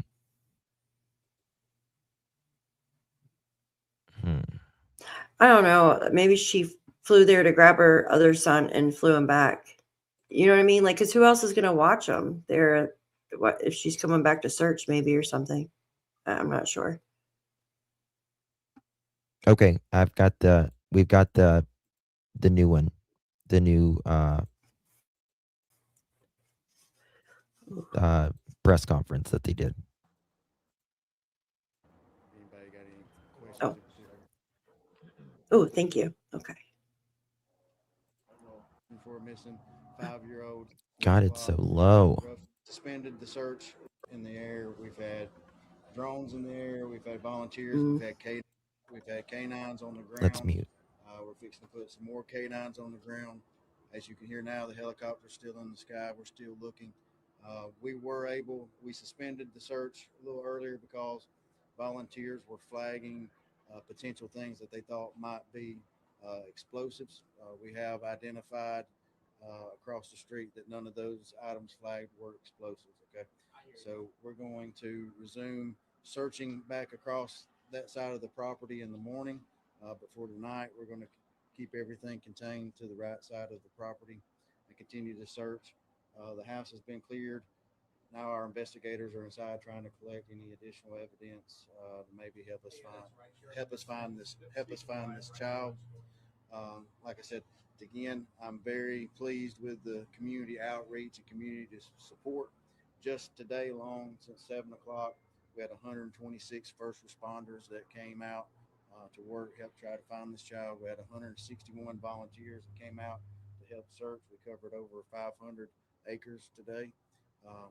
I don't know. Maybe she flew there to grab her other son and flew him back. You know what I mean? Like, because who else is going to watch them? What if she's coming back to search, maybe, or something? I'm not sure. Okay, we've got the new one, the new press conference that they did. Anybody got any Oh. Oh, thank you. Okay. For a missing 5-year-old. God, it's so low. Suspended the search in the air. We've had drones in the air. We've had volunteers. Mm. We've had canines on the ground. Let's mute. We're fixing to put some more canines on the ground. As you can hear now, the helicopter's still in the sky. We're still looking. We suspended the search a little earlier because volunteers were flagging potential things that they thought might be explosives. We have identified across the street that none of those items flagged were explosives. Okay. So we're going to resume searching back across that side of the property in the morning. But for tonight, we're going to keep everything contained to the right side of the property and continue to search. The house has been cleared. Now our investigators are inside trying to collect any additional evidence to maybe help us find this child. Like I said, again, I'm very pleased with the community outreach and community support. Just today long, since 7 o'clock, we had 126 first responders that came out to work, help try to find this child. We had 161 volunteers that came out to help search. We covered over 500 acres today,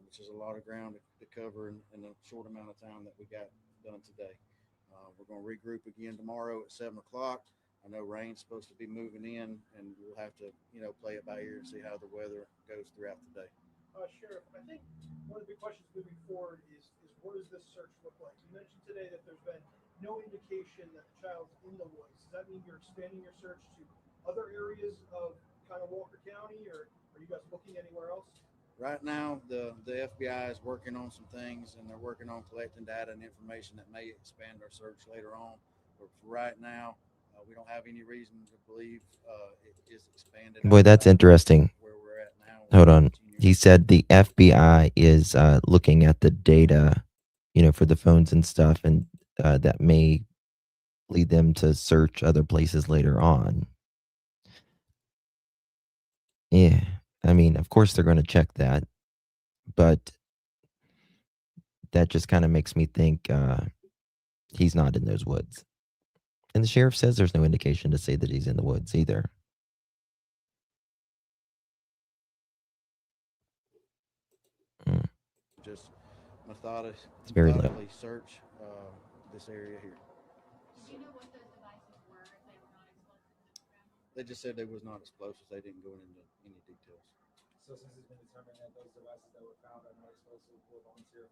which is a lot of ground to cover in a short amount of time that we got done today. We're going to regroup again tomorrow at 7 o'clock. I know rain's supposed to be moving in, and we'll have to, play it by ear and see how the weather goes throughout the day. Sheriff, I think one of the big questions moving forward is what does this search look like? You mentioned today that there's been no indication that the child's in the woods. Does that mean you're expanding your search to other areas of kind of Walker County, or are you guys looking anywhere else? Right now, the FBI is working on some things, and they're working on collecting data and information that may expand our search later on. But for right now, we don't have any reason to believe it is expanded. Boy, that's interesting. Where we're at now. Hold on. He said the FBI is looking at the data, for the phones and stuff, and that may lead them to search other places later on. Yeah. I mean, of course they're going to check that, but that just kind of makes me think he's not in those woods. And the sheriff says there's no indication to say that he's in the woods either. Just methodically very low. search this area here. Do you know what those devices were if they were not explosives? They just said they was not explosives. They didn't go into any details. So since it's been determined that those devices that were found are not explosive, will volunteer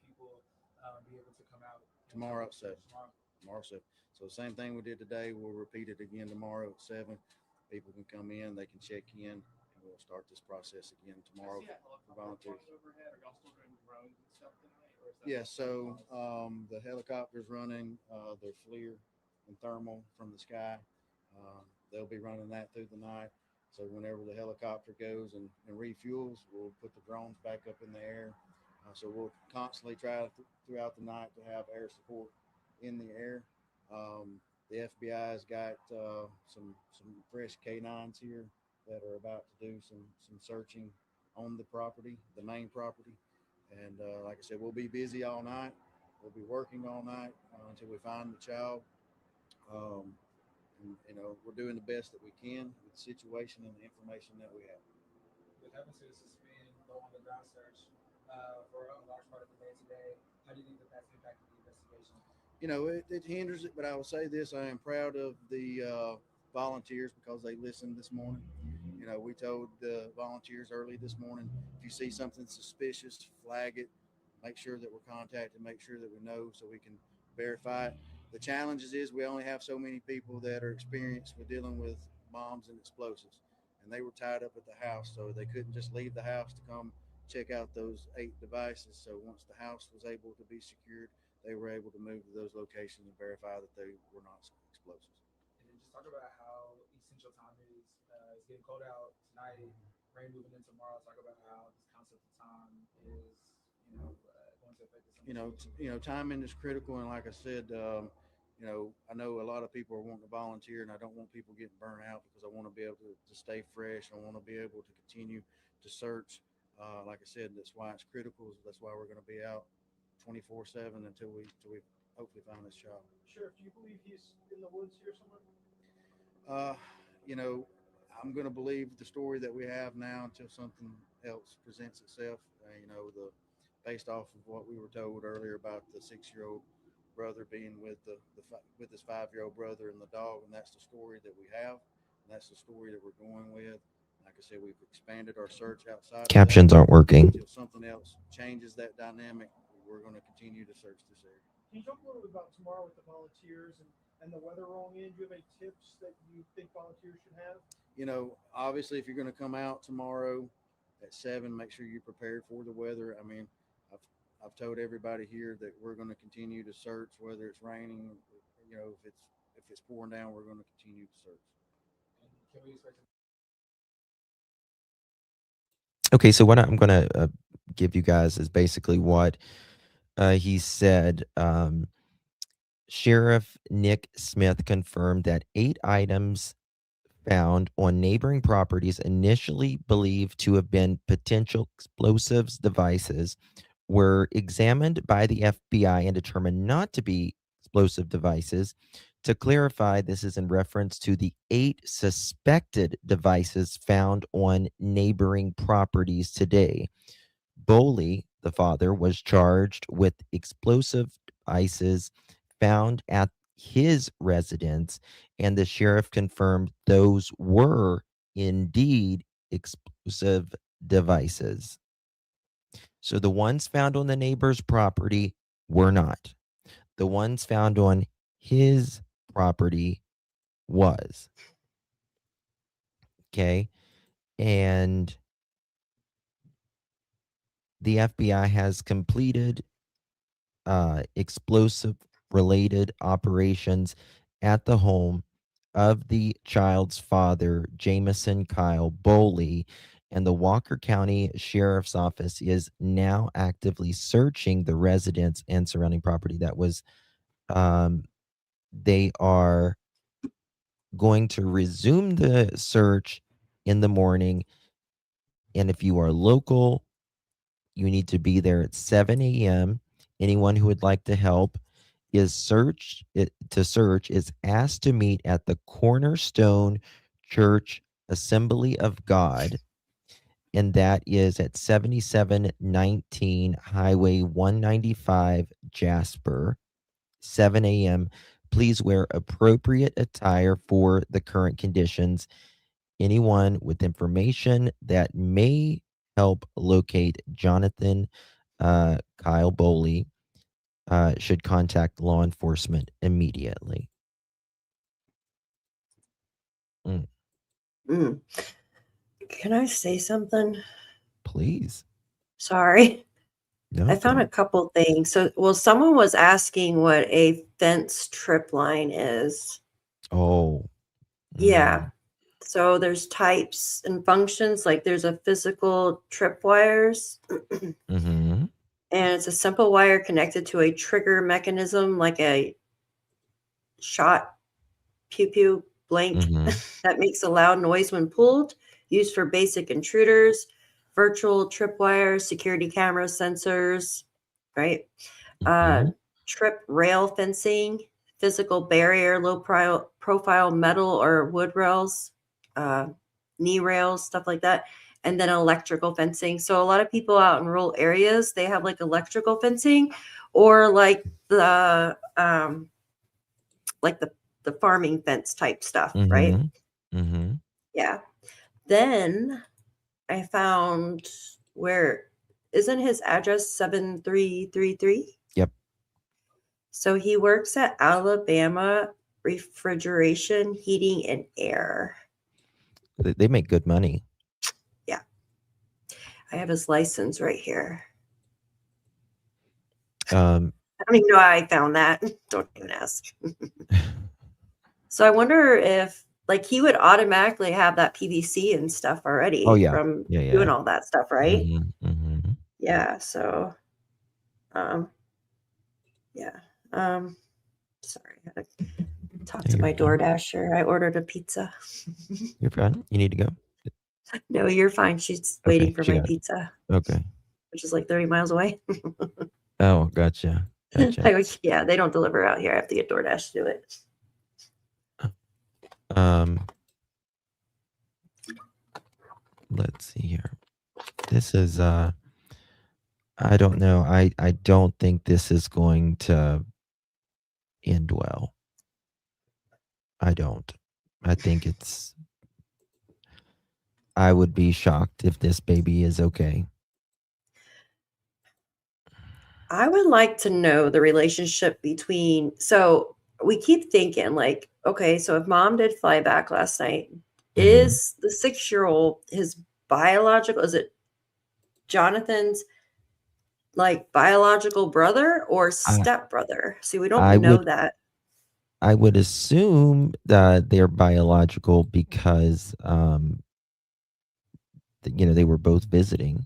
people be able to come out Tomorrow at 7. Tomorrow at 7. So the same thing we did today, we'll repeat it again tomorrow at 7. People can come in, they can check in, and we'll start this process again tomorrow for volunteers. Yeah, so the helicopter's running their FLIR and thermal from the sky. They'll be running that through the night. So whenever the helicopter goes and refuels, we'll put the drones back up in the air. So we'll constantly try throughout the night to have air support in the air. The FBI's got some fresh canines here that are about to do some searching on the property, the main property. And like I said, we'll be busy all night. We'll be working all night until we find the child. And, we're doing the best that we can with the situation and the information that we have. With having to suspend low on the ground search for a large part of the day today, how do you think that that's impacted the investigation? It hinders it, but I will say this: I am proud of the volunteers because they listened this morning. We told the volunteers early this morning, if you see something suspicious, flag it. Make sure that we're contacted. Make sure that we know so we can verify it. The challenge is we only have so many people that are experienced with dealing with bombs and explosives, and they were tied up at the house, so they couldn't just leave the house to come check out those 8 devices. So once the house was able to be secured, they were able to move to those locations and verify that they were not explosives. And then just talk about how essential time is. It's getting cold out tonight, rain moving in tomorrow. Talk about how this concept of time is, going to affect this. Timing is critical, and like I said, I know a lot of people are wanting to volunteer, and I don't want people getting burnt out because I want to be able to stay fresh. I want to be able to continue to search. Like I said, that's why it's critical. That's why we're going to be out 24/7 until we hopefully find his child. Sheriff, do you believe he's in the woods here somewhere? You know, I'm going to believe the story that we have now until something else presents itself. You know, based off of what we were told earlier about the 6-year-old brother being with with his 5-year-old brother and the dog, and that's the story that we have, and that's the story that we're going with. Like I said, we've expanded our search outside. Captions aren't working. Until something else changes that dynamic, we're going to continue to search this area. Can you talk a little bit about tomorrow with the volunteers and the weather rolling in? Do you have any tips that you think volunteers should have? You know, obviously, if you're going to come out tomorrow at 7, make sure you're prepared for the weather. I mean, I've told everybody here that we're going to continue to search, whether it's raining, you know, if it's pouring down, we're going to continue to search. Can we expect Okay, so what I'm going to give you guys is basically what he said. Sheriff Nick Smith confirmed that 8 items found on neighboring properties initially believed to have been potential explosives devices were examined by the FBI and determined not to be explosive devices. To clarify, this is in reference to the 8 suspected devices found on neighboring properties today. Boley, the father, was charged with explosive devices found at his residence, and the sheriff confirmed those were indeed explosive devices. So the ones found on the neighbor's property were not. The ones found on his property was. Okay. And the FBI has completed explosive related operations at the home of the child's father, Jameson Kyle Boley, and the Walker County Sheriff's Office is now actively searching the residence and surrounding property. That was, they are going to resume the search in the morning. And if you are local, you need to be there at 7 a.m. Anyone who would like to help is asked to meet at the Cornerstone Church Assembly of God, and that is at 7719 Highway 195, Jasper, 7 a.m. Please wear appropriate attire for the current conditions. Anyone with information that may help locate Johnathan Kyle Boley should contact law enforcement immediately. Can I say something? Please. Sorry. No, I found a couple things. So, well, someone was asking what a fence trip line is. Oh. Yeah. So there's types and functions. Like there's a physical tripwires. Mm-hmm. And it's a simple wire connected to a trigger mechanism, like a shot pew pew blank that makes a loud noise when pulled, used for basic intruders, virtual tripwires, security camera sensors, right? Trip rail fencing, physical barrier, low profile metal or wood rails, knee rails, stuff like that. And then electrical fencing. So a lot of people out in rural areas, they have like electrical fencing or like the farming fence type stuff, right? Mm-hmm. Yeah. Then I found isn't his address 7333? Yep. So he works at Alabama Refrigeration, Heating, and Air. They make good money. Yeah. I have his license right here. I don't even know how I found that. Don't even ask. So I wonder if like he would automatically have that PVC and stuff already from doing all that stuff, right? Mm-hmm. Yeah. So, sorry, I had to talk to my DoorDasher. I ordered a pizza. You're fine. You need to go? No, you're fine. She's waiting for my pizza. Okay. Which is like 30 miles away. Oh, gotcha. Gotcha. Yeah, they don't deliver out here. I have to get DoorDash to do it. Let's see here. This is I don't know. I don't think this is going to end well. I don't. I think I would be shocked if this baby is okay. I would like to know the relationship between, so we keep thinking like, okay, so if mom did fly back last night, is the 6-year-old his biological, is it Jonathan's like biological brother or stepbrother? See, we don't know that. I would assume that they're biological because they were both visiting.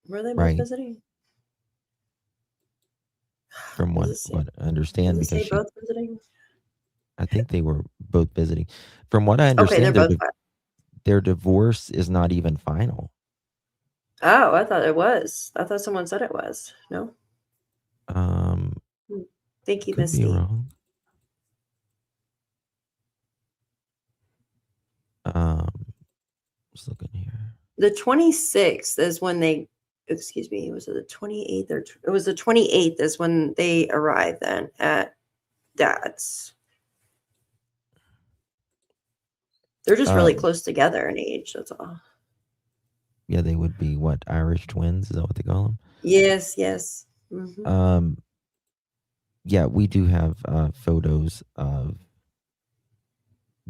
Were they both Right. visiting? From what I understand, Does it because say both visiting? I think they were both visiting. From what I Okay, they're understand, both their divorce is not even final. Oh, I thought it was. I thought someone said it was. No? Thank you, Could be Misty. wrong. Just looking here. The 26th is when they, excuse me, was it the 28th or it was the 28th is when they arrived then at Dad's. They're just really close together in age. That's all. Yeah, they would be what, Irish twins? Is that what they call them? Yes, yes. Mm-hmm. Yeah, we do have photos of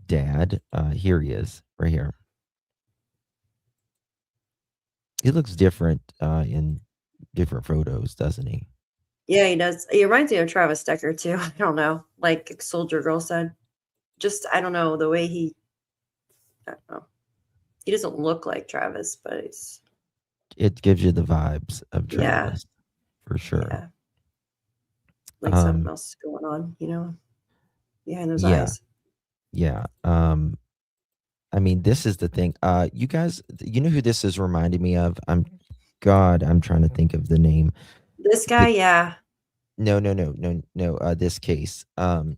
Dad. Here he is, right here. He looks different in different photos, doesn't he? Yeah, he does. He reminds me of Travis Decker too. I don't know. Like Soldier Girl said. Just, I don't know, the way I don't know. He doesn't look like Travis, but It gives you the vibes of Yeah. Travis, for sure. Yeah. Like something else is going on, behind those eyes. Yeah. I mean, this is the thing. You guys, you know who this is reminding me of? I'm trying to think of the name. This guy, yeah. No. This case. I've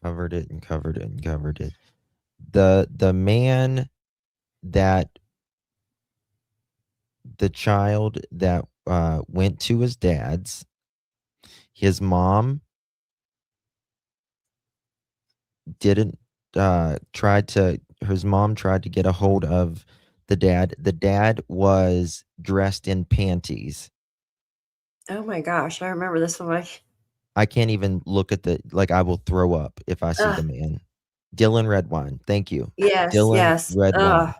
covered it and covered it and covered it. The man that the child that went to his dad's, his mom didn't his mom tried to get a hold of the dad. The dad was dressed in panties. Oh my gosh, I remember this one. I can't even look at I will throw up if I see the man. Dylan Redwine. Thank you. Yes, Dylan yes. Redwine.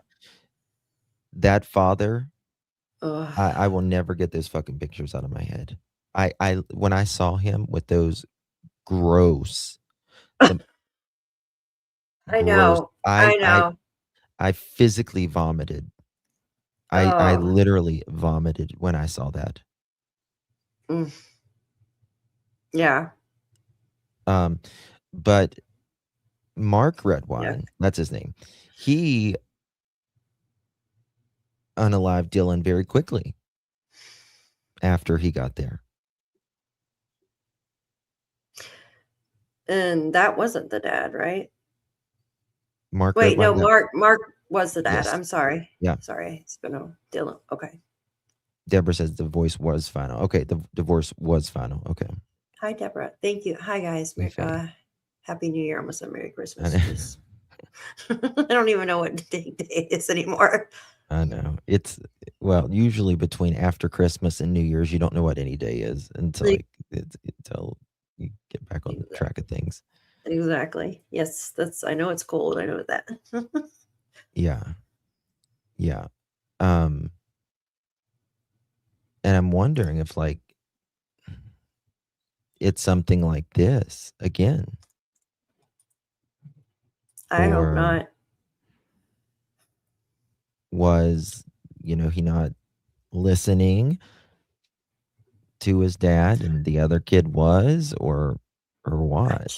That father, Ugh. I will never get those fucking pictures out of my head. When I saw him with those gross, I know. I know. I physically vomited. I literally vomited when I saw that. Yeah. But Mark Redwine, that's his name. He unalived Dylan very quickly after he got there. And that wasn't the dad, right? Mark. Wait, no, Redwine, Mark was the dad. Yes. I'm sorry. Yeah. Sorry. It's been a Dylan. Okay. Deborah says the voice was final. Okay, the divorce was final. Okay. Hi, Deborah. Thank you. Hi, guys. Happy New Year. Almost a Merry Christmas. Jeez. I don't even know what day it is anymore. I know. It's, well, usually between after Christmas and New Year's, you don't know what any day is until until you get back on track of things. Exactly. Yes, I know it's cold. I know that. Yeah. And I'm wondering if it's something like this again. I hope not. Was, he not listening to his dad and the other kid was, or what?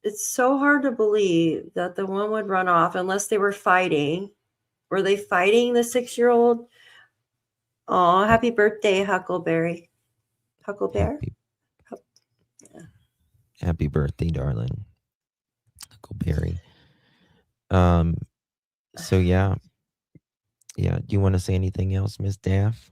It's so hard to believe that the one would run off unless they were fighting Were they fighting the 6-year-old? Oh, happy birthday, Huckleberry. Huckleberry? Happy birthday, darling. Huckleberry. So yeah. Do you want to say anything else, Miss Daff?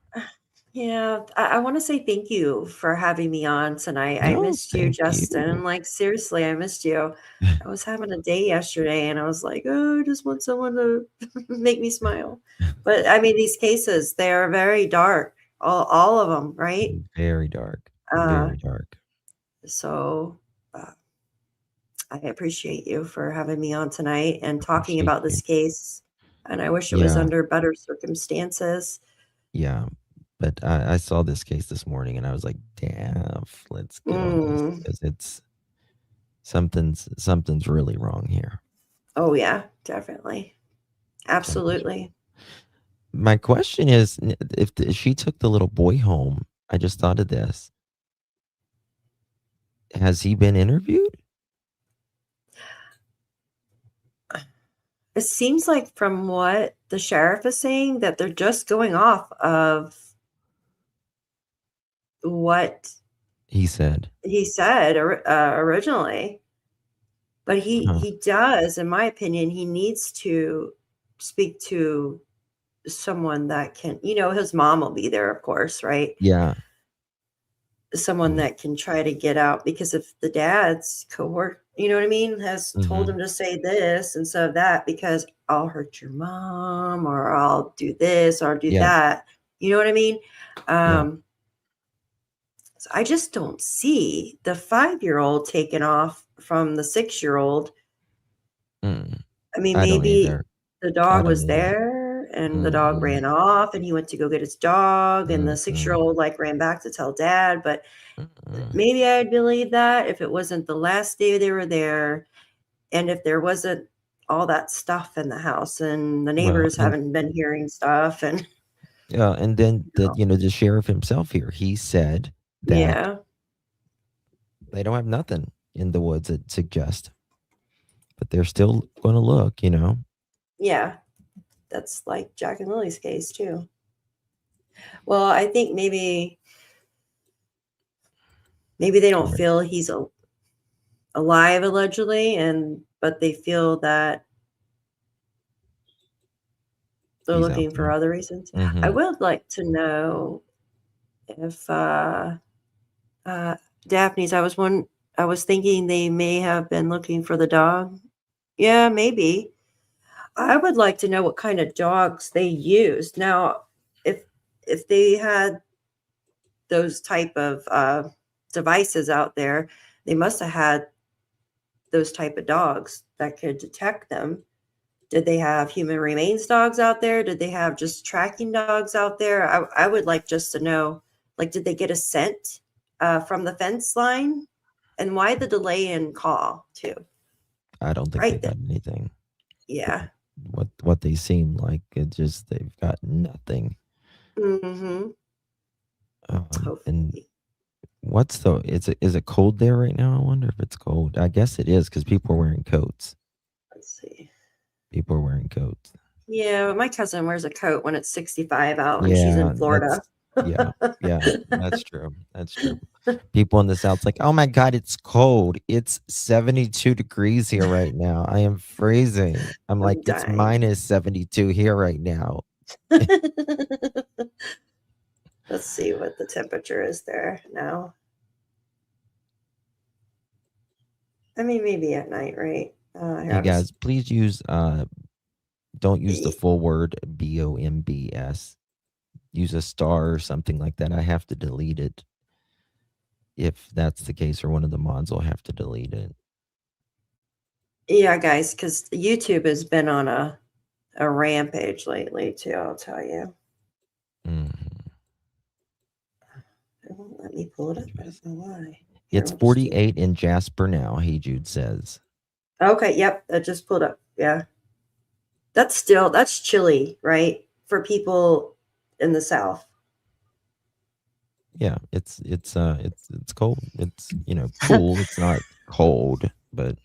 Yeah, I want to say thank you for having me on tonight. I missed you, thank Justin. you. Like, seriously, I missed you. I was having a day yesterday and I was like, oh, I just want someone to make me smile. But I mean, these cases, they are very dark, all of them, right? Very dark. Very dark. So I appreciate you for having me on tonight and talking about this case. And I wish it was Yeah. under better circumstances. Yeah. But I saw this case this morning and I was like, Daff, let's get on this because it's something's really wrong here. Oh yeah, definitely. Absolutely. My question is, if she took the little boy home, I just thought of this. Has he been interviewed? It seems like from what the sheriff is saying that they're just going off of what He said. he said originally. But he does, in my opinion, he needs to speak to someone that can, his mom will be there, of course, right? Yeah. Someone that can try to get out, because if the dad's cohort, you know what I mean, has told him to say this instead of that, because I'll hurt your mom or I'll do this or do that. You know what I mean? So I just don't see the 5-year-old taken off from the 6-year-old. I mean, maybe the dog was there and the dog ran off and he went to go get his dog and the 6-year-old like ran back to tell dad. But maybe I'd believe that if it wasn't the last day they were there and if there wasn't all that stuff in the house and the neighbors haven't been hearing stuff. And and then the sheriff himself here, he said that they don't have nothing in the woods that suggest, but they're still going to look, Yeah, that's like Jack and Lily's case too. Well, I think maybe they don't feel he's alive allegedly, but they feel that they're looking for other reasons. I would like to know if Daphne's. I was thinking they may have been looking for the dog. Yeah, maybe. I would like to know what kind of dogs they used. Now, if they had those type of devices out there, they must have had those type of dogs that could detect them. Did they have human remains dogs out there? Did they have just tracking dogs out there? I would like just to know, like, did they get a scent from the fence line? And why the delay in call too? I don't think they got anything. Yeah. What they seem like, they've got nothing. And is it cold there right now? I wonder if it's cold. I guess it is because people are wearing coats. Let's see. People are wearing coats. Yeah, my cousin wears a coat when it's 65 out and she's in Florida. That's true. That's true. People in the South's like, oh my God, it's cold. It's 72 degrees here right now. I am freezing. I'm like, it's minus 72 here right now. Let's see what the temperature is there now. I mean, maybe at night, right? Hey guys, please use don't use the full word BOMBS. Use a star or something like that. I have to delete it. If that's the case, or one of the mods will have to delete it. Yeah, guys, because YouTube has been on a rampage lately too, I'll tell you. It won't let me pull it up. I don't know why. It's 48 in Jasper now, Hey Jude says. Okay, yep, that just pulled up. Yeah. That's chilly, right? For people in the South. Yeah, it's cold. It's cool. It's not cold, but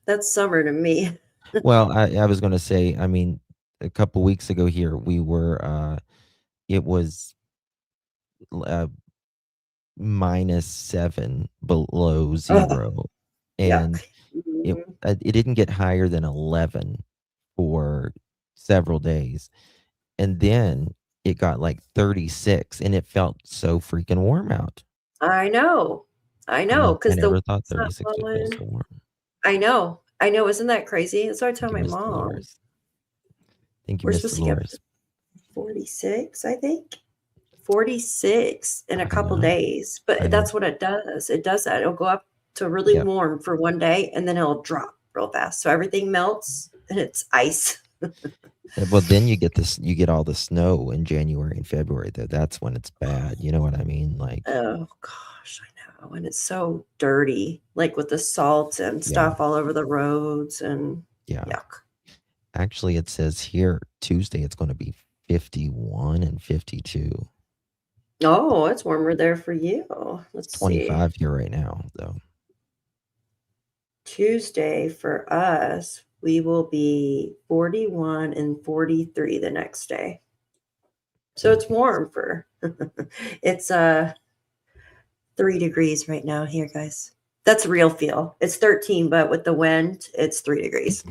that's summer to me. Well, I was going to say, I mean, a couple weeks ago here, we were it was -7 below zero, and Yuck. it didn't get higher than 11 for several days, and then it got like 36, and it felt so freaking warm out. I know. I I'm know, like, I because the never thought wind's not 36 would feel so blowing. warm. I know. I know. Isn't that crazy? That's what I told Thank my you, Miss mom. Dolores. Thank you, We're Miss supposed to get up Dolores. to 46, I think. 46 in a I couple know. days. I But know. that's what it does. It does that. It'll go up to really Yep. warm for one day, and then it'll drop real fast. So everything melts, and it's ice. Well, then you get all the snow in January and February, though. That's when it's bad. You know what I mean? Like, Oh gosh, I know. And it's so dirty, like with the salt and yeah, stuff all over the roads, and yeah. yuck. Actually, it says here Tuesday it's going to be 51 and 52. Oh, it's warmer there for you. Let's It's see. 25 here right now, though. Tuesday for us, we will be 41 and 43 the next day. So it's warm for it's 3 degrees right now here, guys. That's real feel. It's 13, but with the wind, it's 3 degrees.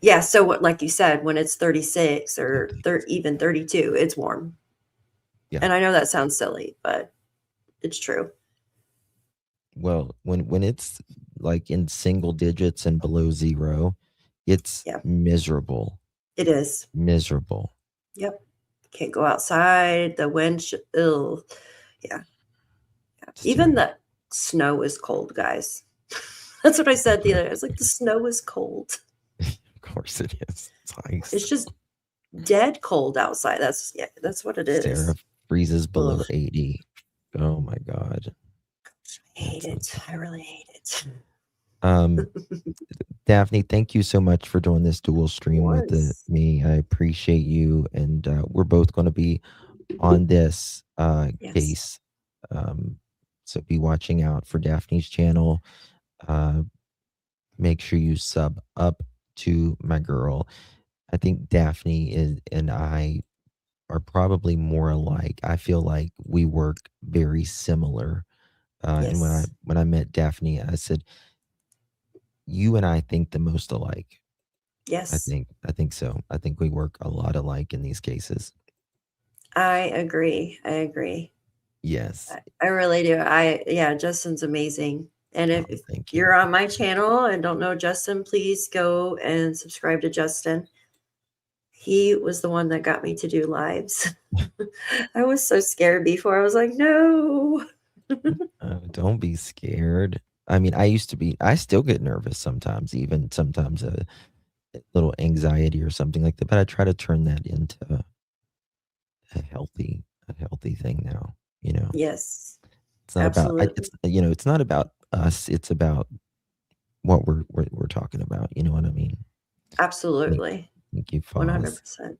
Yeah, so what, like you said, when it's 36 or even 32, it's warm. Yeah. And I know that sounds silly, but it's true. Well, when it's like in single digits and below zero, it's miserable. It is. Miserable. Yep. Can't go outside. The wind, yeah. Even the snow is cold, guys. That's what I said the other day. I was like, the snow is cold. Of course it is. It's ice. It's just dead cold outside. That's what it is. Sarah freezes below 80. Oh my God. I hate it. I really hate it. Daphne, thank you so much for doing this dual stream with me. I appreciate you, and we're both going to be on this case. So be watching out for Daphne's channel. Make sure you sub up to my girl. I think Daphne and I are probably more alike. I feel like we work very similar. And when I met Daphne, I said, "You and I think the most alike." Yes. I think so. I think we work a lot alike in these cases. I agree. Yes. I really do. Justin's amazing. And if thank you're on my channel and don't know Justin, please go and subscribe to Justin. He was the one that got me to do lives. I was so scared before. I was like, no. Don't be scared. I mean, I still get nervous sometimes, even sometimes a little anxiety or something like that, but I try to turn that into a healthy thing now, you know? Yes. It's not about, it's not about us. It's about what we're talking about. You know what I mean? Absolutely. Thank you, Foz. 100%.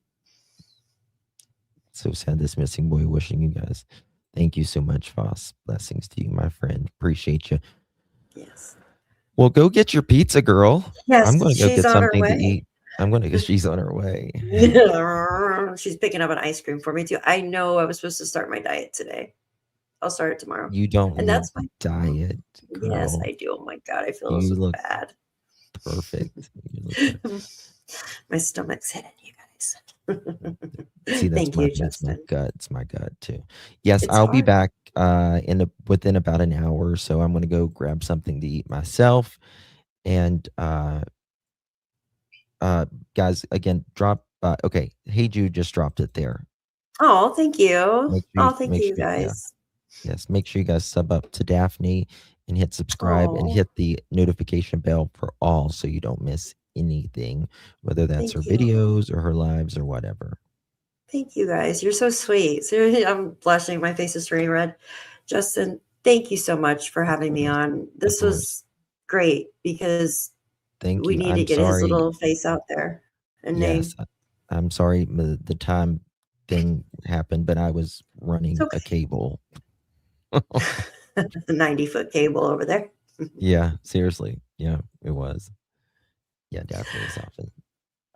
So sad this missing boy. Wishing you guys. Thank you so much, Foz. Blessings to you, my friend. Appreciate you. Yes. Well, go get your pizza, girl. Yes, I'm going to go she's get on her something to way. eat. She's on her way. She's picking up an ice cream for me too. I know I was supposed to start my diet today. I'll start it tomorrow. You don't and need that's my diet, girl. Yes, I do. Oh my God, I feel You so look bad. perfect. You look My stomach's hitting, you guys. See, Thank you, that's Justin. my gut. It's my gut too. Yes, It's I'll be hard. back within about an hour. So I'm going to go grab something to eat myself. And guys, again, drop. Okay, Hey Jude just dropped it there. Oh, thank you. Make sure Oh, thank you, yeah. guys. Yes, make sure you guys sub up to Daphne and hit subscribe and Oh. hit the notification bell for all so you don't miss anything, whether that's Thank her you. videos or her lives or whatever. Thank you, guys. You're so sweet. Seriously, I'm blushing. My face is turning red. Justin, thank you so much for having me on. This was great because Thank we you. need to I'm get his sorry. little face out there and Yes, name. I'm sorry the time thing happened, but I was running a cable. 90-foot cable over there. Yeah, seriously. Yeah, it was. Yeah, Daphne was off.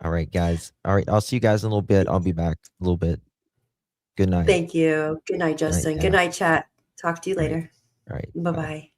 All right, guys. All right, I'll see you guys in a little bit. I'll be back a little bit. Good night. Thank you. Good night, Good night, Justin. Good Daph. night, chat. Talk to you All right. later. All right. Bye-bye.